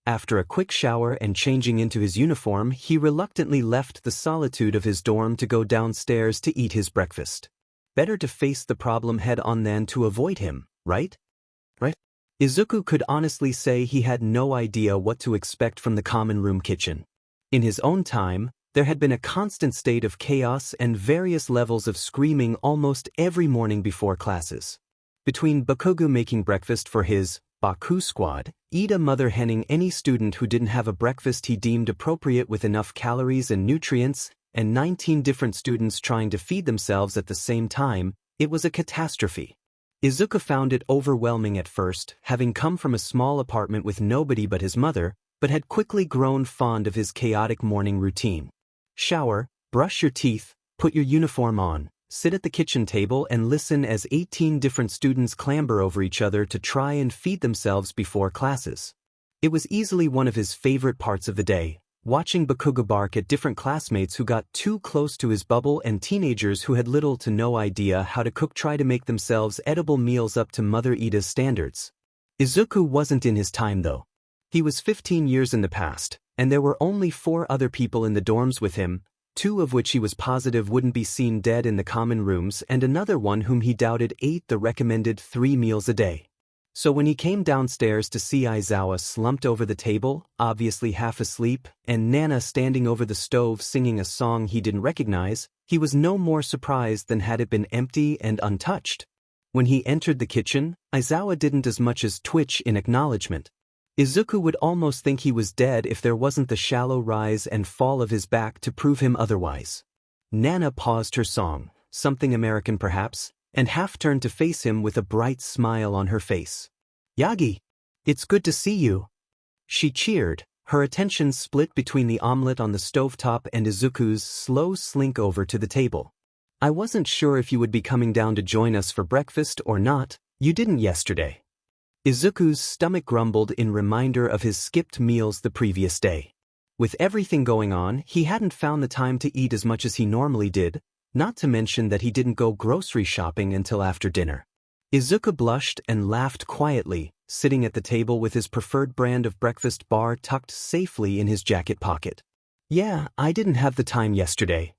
After a quick shower and changing into his uniform, he reluctantly left the solitude of his dorm to go downstairs to eat his breakfast. Better to face the problem head-on than to avoid him, right? Izuku could honestly say he had no idea what to expect from the common room kitchen. In his own time, there had been a constant state of chaos and various levels of screaming almost every morning before classes. Between Bakugo making breakfast for his Baku squad, Ida mother-henning any student who didn't have a breakfast he deemed appropriate with enough calories and nutrients, and 19 different students trying to feed themselves at the same time, it was a catastrophe. Izuku found it overwhelming at first, having come from a small apartment with nobody but his mother, but had quickly grown fond of his chaotic morning routine. Shower, brush your teeth, put your uniform on, sit at the kitchen table and listen as 18 different students clamber over each other to try and feed themselves before classes. It was easily one of his favorite parts of the day, watching Bakuga bark at different classmates who got too close to his bubble and teenagers who had little to no idea how to cook try to make themselves edible meals up to Mother Ida's standards. Izuku wasn't in his time though. He was 15 years in the past, and there were only 4 other people in the dorms with him, 2 of which he was positive wouldn't be seen dead in the common rooms and another one whom he doubted ate the recommended 3 meals a day. So when he came downstairs to see Aizawa slumped over the table, obviously half asleep, and Nana standing over the stove singing a song he didn't recognize, he was no more surprised than had it been empty and untouched. When he entered the kitchen, Aizawa didn't as much as twitch in acknowledgement. Izuku would almost think he was dead if there wasn't the shallow rise and fall of his back to prove him otherwise. Nana paused her song, something American perhaps, and half-turned to face him with a bright smile on her face. "Yagi! It's good to see you!" She cheered, her attention split between the omelet on the stovetop and Izuku's slow slink over to the table. "I wasn't sure if you would be coming down to join us for breakfast or not. You didn't yesterday." Izuku's stomach grumbled in reminder of his skipped meals the previous day. With everything going on, he hadn't found the time to eat as much as he normally did, not to mention that he didn't go grocery shopping until after dinner. Izuku blushed and laughed quietly, sitting at the table with his preferred brand of breakfast bar tucked safely in his jacket pocket. "Yeah, I didn't have the time yesterday."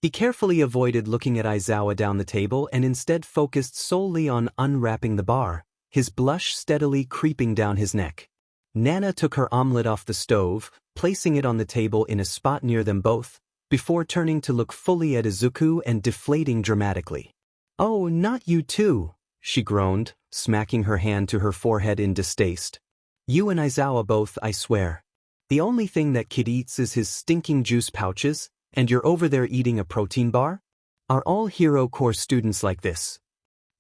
He carefully avoided looking at Aizawa down the table and instead focused solely on unwrapping the bar, his blush steadily creeping down his neck. Nana took her omelet off the stove, placing it on the table in a spot near them both, before turning to look fully at Izuku and deflating dramatically. "Oh, not you too," she groaned, smacking her hand to her forehead in distaste. "You and Aizawa both, I swear. The only thing that kid eats is his stinking juice pouches, and you're over there eating a protein bar? Are all Hero Corps students like this?"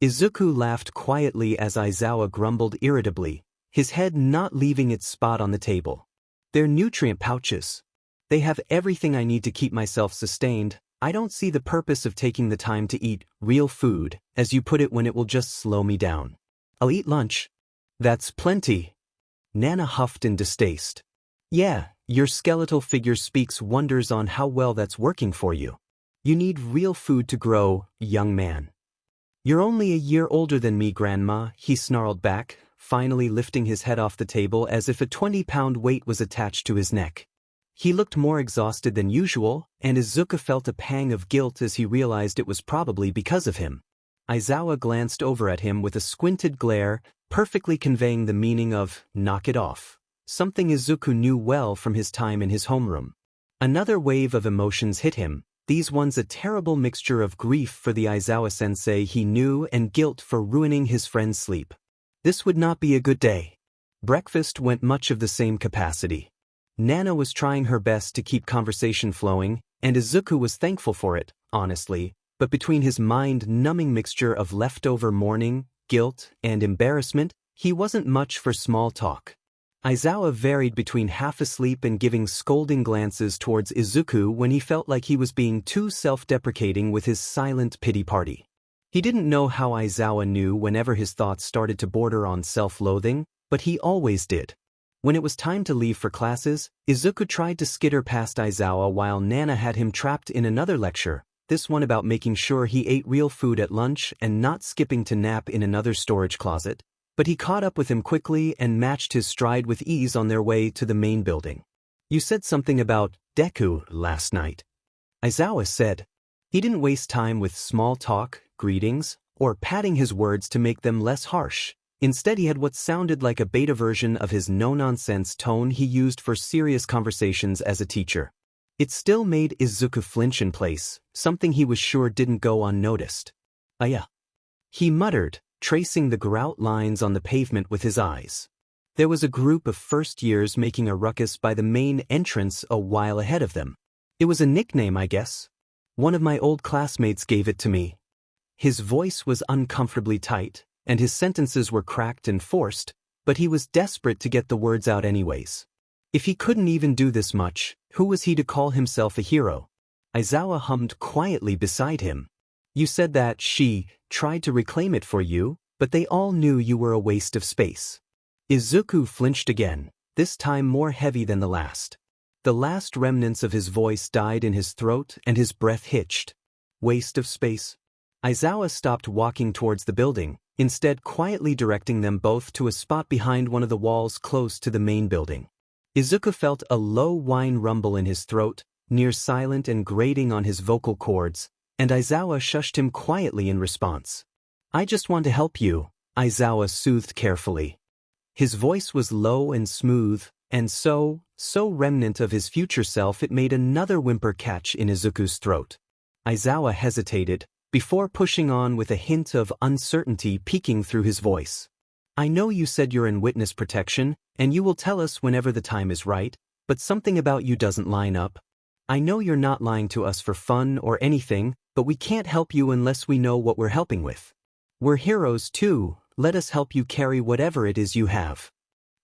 Izuku laughed quietly as Aizawa grumbled irritably, his head not leaving its spot on the table. "They're nutrient pouches. They have everything I need to keep myself sustained. I don't see the purpose of taking the time to eat real food, as you put it, when it will just slow me down. I'll eat lunch." "That's plenty." Nana huffed in distaste. "Yeah, your skeletal figure speaks wonders on how well that's working for you. You need real food to grow, young man." "You're only a year older than me, Grandma," he snarled back, finally lifting his head off the table as if a 20-pound weight was attached to his neck. He looked more exhausted than usual, and Izuku felt a pang of guilt as he realized it was probably because of him. Aizawa glanced over at him with a squinted glare, perfectly conveying the meaning of "knock it off," something Izuku knew well from his time in his homeroom. Another wave of emotions hit him, these ones a terrible mixture of grief for the Aizawa-sensei he knew and guilt for ruining his friend's sleep. This would not be a good day. Breakfast went much of the same capacity. Nana was trying her best to keep conversation flowing, and Izuku was thankful for it, honestly, but between his mind-numbing mixture of leftover mourning, guilt, and embarrassment, he wasn't much for small talk. Aizawa varied between half asleep and giving scolding glances towards Izuku when he felt like he was being too self-deprecating with his silent pity party. He didn't know how Aizawa knew whenever his thoughts started to border on self-loathing, but he always did. When it was time to leave for classes, Izuku tried to skitter past Aizawa while Nana had him trapped in another lecture, this one about making sure he ate real food at lunch and not skipping to nap in another storage closet, but he caught up with him quickly and matched his stride with ease on their way to the main building. "You said something about Deku last night," Aizawa said. He didn't waste time with small talk, greetings, or padding his words to make them less harsh. Instead, he had what sounded like a beta version of his no-nonsense tone he used for serious conversations as a teacher. It still made Izuku flinch in place, something he was sure didn't go unnoticed. "Yeah," he muttered, tracing the grout lines on the pavement with his eyes. There was a group of first-years making a ruckus by the main entrance a while ahead of them. "It was a nickname, I guess. One of my old classmates gave it to me." His voice was uncomfortably tight, and his sentences were cracked and forced, but he was desperate to get the words out anyways. If he couldn't even do this much, who was he to call himself a hero? Aizawa hummed quietly beside him. "You said that she tried to reclaim it for you, but they all knew you were a waste of space." Izuku flinched again, this time more heavy than the last. The last remnants of his voice died in his throat and his breath hitched. Waste of space. Aizawa stopped walking towards the building, instead quietly directing them both to a spot behind one of the walls close to the main building. Izuku felt a low whine rumble in his throat, near silent and grating on his vocal cords, and Aizawa shushed him quietly in response. "I just want to help you," Aizawa soothed carefully. His voice was low and smooth, and so remnant of his future self it made another whimper catch in Izuku's throat. Aizawa hesitated, before pushing on with a hint of uncertainty peeking through his voice. "I know you said you're in witness protection, and you will tell us whenever the time is right, but something about you doesn't line up. I know you're not lying to us for fun or anything, but we can't help you unless we know what we're helping with. We're heroes too, let us help you carry whatever it is you have."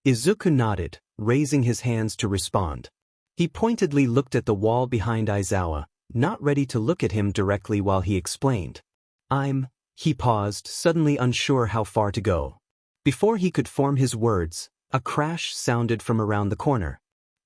Izuku nodded, raising his hands to respond. He pointedly looked at the wall behind Aizawa, not ready to look at him directly while he explained. He paused, suddenly unsure how far to go. Before he could form his words, a crash sounded from around the corner.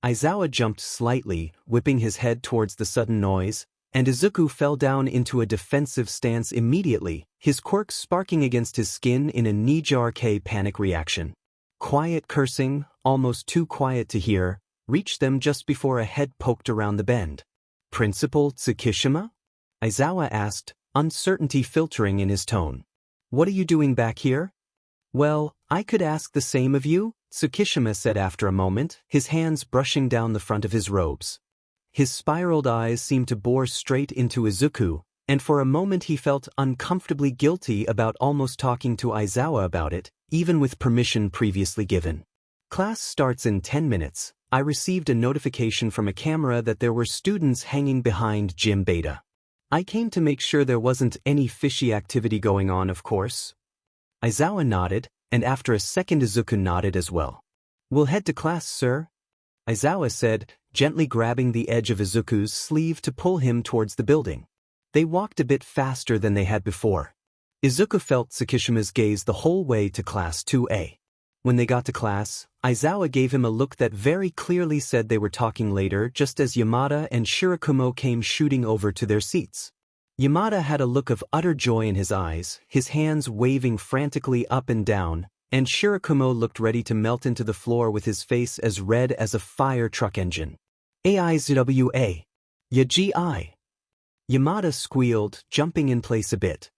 Aizawa jumped slightly, whipping his head towards the sudden noise, and Izuku fell down into a defensive stance immediately, his quirks sparking against his skin in a knee-jerk panic reaction. Quiet cursing, almost too quiet to hear, reached them just before a head poked around the bend. "Principal Tsukishima?" Aizawa asked, uncertainty filtering in his tone. "What are you doing back here?" "Well, I could ask the same of you," Tsukishima said after a moment, his hands brushing down the front of his robes. His spiraled eyes seemed to bore straight into Izuku, and for a moment he felt uncomfortably guilty about almost talking to Aizawa about it, even with permission previously given. "Class starts in 10 minutes. I received a notification from a camera that there were students hanging behind Gym Beta. I came to make sure there wasn't any fishy activity going on, of course." Aizawa nodded, and after a second Izuku nodded as well. "We'll head to class, sir," Aizawa said, gently grabbing the edge of Izuku's sleeve to pull him towards the building. They walked a bit faster than they had before. Izuku felt Tsukishima's gaze the whole way to Class 2A. When they got to class, Aizawa gave him a look that very clearly said they were talking later, just as Yamada and Shirakumo came shooting over to their seats. Yamada had a look of utter joy in his eyes, his hands waving frantically up and down, and Shirakumo looked ready to melt into the floor with his face as red as a fire truck engine. "Aizawa. Yaji." Yamada squealed, jumping in place a bit.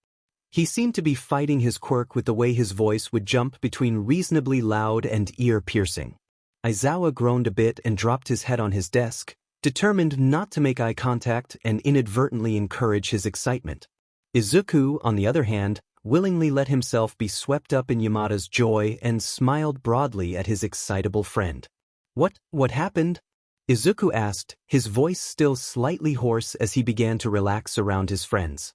He seemed to be fighting his quirk with the way his voice would jump between reasonably loud and ear-piercing. Aizawa groaned a bit and dropped his head on his desk, determined not to make eye contact and inadvertently encourage his excitement. Izuku, on the other hand, willingly let himself be swept up in Yamada's joy and smiled broadly at his excitable friend. What happened?" Izuku asked, his voice still slightly hoarse as he began to relax around his friends.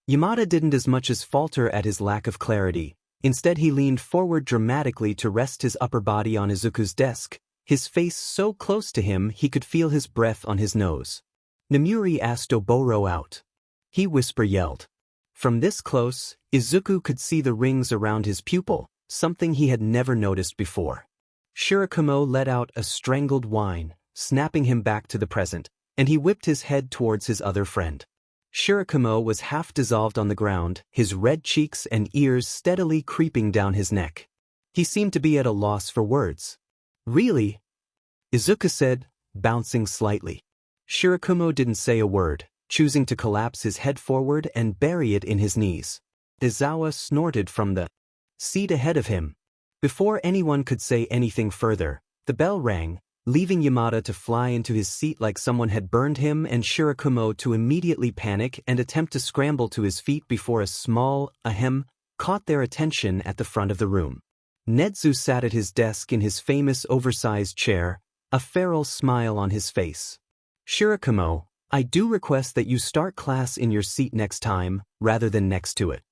Yamada didn't as much as falter at his lack of clarity. Instead he leaned forward dramatically to rest his upper body on Izuku's desk, his face so close to him he could feel his breath on his nose. "Namuri asked Oboro out," he yelled. From this close, Izuku could see the rings around his pupil, something he had never noticed before. Shirakumo let out a strangled whine, snapping him back to the present, and he whipped his head towards his other friend. Shirakumo was half dissolved on the ground, his red cheeks and ears steadily creeping down his neck. He seemed to be at a loss for words. "Really?" Izuku said, bouncing slightly. Shirakumo didn't say a word, choosing to collapse his head forward and bury it in his knees. Aizawa snorted from the seat ahead of him. Before anyone could say anything further, the bell rang, leaving Yamada to fly into his seat like someone had burned him and Shirakumo to immediately panic and attempt to scramble to his feet before a small ahem caught their attention at the front of the room. Netsu sat at his desk in his famous oversized chair, a feral smile on his face. "Shirakumo, I do request that you start class in your seat next time, rather than next to it."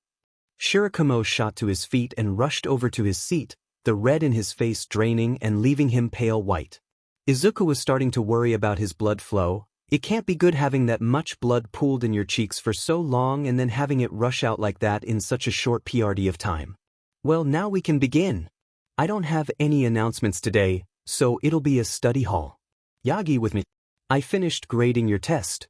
Shirakumo shot to his feet and rushed over to his seat, the red in his face draining and leaving him pale white. Izuku was starting to worry about his blood flow. It can't be good having that much blood pooled in your cheeks for so long and then having it rush out like that in such a short period of time. "Well, now we can begin. I don't have any announcements today, so it'll be a study hall. Yagi with me." I finished grading your test.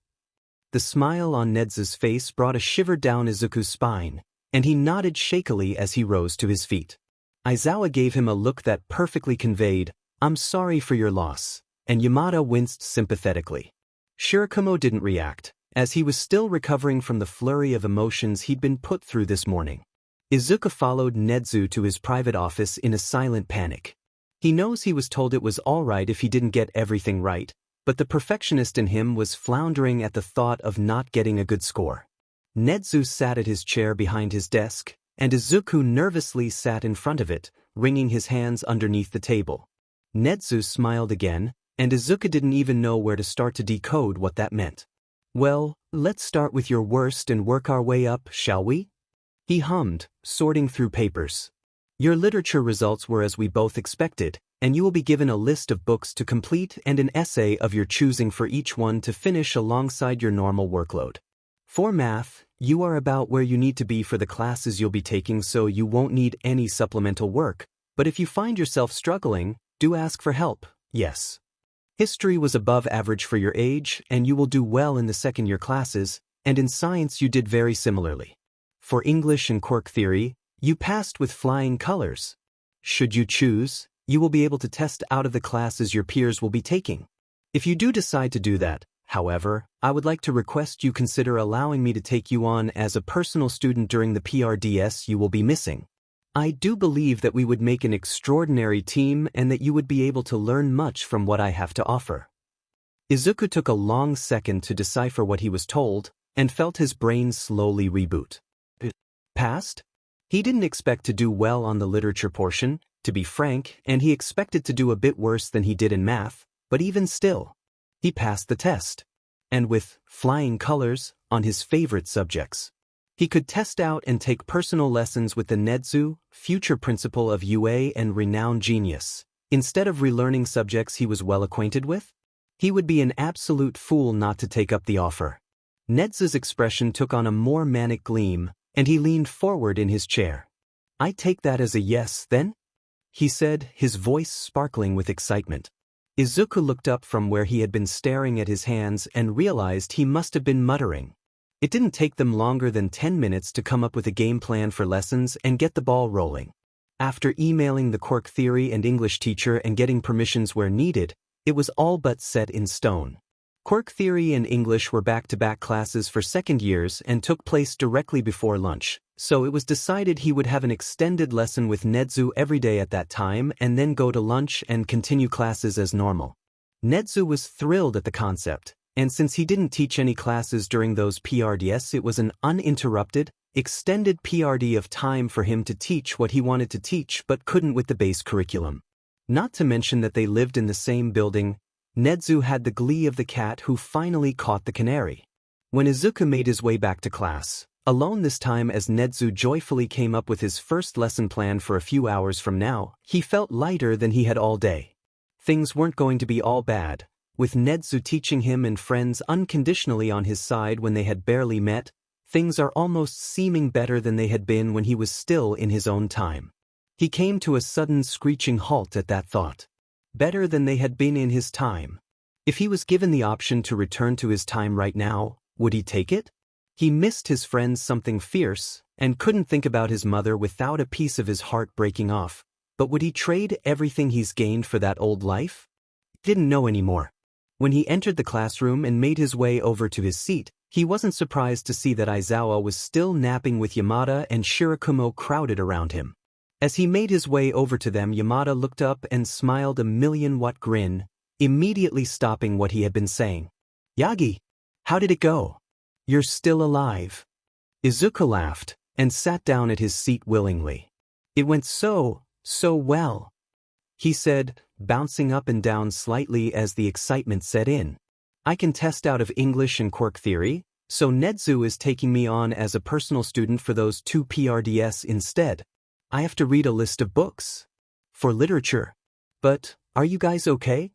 The smile on Nedzu's face brought a shiver down Izuku's spine, and he nodded shakily as he rose to his feet. Aizawa gave him a look that perfectly conveyed, "I'm sorry for your loss," and Yamada winced sympathetically. Shirakumo didn't react, as he was still recovering from the flurry of emotions he'd been put through this morning. Izuku followed Nedzu to his private office in a silent panic. He knows he was told it was alright if he didn't get everything right, but the perfectionist in him was floundering at the thought of not getting a good score. Nedzu sat at his chair behind his desk, and Izuku nervously sat in front of it, wringing his hands underneath the table. Nedzu smiled again, and Izuku didn't even know where to start to decode what that meant. "Well, let's start with your worst and work our way up, shall we?" He hummed, sorting through papers. "Your literature results were as we both expected, and you will be given a list of books to complete and an essay of your choosing for each one to finish alongside your normal workload. For math, you are about where you need to be for the classes you'll be taking, so you won't need any supplemental work, but if you find yourself struggling, do ask for help, yes. History was above average for your age, and you will do well in the second-year classes, and in science you did very similarly. For English and quirk theory, you passed with flying colors. Should you choose, you will be able to test out of the classes your peers will be taking. If you do decide to do that, however, I would like to request you consider allowing me to take you on as a personal student during the PRDS you will be missing. I do believe that we would make an extraordinary team and that you would be able to learn much from what I have to offer." Izuku took a long second to decipher what he was told, and felt his brain slowly reboot. Passed? He didn't expect to do well on the literature portion, to be frank, and he expected to do a bit worse than he did in math, but even still, he passed the test. And with flying colors on his favorite subjects. He could test out and take personal lessons with the Nedzu, future principal of UA and renowned genius, instead of relearning subjects he was well acquainted with. He would be an absolute fool not to take up the offer. Nedzu's expression took on a more manic gleam, and he leaned forward in his chair. "I take that as a yes, then?" he said, his voice sparkling with excitement. Izuku looked up from where he had been staring at his hands and realized he must have been muttering. It didn't take them longer than 10 minutes to come up with a game plan for lessons and get the ball rolling. After emailing the quirk theory and English teacher and getting permissions where needed, it was all but set in stone. Quirk theory and English were back-to-back classes for second years and took place directly before lunch, so it was decided he would have an extended lesson with Nedzu every day at that time and then go to lunch and continue classes as normal. Nedzu was thrilled at the concept, and since he didn't teach any classes during those PRDS, it was an uninterrupted, extended PRD of time for him to teach what he wanted to teach but couldn't with the base curriculum. Not to mention that they lived in the same building, Nedzu had the glee of the cat who finally caught the canary. When Izuku made his way back to class, alone this time as Nedzu joyfully came up with his first lesson plan for a few hours from now, he felt lighter than he had all day. Things weren't going to be all bad, with Nedzu teaching him and friends unconditionally on his side when they had barely met. Things are almost seeming better than they had been when he was still in his own time. He came to a sudden screeching halt at that thought. Better than they had been in his time. If he was given the option to return to his time right now, would he take it? He missed his friends something fierce, and couldn't think about his mother without a piece of his heart breaking off. But would he trade everything he's gained for that old life? He didn't know anymore. When he entered the classroom and made his way over to his seat, he wasn't surprised to see that Aizawa was still napping with Yamada and Shirakumo crowded around him. As he made his way over to them, Yamada looked up and smiled a million-watt grin, immediately stopping what he had been saying. "Yagi, how did it go? You're still alive." Izuku laughed and sat down at his seat willingly. "It went so well," he said, bouncing up and down slightly as the excitement set in. "I can test out of English and quirk theory, so Nedzu is taking me on as a personal student for those 2 PRDS instead. I have to read a list of books. For literature. But, are you guys okay?"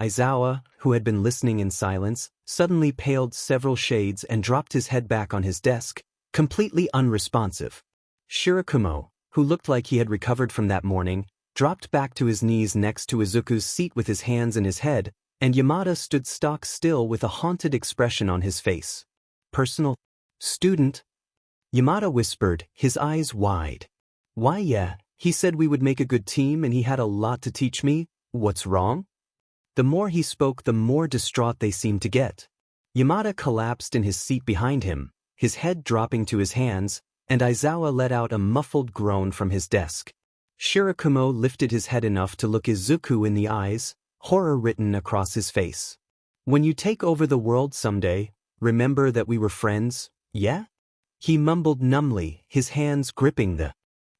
Aizawa, who had been listening in silence, suddenly paled several shades and dropped his head back on his desk, completely unresponsive. Shirakumo, who looked like he had recovered from that morning, dropped back to his knees next to Izuku's seat with his hands in his head, and Yamada stood stock still with a haunted expression on his face. Personal? Student? Yamada whispered, his eyes wide. Why yeah, he said we would make a good team and he had a lot to teach me. What's wrong? The more he spoke, the more distraught they seemed to get. Yamada collapsed in his seat behind him, his head dropping to his hands, and Aizawa let out a muffled groan from his desk. Shirakumo lifted his head enough to look Izuku in the eyes, horror written across his face. When you take over the world someday, remember that we were friends, yeah? He mumbled numbly, his hands gripping the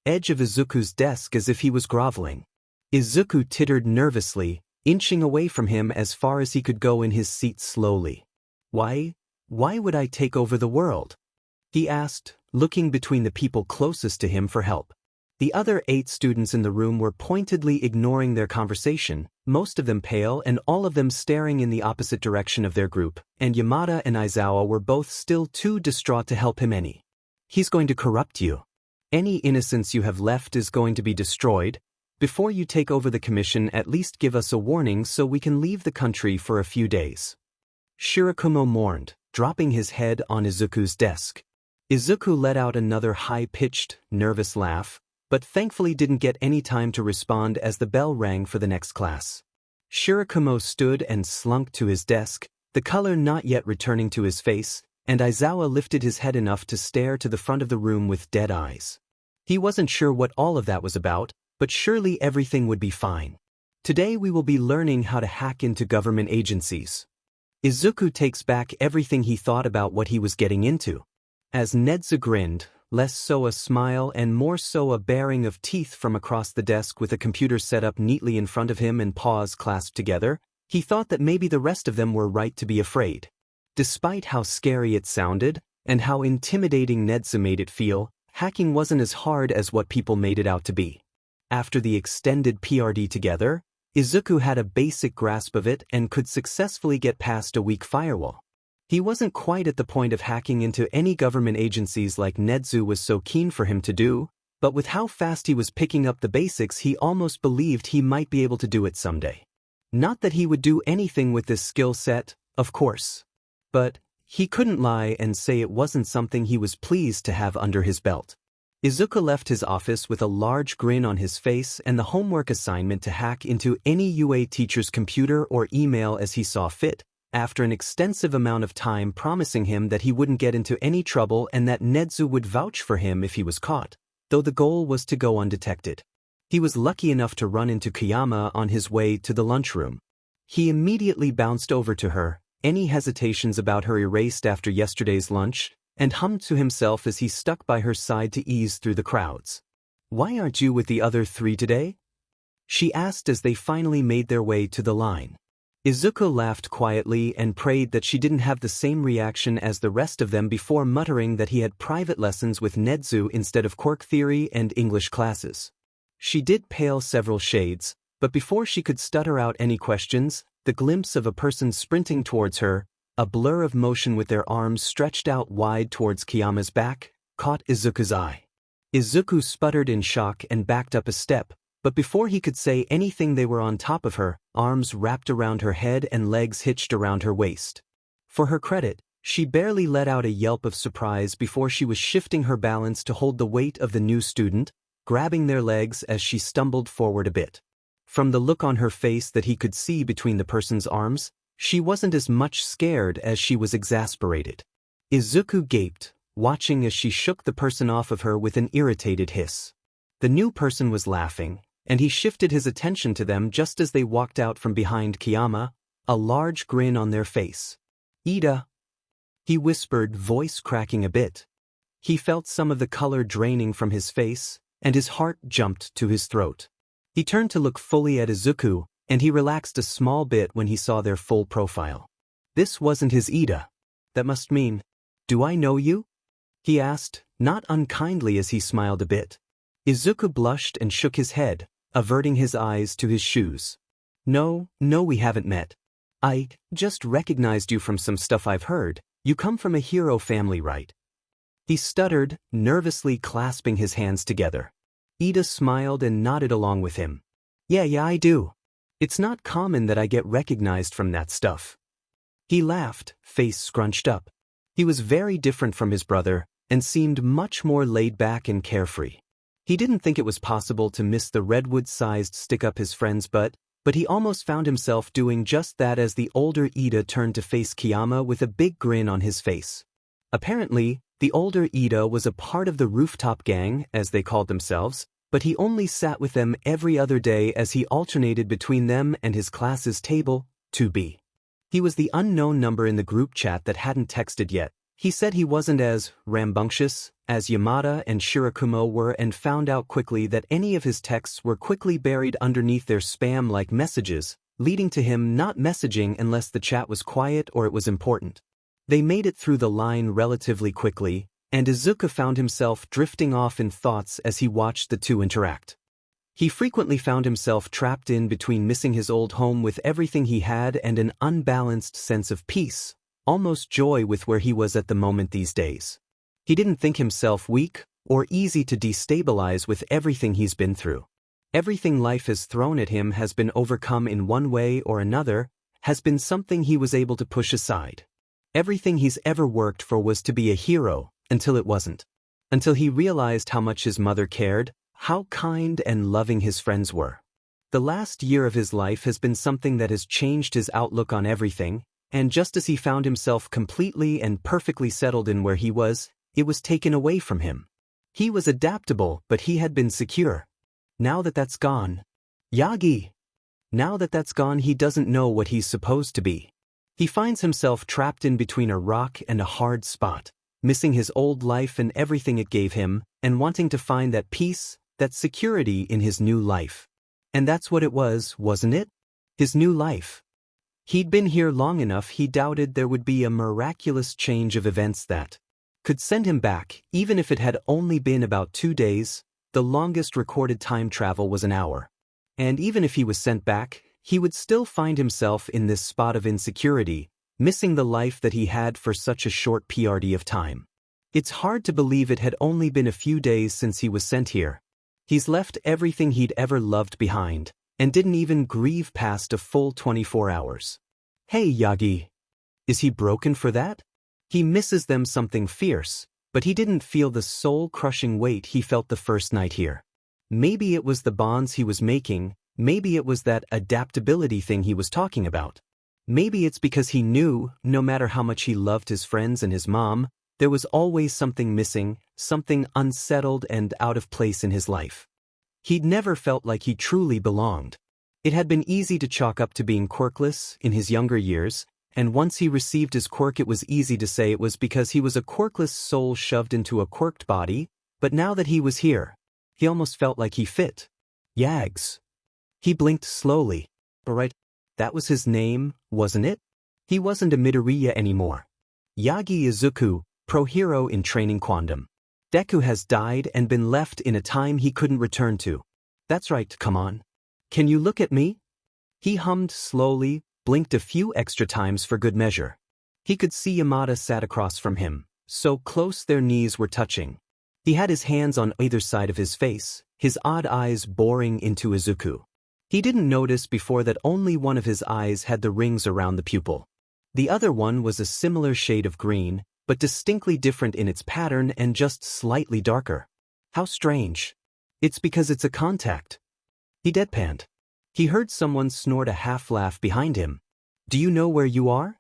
edge of Izuku's desk as if he was groveling. Izuku tittered nervously, inching away from him as far as he could go in his seat slowly. Why would I take over the world? He asked, looking between the people closest to him for help. The other 8 students in the room were pointedly ignoring their conversation, most of them pale and all of them staring in the opposite direction of their group, and Yamada and Aizawa were both still too distraught to help him any. He's going to corrupt you. Any innocence you have left is going to be destroyed. Before you take over the commission, at least give us a warning so we can leave the country for a few days. Shirakumo mourned, dropping his head on Izuku's desk. Izuku let out another high-pitched, nervous laugh, but thankfully didn't get any time to respond as the bell rang for the next class. Shirakumo stood and slunk to his desk, the color not yet returning to his face, and Aizawa lifted his head enough to stare to the front of the room with dead eyes. He wasn't sure what all of that was about, but surely everything would be fine. Today we will be learning how to hack into government agencies. Izuku takes back everything he thought about what he was getting into. As Nedza grinned, less so a smile and more so a baring of teeth from across the desk with a computer set up neatly in front of him and paws clasped together, he thought that maybe the rest of them were right to be afraid. Despite how scary it sounded, and how intimidating Nedza made it feel, hacking wasn't as hard as what people made it out to be. After the extended PRD together, Izuku had a basic grasp of it and could successfully get past a weak firewall. He wasn't quite at the point of hacking into any government agencies like Nedzu was so keen for him to do, but with how fast he was picking up the basics, he almost believed he might be able to do it someday. Not that he would do anything with this skill set, of course. But he couldn't lie and say it wasn't something he was pleased to have under his belt. Izuku left his office with a large grin on his face and the homework assignment to hack into any UA teacher's computer or email as he saw fit, after an extensive amount of time promising him that he wouldn't get into any trouble and that Nedzu would vouch for him if he was caught, though the goal was to go undetected. He was lucky enough to run into Kiyama on his way to the lunchroom. He immediately bounced over to her, any hesitations about her erased after yesterday's lunch, and hummed to himself as he stuck by her side to ease through the crowds. "Why aren't you with the other 3 today?" she asked as they finally made their way to the line. Izuku laughed quietly and prayed that she didn't have the same reaction as the rest of them before muttering that he had private lessons with Nedzu instead of quirk theory and English classes. She did pale several shades, but before she could stutter out any questions, the glimpse of a person sprinting towards her, a blur of motion with their arms stretched out wide towards Kiyama's back, caught Izuku's eye. Izuku sputtered in shock and backed up a step, but before he could say anything they were on top of her, arms wrapped around her head and legs hitched around her waist. For her credit, she barely let out a yelp of surprise before she was shifting her balance to hold the weight of the new student, grabbing their legs as she stumbled forward a bit. From the look on her face that he could see between the person's arms, she wasn't as much scared as she was exasperated. Izuku gaped, watching as she shook the person off of her with an irritated hiss. The new person was laughing, and he shifted his attention to them just as they walked out from behind Kiyama, a large grin on their face. "Ida," he whispered, voice cracking a bit. He felt some of the color draining from his face, and his heart jumped to his throat. He turned to look fully at Izuku, and he relaxed a small bit when he saw their full profile. This wasn't his Ida. That must mean, "Do I know you?" he asked, not unkindly as he smiled a bit. Izuku blushed and shook his head, averting his eyes to his shoes. No, we haven't met. I just recognized you from some stuff I've heard. You come from a hero family, right?" He stuttered, nervously clasping his hands together. Ida smiled and nodded along with him. Yeah, I do. It's not common that I get recognized from that stuff. He laughed, face scrunched up. He was very different from his brother, and seemed much more laid back and carefree. He didn't think it was possible to miss the redwood-sized stick up his friend's butt, but he almost found himself doing just that as the older Ida turned to face Kiyama with a big grin on his face. Apparently, the older Ida was a part of the rooftop gang, as they called themselves, but he only sat with them every other day as he alternated between them and his class's table, 2B. He was the unknown number in the group chat that hadn't texted yet. He said he wasn't as rambunctious as Yamada and Shirakumo were and found out quickly that any of his texts were quickly buried underneath their spam-like messages, leading to him not messaging unless the chat was quiet or it was important. They made it through the line relatively quickly, and Izuku found himself drifting off in thoughts as he watched the two interact. He frequently found himself trapped in between missing his old home with everything he had and an unbalanced sense of peace, almost joy with where he was at the moment these days. He didn't think himself weak or easy to destabilize with everything he's been through. Everything life has thrown at him has been overcome in one way or another, has been something he was able to push aside. Everything he's ever worked for was to be a hero, until it wasn't. Until he realized how much his mother cared, how kind and loving his friends were. The last year of his life has been something that has changed his outlook on everything, and just as he found himself completely and perfectly settled in where he was, it was taken away from him. He was adaptable, but he had been secure. Now that that's gone, Yagi! Now that that's gone, he doesn't know what he's supposed to be. He finds himself trapped in between a rock and a hard spot, missing his old life and everything it gave him, and wanting to find that peace, that security in his new life. And that's what it was, wasn't it? His new life. He'd been here long enough he doubted there would be a miraculous change of events that could send him back, even if it had only been about 2 days. The longest recorded time travel was an hour. And even if he was sent back, he would still find himself in this spot of insecurity, missing the life that he had for such a short period of time. It's hard to believe it had only been a few days since he was sent here. He's left everything he'd ever loved behind, and didn't even grieve past a full 24 hours. Hey Yagi! Is he broken for that? He misses them something fierce, but he didn't feel the soul-crushing weight he felt the first night here. Maybe it was the bonds he was making, maybe it was that adaptability thing he was talking about. Maybe it's because he knew, no matter how much he loved his friends and his mom, there was always something missing, something unsettled and out of place in his life. He'd never felt like he truly belonged. It had been easy to chalk up to being quirkless in his younger years, and once he received his quirk it was easy to say it was because he was a quirkless soul shoved into a quirked body, but now that he was here, he almost felt like he fit. Yags. He blinked slowly. Alright, that was his name, wasn't it? He wasn't a Midoriya anymore. Yagi Izuku, pro-hero in training quandom. Deku has died and been left in a time he couldn't return to. That's right, come on. Can you look at me? He hummed slowly, blinked a few extra times for good measure. He could see Yamada sat across from him, so close their knees were touching. He had his hands on either side of his face, his odd eyes boring into Izuku. He didn't notice before that only one of his eyes had the rings around the pupil. The other one was a similar shade of green, but distinctly different in its pattern and just slightly darker. How strange. It's because it's a contact. He deadpanned. He heard someone snort a half-laugh behind him. Do you know where you are?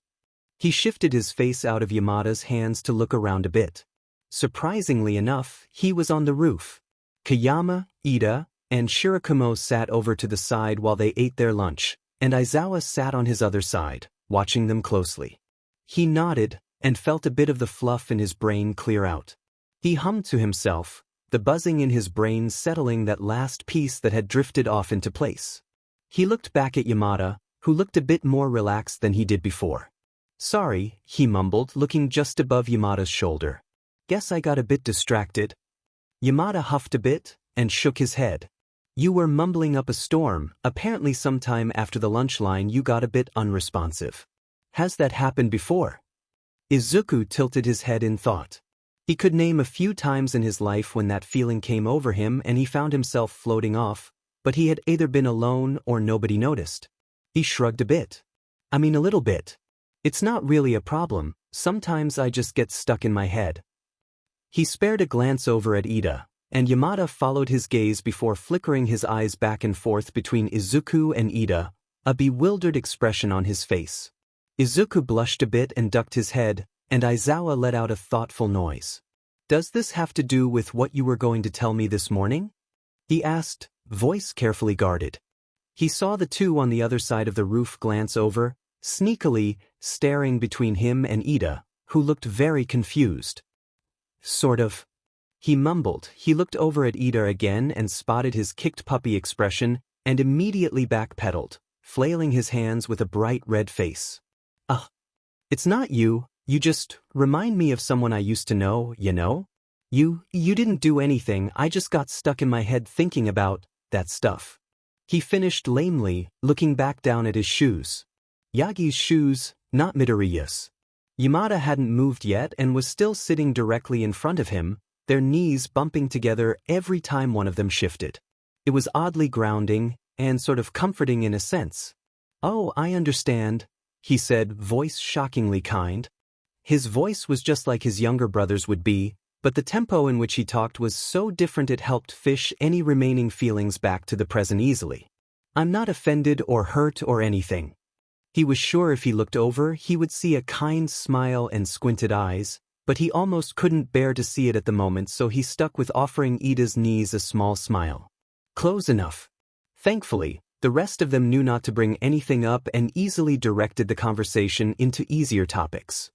He shifted his face out of Yamada's hands to look around a bit. Surprisingly enough, he was on the roof. Kayama, Ida, and Shirakumo sat over to the side while they ate their lunch, and Aizawa sat on his other side, watching them closely. He nodded, and felt a bit of the fluff in his brain clear out. He hummed to himself, the buzzing in his brain settling that last piece that had drifted off into place. He looked back at Yamada, who looked a bit more relaxed than he did before. Sorry, he mumbled, looking just above Yamada's shoulder. Guess I got a bit distracted. Yamada huffed a bit, and shook his head. You were mumbling up a storm, apparently sometime after the lunch line you got a bit unresponsive. Has that happened before? Izuku tilted his head in thought. He could name a few times in his life when that feeling came over him and he found himself floating off, but he had either been alone or nobody noticed. He shrugged a bit. I mean a little bit. It's not really a problem, sometimes I just get stuck in my head. He spared a glance over at Ida, and Yamada followed his gaze before flickering his eyes back and forth between Izuku and Ida, a bewildered expression on his face. Izuku blushed a bit and ducked his head, and Aizawa let out a thoughtful noise. Does this have to do with what you were going to tell me this morning? He asked, voice carefully guarded. He saw the two on the other side of the roof glance over, sneakily, staring between him and Ida, who looked very confused. Sort of. He mumbled. He looked over at Ida again and spotted his kicked puppy expression, and immediately backpedaled, flailing his hands with a bright red face. It's not you, you just remind me of someone I used to know, you know? You didn't do anything, I just got stuck in my head thinking about that stuff. He finished lamely, looking back down at his shoes. Yagi's shoes, not Midoriya's. Yamada hadn't moved yet and was still sitting directly in front of him, their knees bumping together every time one of them shifted. It was oddly grounding, and sort of comforting in a sense. Oh, I understand, he said, voice shockingly kind. His voice was just like his younger brother's would be, but the tempo in which he talked was so different it helped fish any remaining feelings back to the present easily. I'm not offended or hurt or anything. He was sure if he looked over he would see a kind smile and squinted eyes, but he almost couldn't bear to see it at the moment, so he stuck with offering Ida's knees a small smile. Close enough. Thankfully, the rest of them knew not to bring anything up and easily directed the conversation into easier topics.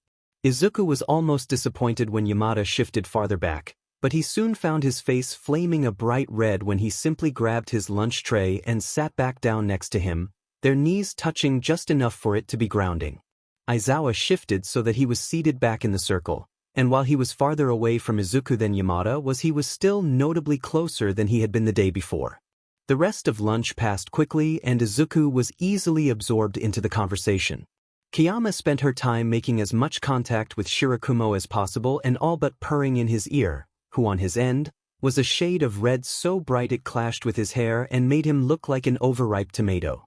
Izuku was almost disappointed when Yamada shifted farther back, but he soon found his face flaming a bright red when he simply grabbed his lunch tray and sat back down next to him, their knees touching just enough for it to be grounding. Aizawa shifted so that he was seated back in the circle, and while he was farther away from Izuku than Yamada he was still notably closer than he had been the day before. The rest of lunch passed quickly and Izuku was easily absorbed into the conversation. Kiyama spent her time making as much contact with Shirakumo as possible and all but purring in his ear, who on his end, was a shade of red so bright it clashed with his hair and made him look like an overripe tomato.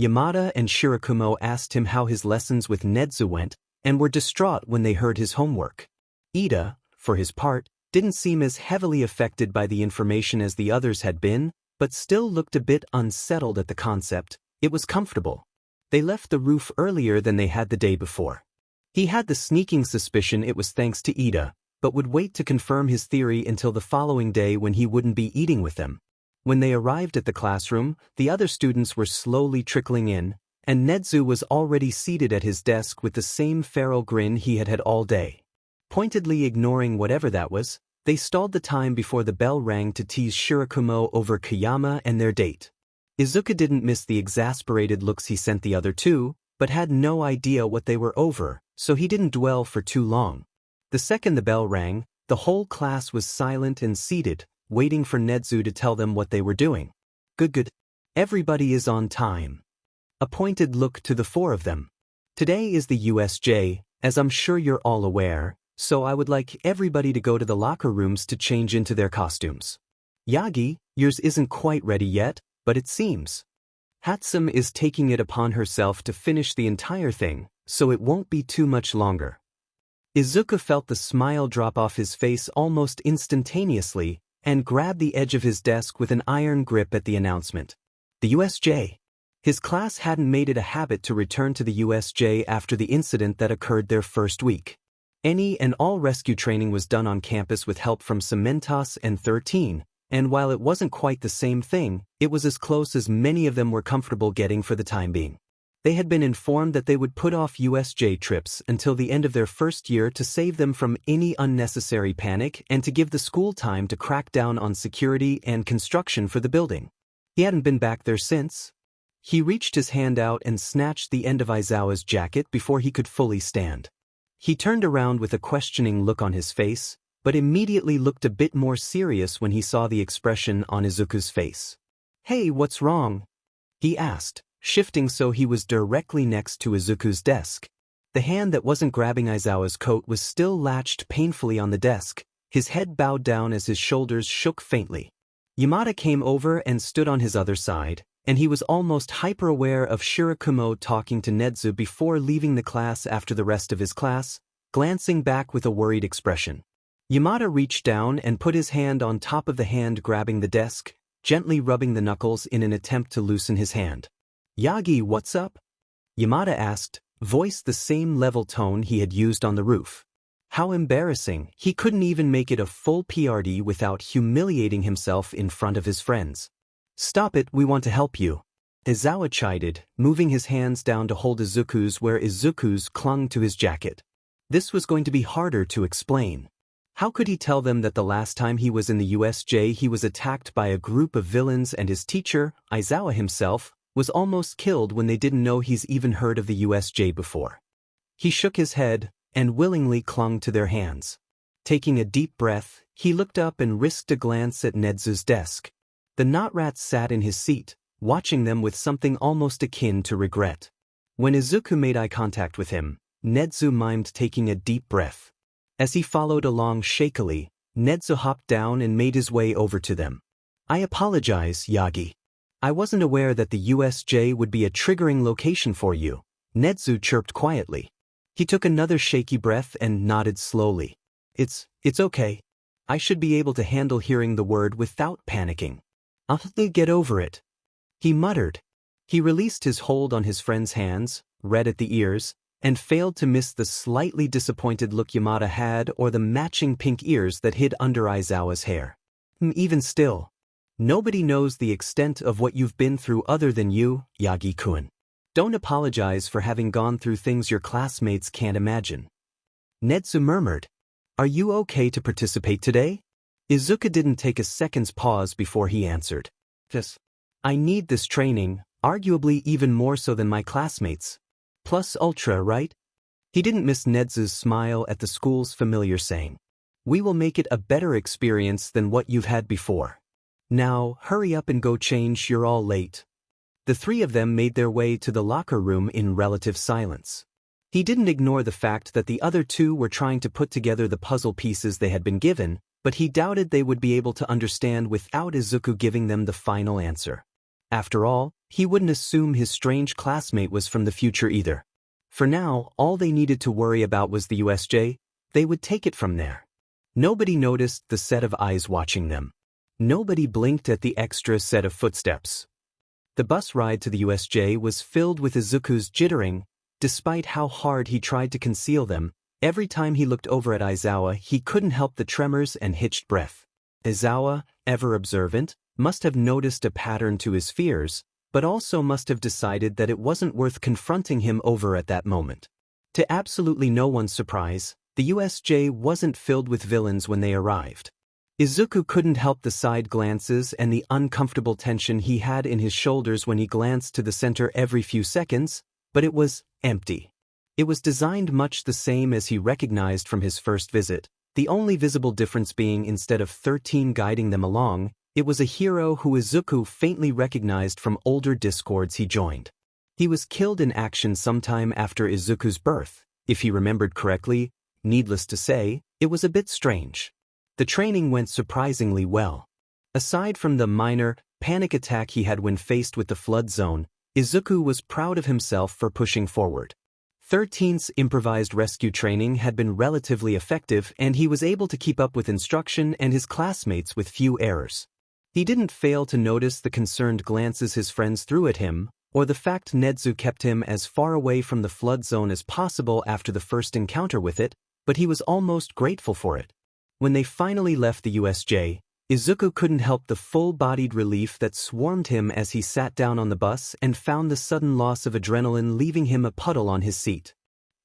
Yamada and Shirakumo asked him how his lessons with Nezu went and were distraught when they heard his homework. Ida, for his part, didn't seem as heavily affected by the information as the others had been, but still looked a bit unsettled at the concept. It was comfortable. They left the roof earlier than they had the day before. He had the sneaking suspicion it was thanks to Ida, but would wait to confirm his theory until the following day when he wouldn't be eating with them. When they arrived at the classroom, the other students were slowly trickling in, and Nezu was already seated at his desk with the same feral grin he had had all day. Pointedly ignoring whatever that was, they stalled the time before the bell rang to tease Shirakumo over Kiyama and their date. Izuku didn't miss the exasperated looks he sent the other two, but had no idea what they were over, so he didn't dwell for too long. The second the bell rang, the whole class was silent and seated, waiting for Nezu to tell them what they were doing. Good. Everybody is on time. A pointed look to the four of them. Today is the USJ, as I'm sure you're all aware, so I would like everybody to go to the locker rooms to change into their costumes. Yagi, yours isn't quite ready yet, but it seems. Hatsum is taking it upon herself to finish the entire thing, so it won't be too much longer. Izuku felt the smile drop off his face almost instantaneously and grabbed the edge of his desk with an iron grip at the announcement. The USJ. His class hadn't made it a habit to return to the USJ after the incident that occurred their first week. Any and all rescue training was done on campus with help from Cementos and 13, and while it wasn't quite the same thing, it was as close as many of them were comfortable getting for the time being. They had been informed that they would put off USJ trips until the end of their first year to save them from any unnecessary panic and to give the school time to crack down on security and construction for the building. He hadn't been back there since. He reached his hand out and snatched the end of Aizawa's jacket before he could fully stand. He turned around with a questioning look on his face, but immediately looked a bit more serious when he saw the expression on Izuku's face. Hey, what's wrong? He asked, shifting so he was directly next to Izuku's desk. The hand that wasn't grabbing Aizawa's coat was still latched painfully on the desk, his head bowed down as his shoulders shook faintly. Yamada came over and stood on his other side, and he was almost hyper-aware of Shirakumo talking to Nezu before leaving the class after the rest of his class, glancing back with a worried expression. Yamada reached down and put his hand on top of the hand grabbing the desk, gently rubbing the knuckles in an attempt to loosen his hand. "Yagi, what's up?" Yamada asked, voiced the same level tone he had used on the roof. How embarrassing, he couldn't even make it a full PRD without humiliating himself in front of his friends. "Stop it, we want to help you," Aizawa chided, moving his hands down to hold Izuku's where Izuku's clung to his jacket. This was going to be harder to explain. How could he tell them that the last time he was in the USJ he was attacked by a group of villains and his teacher, Aizawa himself, was almost killed when they didn't know he's even heard of the USJ before? He shook his head and willingly clung to their hands. Taking a deep breath, he looked up and risked a glance at Nezu's desk. The knot-rat sat in his seat, watching them with something almost akin to regret. When Izuku made eye contact with him, Nezu mimed taking a deep breath. As he followed along shakily, Nezu hopped down and made his way over to them. "I apologize, Yagi. I wasn't aware that the USJ would be a triggering location for you," Nezu chirped quietly. He took another shaky breath and nodded slowly. It's okay. I should be able to handle hearing the word without panicking. I'll get over it," he muttered. He released his hold on his friend's hands, red at the ears, and failed to miss the slightly disappointed look Yamada had or the matching pink ears that hid under Aizawa's hair. "Even still, nobody knows the extent of what you've been through other than you, Yagi-kun. Don't apologize for having gone through things your classmates can't imagine." Nezu murmured, "Are you okay to participate today?" Izuku didn't take a second's pause before he answered. "Yes. I need this training, arguably even more so than my classmates. Plus ultra, right?" He didn't miss Nezu's smile at the school's familiar saying. "We will make it a better experience than what you've had before. Now, hurry up and go change, you're all late." The three of them made their way to the locker room in relative silence. He didn't ignore the fact that the other two were trying to put together the puzzle pieces they had been given, but he doubted they would be able to understand without Izuku giving them the final answer. After all, he wouldn't assume his strange classmate was from the future either. For now, all they needed to worry about was the USJ. They would take it from there. Nobody noticed the set of eyes watching them. Nobody blinked at the extra set of footsteps. The bus ride to the USJ was filled with Izuku's jittering. Despite how hard he tried to conceal them, every time he looked over at Aizawa he couldn't help the tremors and hitched breath. Aizawa, ever observant, must have noticed a pattern to his fears, but also must have decided that it wasn't worth confronting him over at that moment. To absolutely no one's surprise, the USJ wasn't filled with villains when they arrived. Izuku couldn't help the side glances and the uncomfortable tension he had in his shoulders when he glanced to the center every few seconds, but it was empty. It was designed much the same as he recognized from his first visit, the only visible difference being instead of 13 guiding them along, it was a hero who Izuku faintly recognized from older discords he joined. He was killed in action sometime after Izuku's birth, if he remembered correctly. Needless to say, it was a bit strange. The training went surprisingly well. Aside from the minor panic attack he had when faced with the flood zone, Izuku was proud of himself for pushing forward. 13th's improvised rescue training had been relatively effective and he was able to keep up with instruction and his classmates with few errors. He didn't fail to notice the concerned glances his friends threw at him, or the fact Nezu kept him as far away from the flood zone as possible after the first encounter with it, but he was almost grateful for it. When they finally left the USJ, Izuku couldn't help the full-bodied relief that swarmed him as he sat down on the bus and found the sudden loss of adrenaline leaving him a puddle on his seat.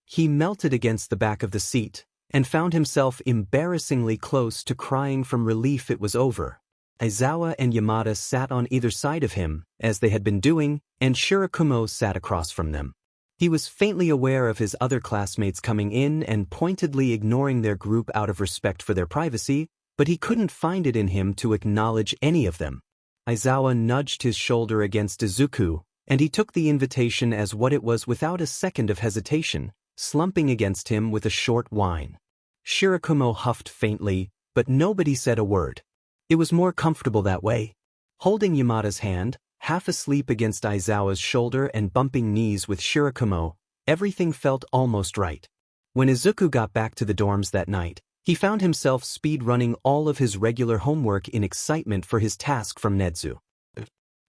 He melted against the back of the seat and found himself embarrassingly close to crying from relief it was over. Aizawa and Yamada sat on either side of him, as they had been doing, and Shirakumo sat across from them. He was faintly aware of his other classmates coming in and pointedly ignoring their group out of respect for their privacy, but he couldn't find it in him to acknowledge any of them. Aizawa nudged his shoulder against Izuku, and he took the invitation as what it was without a second of hesitation, slumping against him with a short whine. Shirakumo huffed faintly, but nobody said a word. It was more comfortable that way. Holding Yamada's hand, half asleep against Aizawa's shoulder and bumping knees with Shirakumo, everything felt almost right. When Izuku got back to the dorms that night, he found himself speed-running all of his regular homework in excitement for his task from Nedzu.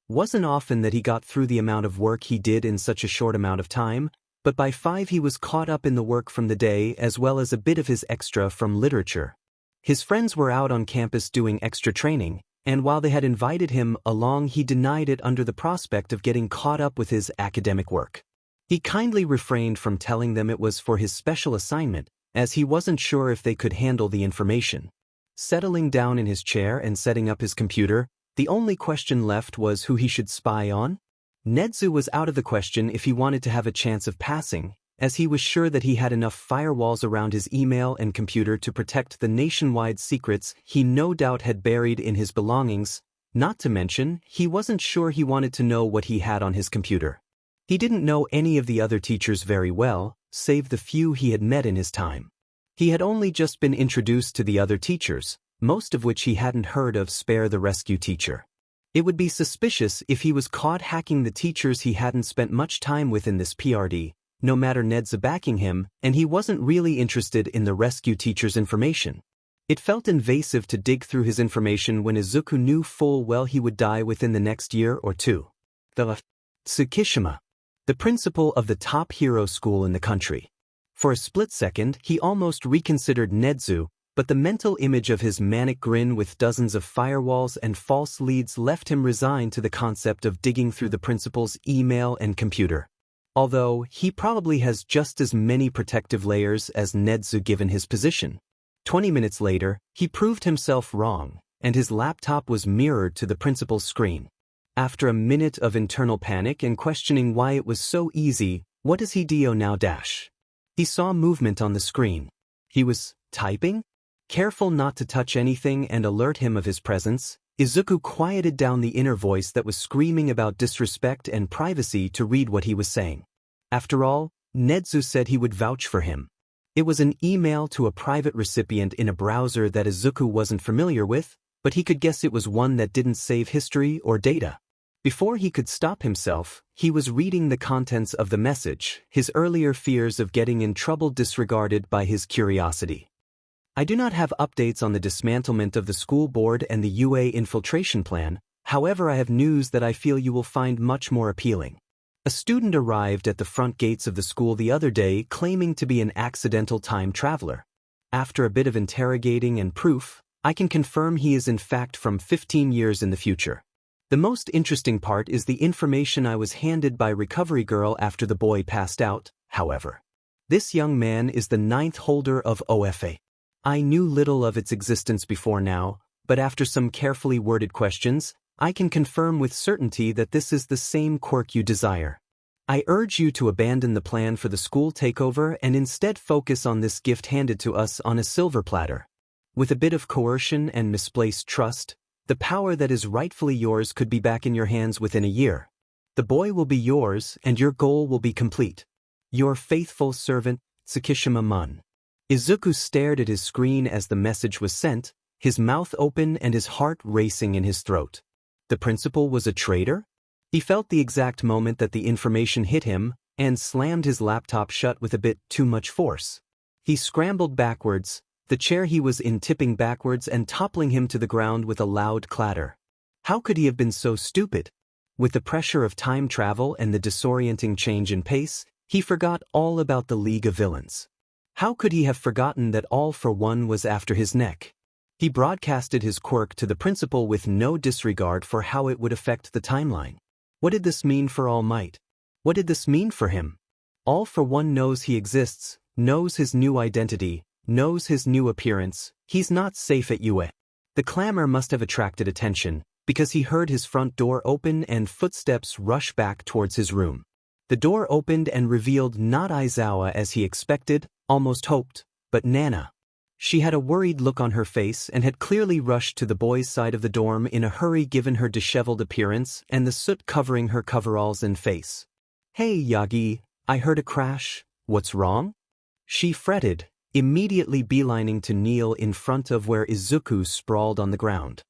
Wasn't often that he got through the amount of work he did in such a short amount of time, but by 5 he was caught up in the work from the day as well as a bit of his extra from literature. His friends were out on campus doing extra training, and while they had invited him along, he denied it under the prospect of getting caught up with his academic work. He kindly refrained from telling them it was for his special assignment, as he wasn't sure if they could handle the information. Settling down in his chair and setting up his computer, the only question left was who he should spy on. Nedzu was out of the question if he wanted to have a chance of passing, as he was sure that he had enough firewalls around his email and computer to protect the nationwide secrets he no doubt had buried in his belongings, not to mention, he wasn't sure he wanted to know what he had on his computer. He didn't know any of the other teachers very well, save the few he had met in his time. He had only just been introduced to the other teachers, most of which he hadn't heard of spare the rescue teacher. It would be suspicious if he was caught hacking the teachers he hadn't spent much time with in this PRD, no matter Nedza backing him, and he wasn't really interested in the rescue teacher's information. It felt invasive to dig through his information when Izuku knew full well he would die within the next year or two. Tsukishima, the principal of the top hero school in the country. For a split second, he almost reconsidered Nedzu, but the mental image of his manic grin with dozens of firewalls and false leads left him resigned to the concept of digging through the principal's email and computer. Although, he probably has just as many protective layers as Nedzu given his position. 20 minutes later, he proved himself wrong, and his laptop was mirrored to the principal's screen. After a minute of internal panic and questioning why it was so easy, what does he do now? He saw movement on the screen. He was typing? Careful not to touch anything and alert him of his presence, Izuku quieted down the inner voice that was screaming about disrespect and privacy to read what he was saying. After all, Nedzu said he would vouch for him. It was an email to a private recipient in a browser that Izuku wasn't familiar with, but he could guess it was one that didn't save history or data. Before he could stop himself, he was reading the contents of the message, his earlier fears of getting in trouble disregarded by his curiosity. I do not have updates on the dismantlement of the school board and the UA infiltration plan, however I have news that I feel you will find much more appealing. A student arrived at the front gates of the school the other day claiming to be an accidental time traveler. After a bit of interrogating and proof, I can confirm he is in fact from 15 years in the future. The most interesting part is the information I was handed by Recovery Girl after the boy passed out, however. This young man is the 9th holder of OFA. I knew little of its existence before now, but after some carefully worded questions, I can confirm with certainty that this is the same quirk you desire. I urge you to abandon the plan for the school takeover and instead focus on this gift handed to us on a silver platter. With a bit of coercion and misplaced trust, the power that is rightfully yours could be back in your hands within a year. The boy will be yours and your goal will be complete. Your faithful servant, Tsukishima Mun. Izuku stared at his screen as the message was sent, his mouth open and his heart racing in his throat. The principal was a traitor? He felt the exact moment that the information hit him, and slammed his laptop shut with a bit too much force. He scrambled backwards, the chair he was in tipping backwards and toppling him to the ground with a loud clatter. How could he have been so stupid? With the pressure of time travel and the disorienting change in pace, he forgot all about the League of Villains. How could he have forgotten that All for One was after his neck? He broadcasted his quirk to the principal with no disregard for how it would affect the timeline. What did this mean for All Might? What did this mean for him? All for One knows he exists, knows his new identity, knows his new appearance. He's not safe at UA. The clamor must have attracted attention, because he heard his front door open and footsteps rush back towards his room. The door opened and revealed not Aizawa as he expected, almost hoped, but Nana. She had a worried look on her face and had clearly rushed to the boys' side of the dorm in a hurry given her disheveled appearance and the soot covering her coveralls and face. "Hey Yagi, I heard a crash, what's wrong?" She fretted, immediately beelining to kneel in front of where Izuku sprawled on the ground.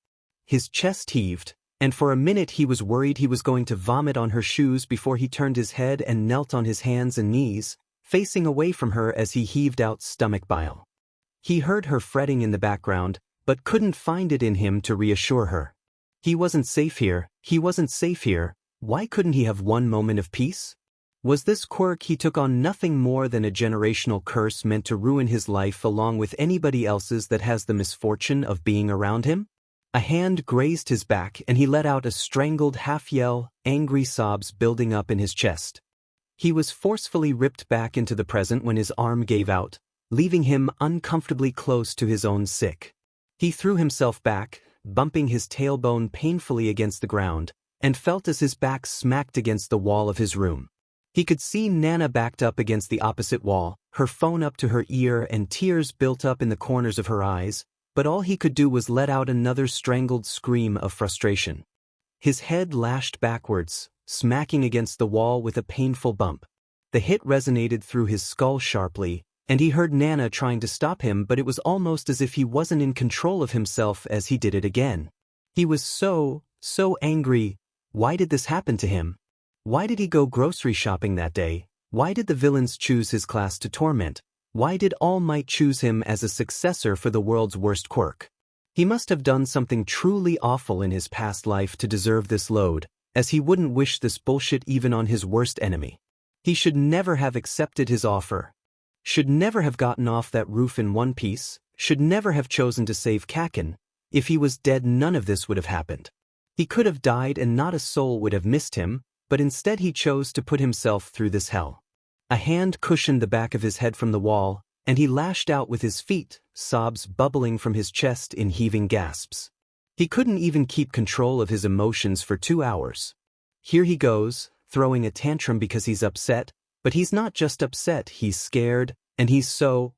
his chest heaved, and for a minute he was worried he was going to vomit on her shoes before he turned his head and knelt on his hands and knees, facing away from her as he heaved out stomach bile. He heard her fretting in the background, but couldn't find it in him to reassure her. He wasn't safe here, he wasn't safe here. Why couldn't he have one moment of peace? Was this quirk he took on nothing more than a generational curse meant to ruin his life along with anybody else's that has the misfortune of being around him? A hand grazed his back and he let out a strangled half-yell, angry sobs building up in his chest. He was forcefully ripped back into the present when his arm gave out, leaving him uncomfortably close to his own sick. He threw himself back, bumping his tailbone painfully against the ground, and felt as his back smacked against the wall of his room. He could see Nana backed up against the opposite wall, her phone up to her ear and tears built up in the corners of her eyes, but all he could do was let out another strangled scream of frustration. His head lashed backwards, smacking against the wall with a painful bump. The hit resonated through his skull sharply, and he heard Nana trying to stop him, but it was almost as if he wasn't in control of himself as he did it again. He was so angry. Why did this happen to him? Why did he go grocery shopping that day? Why did the villains choose his class to torment? Why did All Might choose him as a successor for the world's worst quirk? He must have done something truly awful in his past life to deserve this load, as he wouldn't wish this bullshit even on his worst enemy. He should never have accepted his offer. Should never have gotten off that roof in one piece, should never have chosen to save Kacchan. If he was dead, none of this would have happened. He could have died and not a soul would have missed him, but instead he chose to put himself through this hell. A hand cushioned the back of his head from the wall, and he lashed out with his feet, sobs bubbling from his chest in heaving gasps. He couldn't even keep control of his emotions for 2 hours. Here he goes, throwing a tantrum because he's upset, but he's not just upset, he's scared, and he's so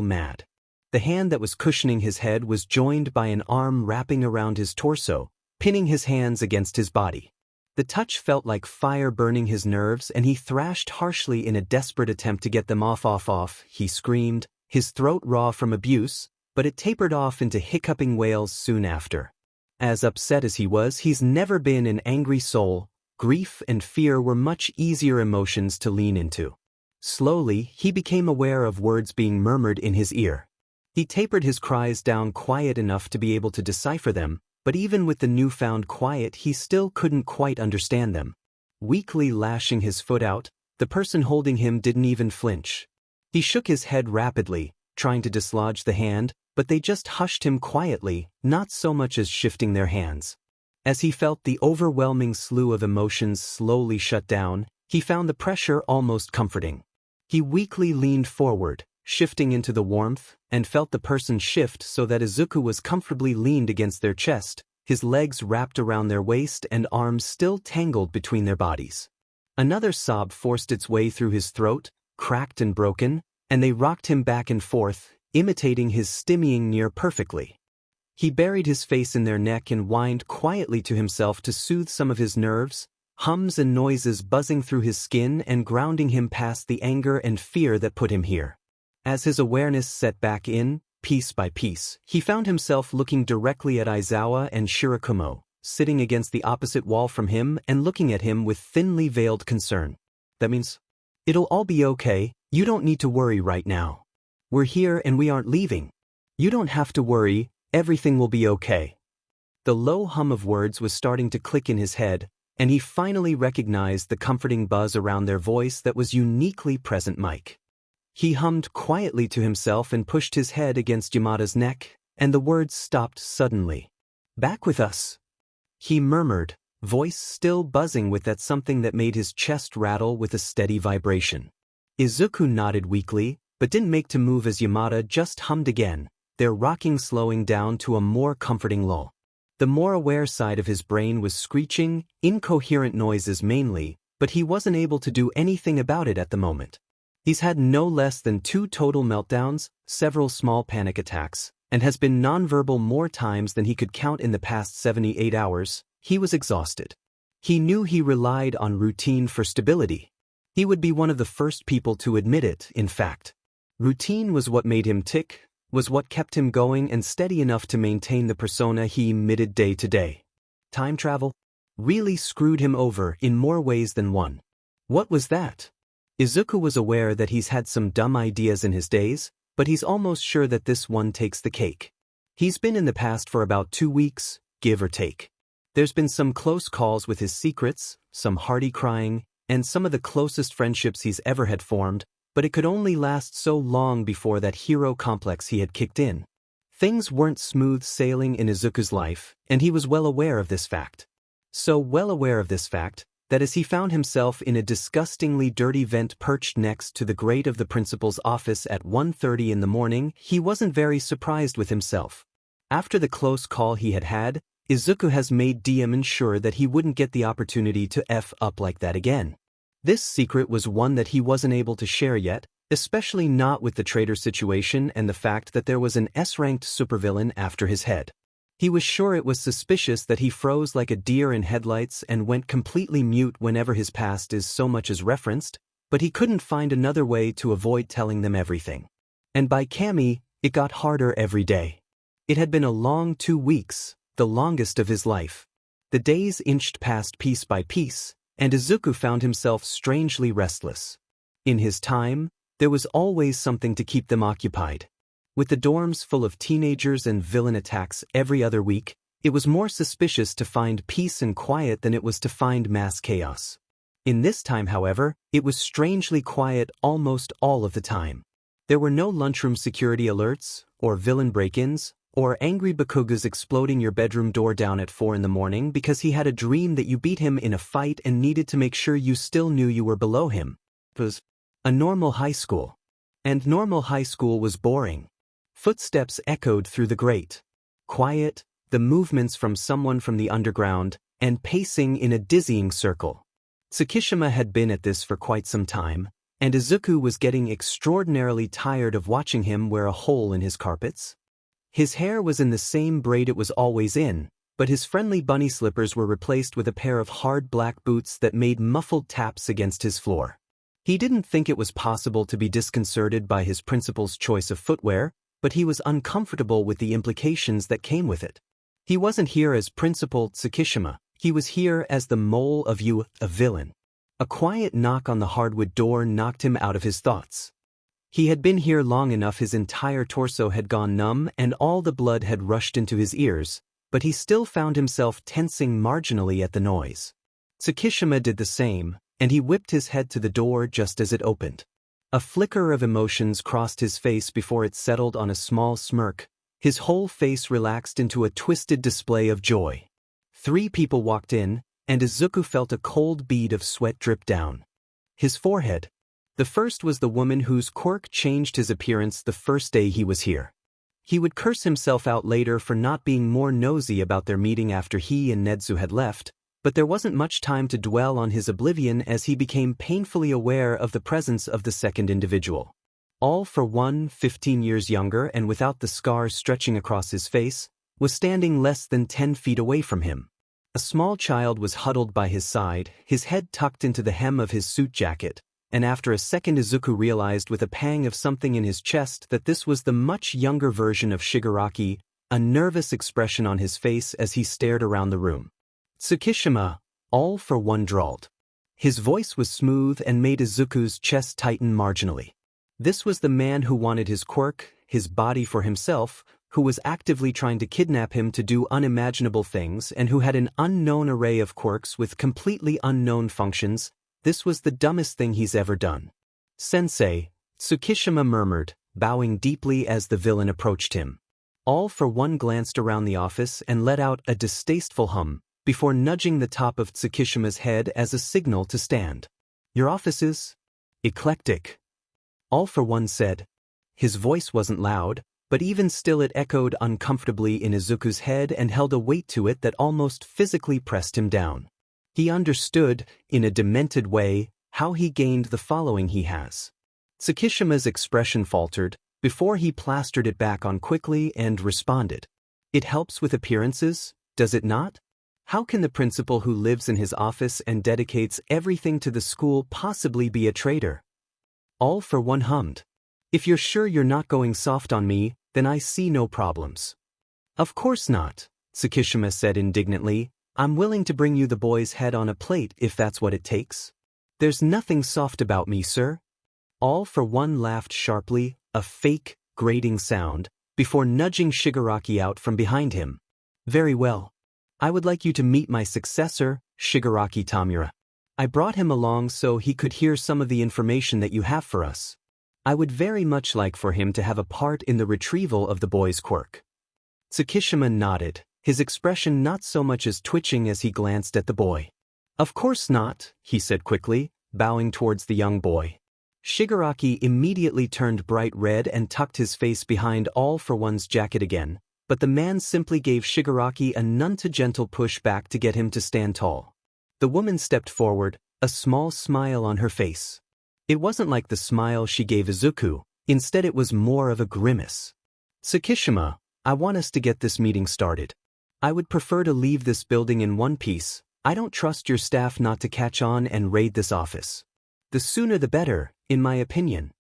mad. The hand that was cushioning his head was joined by an arm wrapping around his torso, pinning his hands against his body. The touch felt like fire burning his nerves, and he thrashed harshly in a desperate attempt to get them off. He screamed, his throat raw from abuse, but it tapered off into hiccuping wails soon after. As upset as he was, he's never been an angry soul. Grief and fear were much easier emotions to lean into. Slowly, he became aware of words being murmured in his ear. He tapered his cries down quiet enough to be able to decipher them, but even with the newfound quiet he still couldn't quite understand them. Weakly lashing his foot out, the person holding him didn't even flinch. He shook his head rapidly, trying to dislodge the hand, but they just hushed him quietly, not so much as shifting their hands. As he felt the overwhelming slew of emotions slowly shut down, he found the pressure almost comforting. He weakly leaned forward, shifting into the warmth, and felt the person shift so that Izuku was comfortably leaned against their chest, his legs wrapped around their waist and arms still tangled between their bodies. Another sob forced its way through his throat, cracked and broken, and they rocked him back and forth, imitating his stimmying near perfectly. He buried his face in their neck and whined quietly to himself to soothe some of his nerves, hums and noises buzzing through his skin and grounding him past the anger and fear that put him here. As his awareness set back in, piece by piece, he found himself looking directly at Aizawa and Shirakumo, sitting against the opposite wall from him and looking at him with thinly veiled concern. That means, it'll all be okay, you don't need to worry right now. We're here and we aren't leaving. You don't have to worry, everything will be okay. The low hum of words was starting to click in his head, and he finally recognized the comforting buzz around their voice that was uniquely present mic. He hummed quietly to himself and pushed his head against Yamada's neck, and the words stopped suddenly. Back with us, he murmured, voice still buzzing with that something that made his chest rattle with a steady vibration. Izuku nodded weakly, but didn't make to move as Yamada just hummed again, their rocking slowing down to a more comforting lull. The more aware side of his brain was screeching, incoherent noises mainly, but he wasn't able to do anything about it at the moment. He's had no less than 2 total meltdowns, several small panic attacks, and has been nonverbal more times than he could count in the past 78 hours. He was exhausted. He knew he relied on routine for stability. He would be one of the first people to admit it, in fact. Routine was what made him tick, was what kept him going and steady enough to maintain the persona he emitted day to day. Time travel really screwed him over in more ways than one. What was that? Izuku was aware that he's had some dumb ideas in his days, but he's almost sure that this one takes the cake. He's been in the past for about 2 weeks, give or take. There's been some close calls with his secrets, some hearty crying, and some of the closest friendships he's ever had formed, but it could only last so long before that hero complex he had kicked in. Things weren't smooth sailing in Izuku's life, and he was well aware of this fact. So well aware of this fact, that as he found himself in a disgustingly dirty vent perched next to the grate of the principal's office at 1:30 in the morning, he wasn't very surprised with himself. After the close call he had had, Izuku has made Deepening sure that he wouldn't get the opportunity to F up like that again. This secret was one that he wasn't able to share yet, especially not with the traitor situation and the fact that there was an S-ranked supervillain after his head. He was sure it was suspicious that he froze like a deer in headlights and went completely mute whenever his past is so much as referenced, but he couldn't find another way to avoid telling them everything. And by Kami, it got harder every day. It had been a long 2 weeks, the longest of his life. The days inched past piece by piece, and Izuku found himself strangely restless. In his time, there was always something to keep them occupied. With the dorms full of teenagers and villain attacks every other week, it was more suspicious to find peace and quiet than it was to find mass chaos. In this time, however, it was strangely quiet almost all of the time. There were no lunchroom security alerts, or villain break-ins, or angry Bakugas exploding your bedroom door down at 4 in the morning because he had a dream that you beat him in a fight and needed to make sure you still knew you were below him. It was a normal high school. And normal high school was boring. Footsteps echoed through the grate. Quiet, the movements from someone from the underground, and pacing in a dizzying circle. Tsukishima had been at this for quite some time, and Izuku was getting extraordinarily tired of watching him wear a hole in his carpets. His hair was in the same braid it was always in, but his friendly bunny slippers were replaced with a pair of hard black boots that made muffled taps against his floor. He didn't think it was possible to be disconcerted by his principal's choice of footwear, but he was uncomfortable with the implications that came with it. He wasn't here as Principal Tsukishima, he was here as the mole of you, a villain. A quiet knock on the hardwood door knocked him out of his thoughts. He had been here long enough his entire torso had gone numb and all the blood had rushed into his ears, but he still found himself tensing marginally at the noise. Tsukishima did the same, and he whipped his head to the door just as it opened. A flicker of emotions crossed his face before it settled on a small smirk. His whole face relaxed into a twisted display of joy. 3 people walked in, and Izuku felt a cold bead of sweat drip down his forehead. The first was the woman whose quirk changed his appearance the first day he was here. He would curse himself out later for not being more nosy about their meeting after he and Nedzu had left, but there wasn't much time to dwell on his oblivion as he became painfully aware of the presence of the second individual. All for one, 15 years younger and without the scars stretching across his face, was standing less than 10 feet away from him. A small child was huddled by his side, his head tucked into the hem of his suit jacket, and after a second Izuku realized with a pang of something in his chest that this was the much younger version of Shigaraki, a nervous expression on his face as he stared around the room. Tsukishima, all for one, drawled. His voice was smooth and made Izuku's chest tighten marginally. This was the man who wanted his quirk, his body for himself, who was actively trying to kidnap him to do unimaginable things and who had an unknown array of quirks with completely unknown functions. This was the dumbest thing he's ever done. Sensei, Tsukishima murmured, bowing deeply as the villain approached him. All for one glanced around the office and let out a distasteful hum, before nudging the top of Tsukishima's head as a signal to stand. Your office is eclectic. All for one said. His voice wasn't loud, but even still it echoed uncomfortably in Izuku's head and held a weight to it that almost physically pressed him down. He understood, in a demented way, how he gained the following he has. Tsukishima's expression faltered, before he plastered it back on quickly and responded. It helps with appearances, does it not? How can the principal who lives in his office and dedicates everything to the school possibly be a traitor? All for one hummed. If you're sure you're not going soft on me, then I see no problems. Of course not, Tsukishima said indignantly. I'm willing to bring you the boy's head on a plate if that's what it takes. There's nothing soft about me, sir. All for One laughed sharply, a fake, grating sound, before nudging Shigaraki out from behind him. Very well. I would like you to meet my successor, Shigaraki Tamura. I brought him along so he could hear some of the information that you have for us. I would very much like for him to have a part in the retrieval of the boy's quirk. Tsukishima nodded, his expression not so much as twitching as he glanced at the boy. Of course not, he said quickly, bowing towards the young boy. Shigaraki immediately turned bright red and tucked his face behind All for One's jacket again, but the man simply gave Shigaraki a none-too-gentle push back to get him to stand tall. The woman stepped forward, a small smile on her face. It wasn't like the smile she gave Izuku, instead it was more of a grimace. Tsukishima, I want us to get this meeting started. I would prefer to leave this building in one piece. I don't trust your staff not to catch on and raid this office. The sooner the better, in my opinion.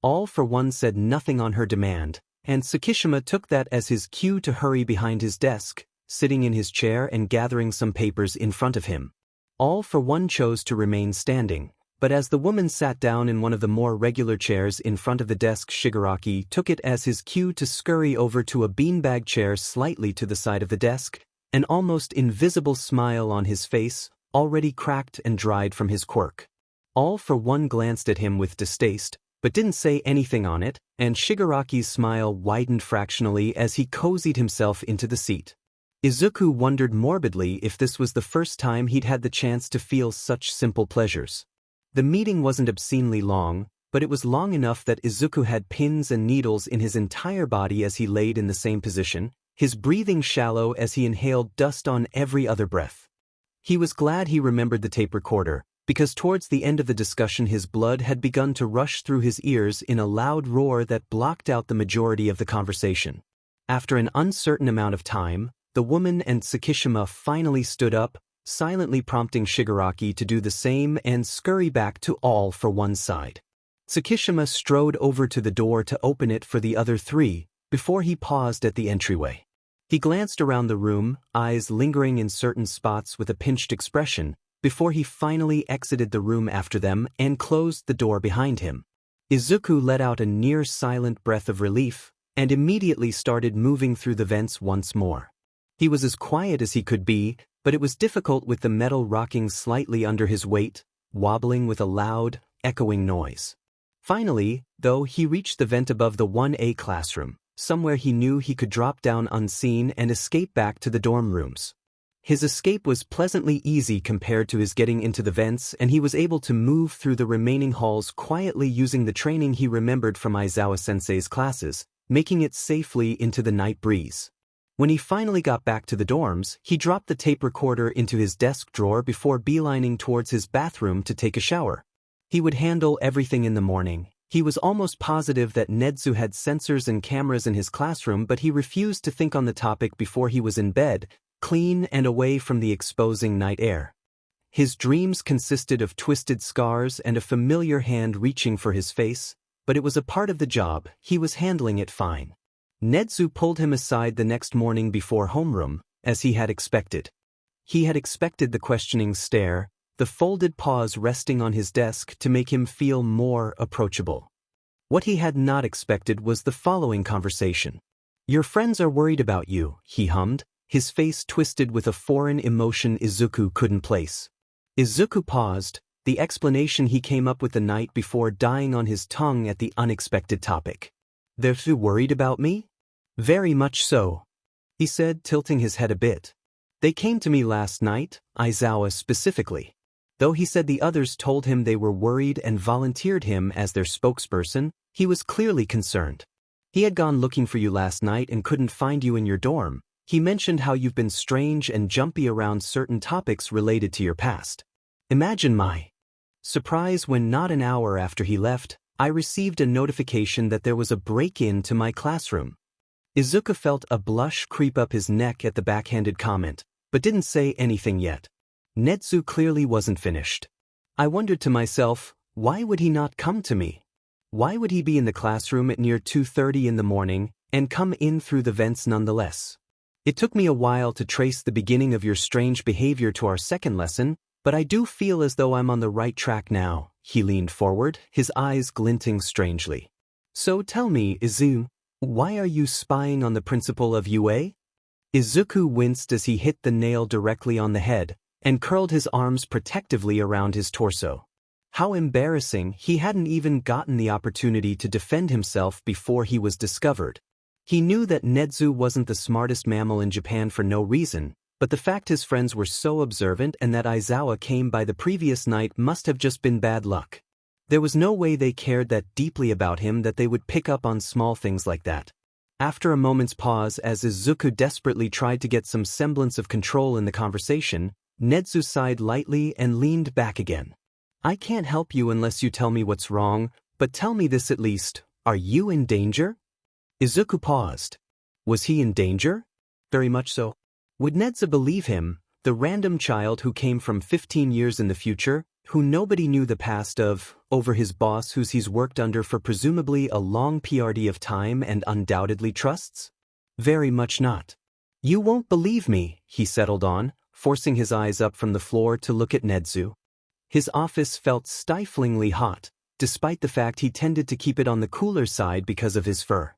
All for One said nothing on her demand, and Tsukishima took that as his cue to hurry behind his desk, sitting in his chair and gathering some papers in front of him. All for One chose to remain standing, but as the woman sat down in one of the more regular chairs in front of the desk, Shigaraki took it as his cue to scurry over to a beanbag chair slightly to the side of the desk, an almost invisible smile on his face, already cracked and dried from his quirk. All for One glanced at him with distaste, but didn't say anything on it, and Shigaraki's smile widened fractionally as he cozied himself into the seat. Izuku wondered morbidly if this was the first time he'd had the chance to feel such simple pleasures. The meeting wasn't obscenely long, but it was long enough that Izuku had pins and needles in his entire body as he laid in the same position, his breathing shallow as he inhaled dust on every other breath. He was glad he remembered the tape recorder, because towards the end of the discussion his blood had begun to rush through his ears in a loud roar that blocked out the majority of the conversation. After an uncertain amount of time, the woman and Tsukishima finally stood up, silently prompting Shigaraki to do the same and scurry back to All for One's side. Tsukishima strode over to the door to open it for the other three, before he paused at the entryway. He glanced around the room, eyes lingering in certain spots with a pinched expression, before he finally exited the room after them and closed the door behind him. Izuku let out a near-silent breath of relief, and immediately started moving through the vents once more. He was as quiet as he could be, but it was difficult with the metal rocking slightly under his weight, wobbling with a loud, echoing noise. Finally, though, he reached the vent above the 1A classroom, somewhere he knew he could drop down unseen and escape back to the dorm rooms. His escape was pleasantly easy compared to his getting into the vents, and he was able to move through the remaining halls quietly using the training he remembered from Aizawa-sensei's classes, making it safely into the night breeze. When he finally got back to the dorms, he dropped the tape recorder into his desk drawer before beelining towards his bathroom to take a shower. He would handle everything in the morning. He was almost positive that Nedzu had sensors and cameras in his classroom, but he refused to think on the topic before he was in bed, clean and away from the exposing night air. His dreams consisted of twisted scars and a familiar hand reaching for his face, but it was a part of the job. He was handling it fine. Nedzu pulled him aside the next morning before homeroom, as he had expected. He had expected the questioning stare, the folded paws resting on his desk to make him feel more approachable. What he had not expected was the following conversation. "Your friends are worried about you," he hummed, his face twisted with a foreign emotion Izuku couldn't place. Izuku paused, the explanation he came up with the night before dying on his tongue at the unexpected topic. "They're too worried about me?" "Very much so," he said, tilting his head a bit. "They came to me last night, Aizawa specifically. Though he said the others told him they were worried and volunteered him as their spokesperson, he was clearly concerned. He had gone looking for you last night and couldn't find you in your dorm. He mentioned how you've been strange and jumpy around certain topics related to your past. Imagine my surprise when not an hour after he left, I received a notification that there was a break-in to my classroom." Izuku felt a blush creep up his neck at the backhanded comment, but didn't say anything yet. Nedzu clearly wasn't finished. I wondered to myself, why would he not come to me? Why would he be in the classroom at near 2:30 in the morning, and come in through the vents nonetheless. It took me a while to trace the beginning of your strange behavior to our second lesson, but I do feel as though I'm on the right track now. He leaned forward, his eyes glinting strangely. So tell me, Izu, why are you spying on the principal of UA? Izuku winced as he hit the nail directly on the head, and curled his arms protectively around his torso. How embarrassing, he hadn't even gotten the opportunity to defend himself before he was discovered. He knew that Nezu wasn't the smartest mammal in Japan for no reason, but the fact his friends were so observant and that Aizawa came by the previous night must have just been bad luck. There was no way they cared that deeply about him that they would pick up on small things like that. After a moment's pause as Izuku desperately tried to get some semblance of control in the conversation, Nezu sighed lightly and leaned back again. I can't help you unless you tell me what's wrong, but tell me this at least, are you in danger? Izuku paused. Was he in danger? Very much so. Would Nezu believe him, the random child who came from 15 years in the future, who nobody knew the past of, over his boss whose he's worked under for presumably a long period of time and undoubtedly trusts? Very much not. You won't believe me, he settled on, forcing his eyes up from the floor to look at Nezu. His office felt stiflingly hot, despite the fact he tended to keep it on the cooler side because of his fur.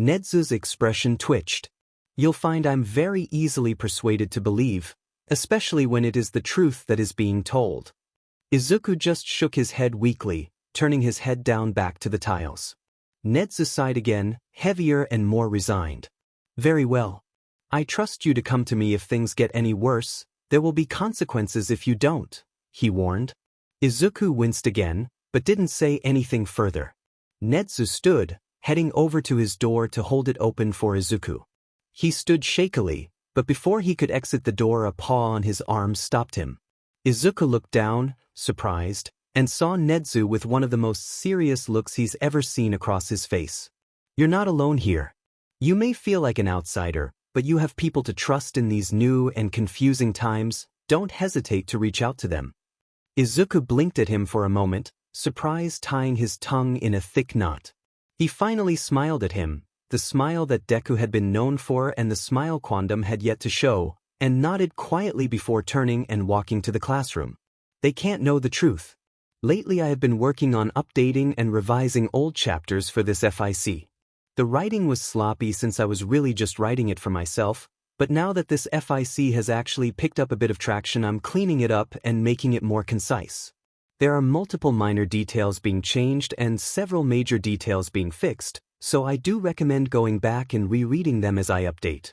Nezu's expression twitched. You'll find I'm very easily persuaded to believe, especially when it is the truth that is being told. Izuku just shook his head weakly, turning his head down back to the tiles. Nezu sighed again, heavier and more resigned. Very well. I trust you to come to me if things get any worse. There will be consequences if you don't, he warned. Izuku winced again, but didn't say anything further. Nezu stood, heading over to his door to hold it open for Izuku. He stood shakily, but before he could exit the door a paw on his arm stopped him. Izuku looked down, surprised, and saw Nezu with one of the most serious looks he's ever seen across his face. You're not alone here. You may feel like an outsider, but you have people to trust in these new and confusing times. Don't hesitate to reach out to them. Izuku blinked at him for a moment, surprise tying his tongue in a thick knot. He finally smiled at him, the smile that Deku had been known for and the smile Quandam had yet to show, and nodded quietly before turning and walking to the classroom. They can't know the truth. Lately I have been working on updating and revising old chapters for this FIC. The writing was sloppy since I was really just writing it for myself, but now that this FIC has actually picked up a bit of traction, I'm cleaning it up and making it more concise. There are multiple minor details being changed and several major details being fixed, so I do recommend going back and rereading them as I update.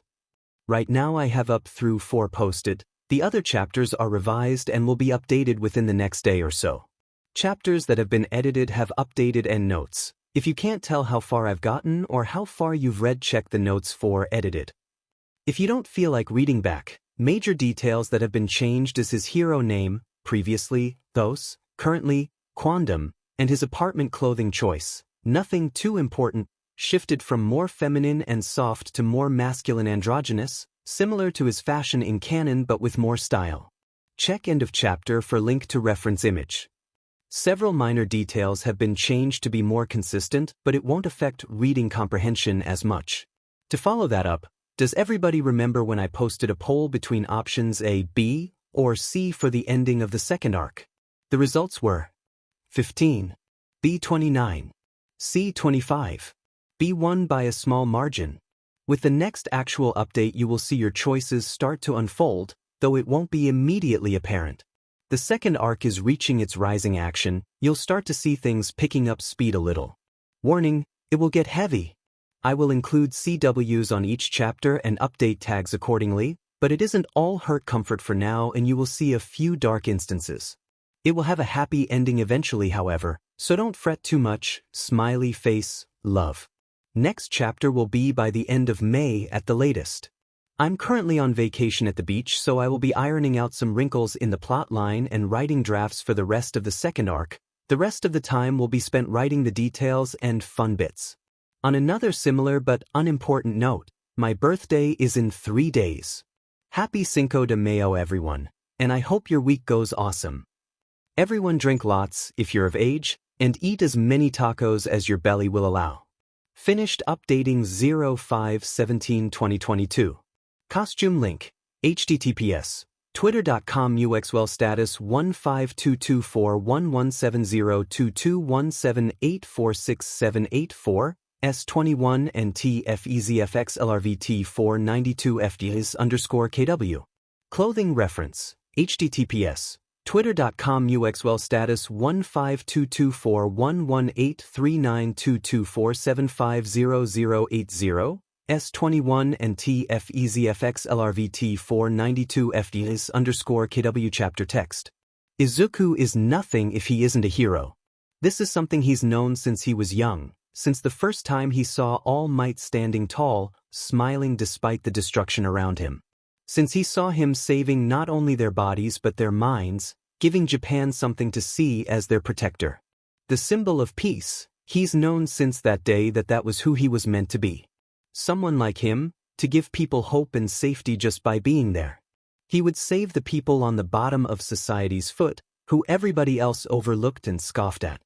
Right now I have up through 4 posted. The other chapters are revised and will be updated within the next day or so. Chapters that have been edited have updated and notes. If you can't tell how far I've gotten or how far you've read, check the notes for edited. If you don't feel like reading back, major details that have been changed is his hero name, previously, Thos, currently, Quandam, and his apartment clothing choice. Nothing too important, shifted from more feminine and soft to more masculine androgynous, similar to his fashion in canon but with more style. Check end of chapter for link to reference image. Several minor details have been changed to be more consistent, but it won't affect reading comprehension as much. To follow that up, does everybody remember when I posted a poll between options A, B, or C for the ending of the second arc? The results were 15, B 29, C 25. B won by a small margin. With the next actual update you will see your choices start to unfold, though it won't be immediately apparent. The second arc is reaching its rising action, you'll start to see things picking up speed a little. Warning, it will get heavy. I will include CWs on each chapter and update tags accordingly, but it isn't all hurt comfort for now and you will see a few dark instances. It will have a happy ending eventually, however, so don't fret too much. Smiley face, love. Next chapter will be by the end of May at the latest. I'm currently on vacation at the beach, so I will be ironing out some wrinkles in the plot line and writing drafts for the rest of the second arc. The rest of the time will be spent writing the details and fun bits. On another similar but unimportant note, my birthday is in 3 days. Happy Cinco de Mayo everyone, and I hope your week goes awesome. Everyone drink lots if you're of age, and eat as many tacos as your belly will allow. Finished updating 05/17/2022. Costume link. https twitter.com uxwell status 1522411702217846784 S21 and TFEZFX LRVT 492 FDIS_KW. Clothing reference. https twitter.com uxwell status 1522411839224750080 S21 and TFEZFX LRVT 492 FDIS_KW. Chapter text. Izuku is nothing if he isn't a hero. This is something he's known since he was young, since the first time he saw All Might standing tall, smiling despite the destruction around him. Since he saw him saving not only their bodies but their minds, giving Japan something to see as their protector. The symbol of peace, he's known since that day that was who he was meant to be. Someone like him, to give people hope and safety just by being there. He would save the people on the bottom of society's foot, who everybody else overlooked and scoffed at.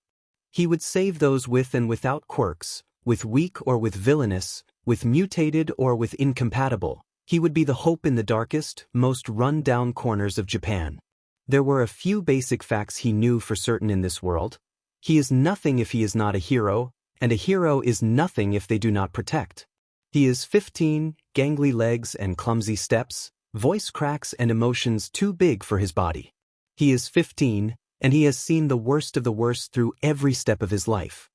He would save those with and without quirks, with weak or with villainous, with mutated or with incompatible. He would be the hope in the darkest, most run-down corners of Japan. There were a few basic facts he knew for certain in this world. He is nothing if he is not a hero, and a hero is nothing if they do not protect. He is 15, gangly legs and clumsy steps, voice cracks and emotions too big for his body. He is 15, and he has seen the worst of the worst through every step of his life.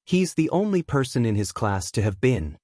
He's the only person in his class to have been,